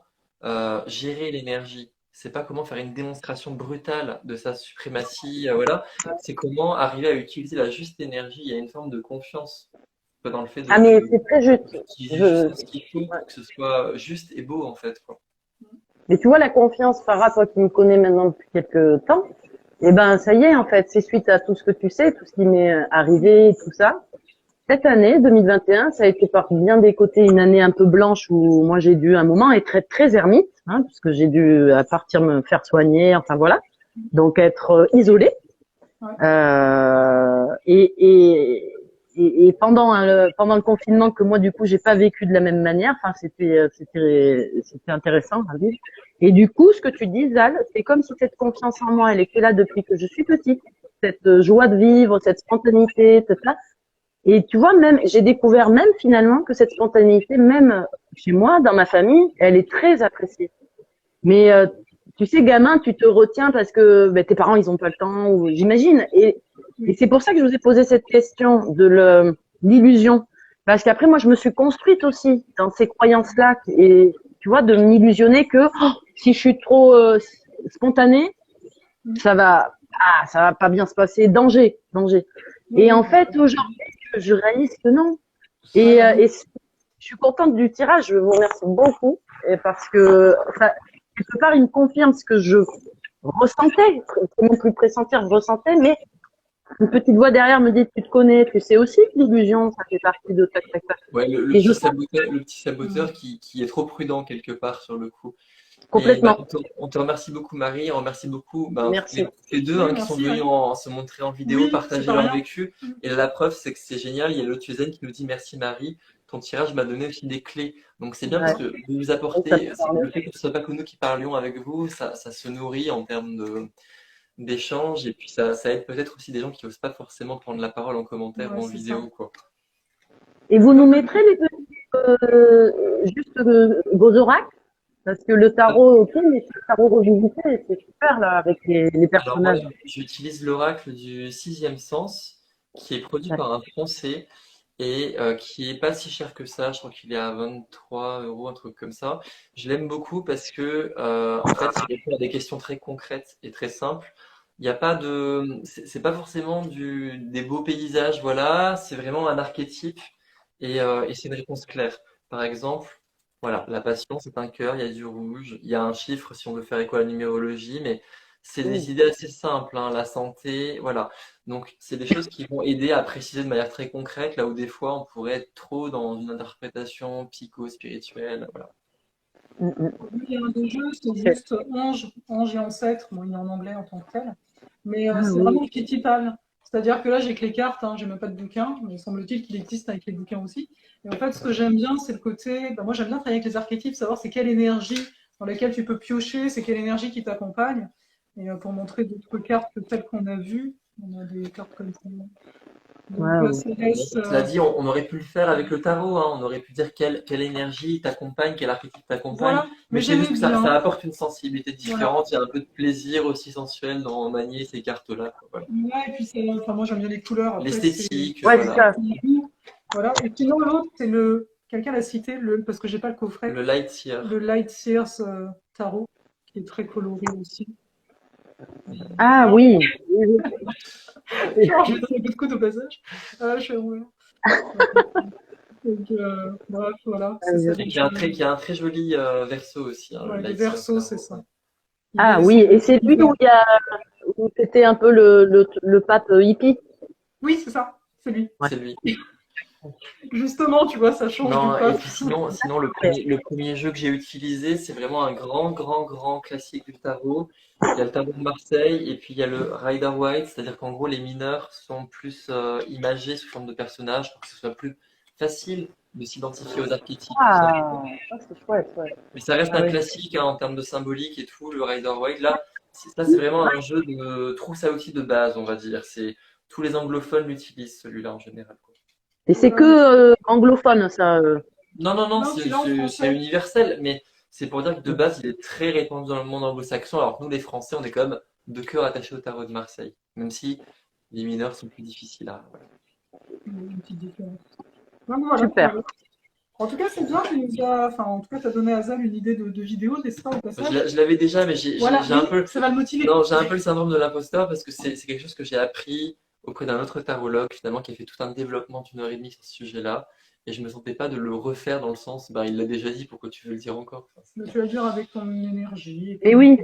gérer l'énergie. C'est pas comment faire une démonstration brutale de sa suprématie, voilà. C'est comment arriver à utiliser la juste énergie. Il y a une forme de confiance dans le fait Ah, mais c'est très juste. d'utiliser Je, juste ce qu'il faut pour que ce soit juste et beau, en fait, quoi. Mais tu vois, la confiance, Farah, toi qui me connais maintenant depuis quelques temps, eh ben, ça y est, en fait, c'est suite à tout ce que tu sais, tout ce qui m'est arrivé, tout ça. Cette année, 2021, ça a été par bien des côtés une année un peu blanche où moi j'ai dû à un moment être très ermite, hein, puisque j'ai dû à partir me faire soigner, enfin voilà, donc être isolée. Ouais. Et pendant le confinement que moi du coup j'ai pas vécu de la même manière, enfin c'était intéressant à vivre. Et du coup, ce que tu dis, Zal, c'est comme si cette confiance en moi, elle était là depuis que je suis petite, cette joie de vivre, cette spontanéité, tout ça. Et tu vois, même, j'ai découvert même finalement que cette spontanéité, même chez moi, dans ma famille, elle est très appréciée. Mais tu sais, gamin, tu te retiens parce que ben, tes parents, ils ont pas le temps, ou j'imagine. Et c'est pour ça que je vous ai posé cette question de l'illusion. Parce qu'après, moi, je me suis construite aussi dans ces croyances-là. Et tu vois, de m'illusionner que si je suis trop spontanée, ça va pas bien se passer. Danger, danger. Et en fait, aujourd'hui, je réalise que non. Et je suis contente du tirage. Je vous remercie beaucoup parce que ça, quelque part, il me confirme ce que je ressentais. C'est même plus pressentir, je ressentais, mais une petite voix derrière me dit, tu te connais, tu sais aussi que l'illusion, ça fait partie de tac, tac, tac. Ouais, Et je sens le petit saboteur qui est trop prudent quelque part sur le coup. Et bah, complètement. on te remercie beaucoup, Marie. On remercie beaucoup Merci. les deux Oui, hein, qui sont merci, venus Marie. se montrer en vidéo, Oui, c'est partager pas leur rien. vécu. Et la preuve, c'est que c'est génial. Il y a l'autre Suzanne qui nous dit merci, Marie. Ton tirage m'a donné aussi des clés. Donc c'est bien parce Ouais. que vous nous Oui, ça peut apportez, parler. le fait que ce soit pas que nous qui parlions avec vous, ça se nourrit en termes d'échanges. Et puis ça aide peut-être aussi des gens qui n'osent pas forcément prendre la parole en commentaire Ouais, ou en c'est ça. vidéo, quoi. Et vous nous mettrez les petits, juste vos oracles? Parce que le tarot, ok, mais le tarot revisité, c'est super, là, avec les Alors moi, personnages. j'utilise l'oracle du sixième sens, qui est produit par un Français et qui est pas si cher que ça. Je crois qu'il est à 23 euros, un truc comme ça. Je l'aime beaucoup parce que en fait, il répond à des questions très concrètes et très simples. Il n'y a pas c'est pas forcément des beaux paysages, voilà. C'est vraiment un archétype et c'est une réponse claire. Par exemple, voilà, la passion, c'est un cœur, il y a du rouge, il y a un chiffre si on veut faire écho à la numérologie, mais c'est Oui. des idées assez simples, hein, la santé, voilà. Donc, c'est des choses qui vont aider à préciser de manière très concrète, là où des fois on pourrait être trop dans une interprétation psycho-spirituelle, voilà. Mm, mm. Il y a un des jeux, c'est C'est- juste ange et ancêtre. Bon, il est en anglais en tant que tel. Mais Ah c'est oui. vraiment archétypal. C'est-à-dire que là, j'ai que les cartes, hein, j'ai même pas de bouquin, mais il semble-t-il qu'il existe avec les bouquins aussi. Et en fait, ce que j'aime bien, c'est le côté. Moi, j'aime bien travailler avec les archétypes, savoir c'est quelle énergie dans laquelle tu peux piocher, c'est quelle énergie qui t'accompagne. Et pour montrer d'autres cartes que celles qu'on a vues, on a des cartes comme ça. Donc, Ouais, ça laisse. Cela dit, on aurait pu le faire avec le tarot, hein, on aurait pu dire quelle énergie t'accompagne, quel archétype t'accompagne, Voilà, mais mais c'est juste j'aimais que ça bien. apporte une sensibilité Voilà. différente, il y a un peu de plaisir aussi sensuel dans manier ces cartes-là, quoi, voilà. Ouais, et puis enfin, moi, j'aime bien les couleurs. Après, c'est. L'esthétique, ouais, c'est voilà. ça. Voilà. Et sinon, l'autre, c'est quelqu'un l'a cité, parce que j'ai pas le coffret, Le light year. le Light Sears Tarot, qui est très coloré aussi. Ah Alors, oui. genre, je vais donner un coup de coude au passage. Je suis en Donc, bref, voilà, c'est ça. Et qui a un très joli verso aussi, hein, le Ouais, les light year versos, c'est tarot, ouais. ça. Ah Ils oui, sont et c'est lui divers. où c'était un peu le pape hippie. Oui, c'est ça, c'est lui. Ouais. C'est lui. Justement, tu vois, ça change du Non, et pape. puis sinon le premier jeu que j'ai utilisé, c'est vraiment un grand classique du tarot. Il y a le tarot de Marseille et puis il y a le Rider-Waite, c'est-à-dire qu'en gros les mineurs sont plus imagés sous forme de personnages pour que ce soit plus facile de s'identifier aux archétypes, tout ça. Ah, c'est chouette, ouais. Mais ça reste Ah un oui. classique hein, en termes de symbolique et tout, le Rider-Waite. Là, Ça, c'est vraiment un jeu de trousse à outils de base, on va dire. Tous les anglophones l'utilisent, celui-là, en général, quoi. Et c'est que anglophone, ça. Non, non, non, Non, tu l'as en c'est français. universel, mais c'est pour dire que de base, il est très répandu dans le monde anglo-saxon, alors que nous, les Français, on est quand même de cœur attachés au tarot de Marseille, même si les mineurs sont plus difficiles à... voilà. Une petite différence. Donc voilà. Super. En tout cas, c'est bien, enfin, en tout cas, tu as donné à Zal une idée de vidéo, n'est-ce pas, au passage? Je l'avais déjà, mais Voilà, j'ai un peu... ça va le motiver. Non, j'ai un peu le syndrome de l'imposteur parce que c'est quelque chose que j'ai appris auprès d'un autre tarologue, finalement, qui a fait tout un développement d'1 heure et demie sur ce sujet-là. Et je me sentais pas de le refaire dans le sens, ben, il l'a déjà dit, pourquoi tu veux le dire encore? Enfin, Mais tu vas le dire avec ton énergie, Et oui,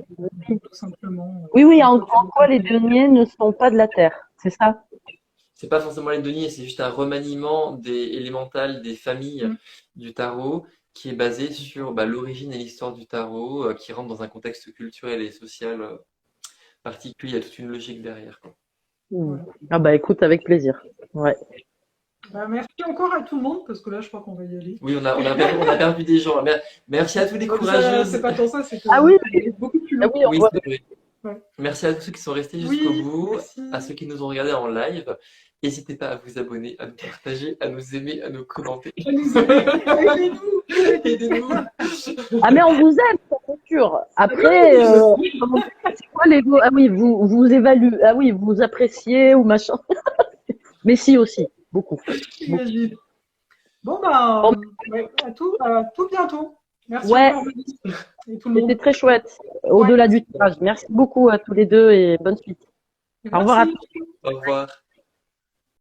tout simplement. oui, oui, en quoi les deniers ne sont pas de la terre, c'est ça? c'est pas forcément les deniers, c'est juste un remaniement des élémentales des familles Mm. du tarot qui est basé sur bah, l'origine et l'histoire du tarot, qui rentre dans un contexte culturel et social particulier. Il y a toute une logique derrière, quoi. Voilà. Ah bah écoute, avec plaisir. Ouais. Bah, merci encore à tout le monde, parce que là, je crois qu'on va y aller. Oui, on a perdu des gens. Merci à tous les Donc, courageuses. c'est pas tant ça, c'est que Ah oui, c'est beaucoup plus ah long. oui, Oui, ouais. c'est vrai. Ouais. Merci à tous ceux qui sont restés jusqu'au Oui, bout, merci. à ceux qui nous ont regardés en live. N'hésitez pas à vous abonner, à nous partager, à nous aimer, à nous commenter. À nous aider. Aidez-nous. Aidez-nous. Ah mais on vous aide, ça, c'est sûr. Après, c'est quoi les mots? Ah oui, vous évaluez, ah oui, vous appréciez ou machin. Mais si aussi, beaucoup. J'imagine. Bon, bah, Bon, ouais, à tout bientôt. Merci Ouais. encore, Denise. Et tout le monde. C'était très chouette. Au-delà du tirage. Merci beaucoup à tous les deux et bonne suite. Et Au revoir à merci. Au revoir.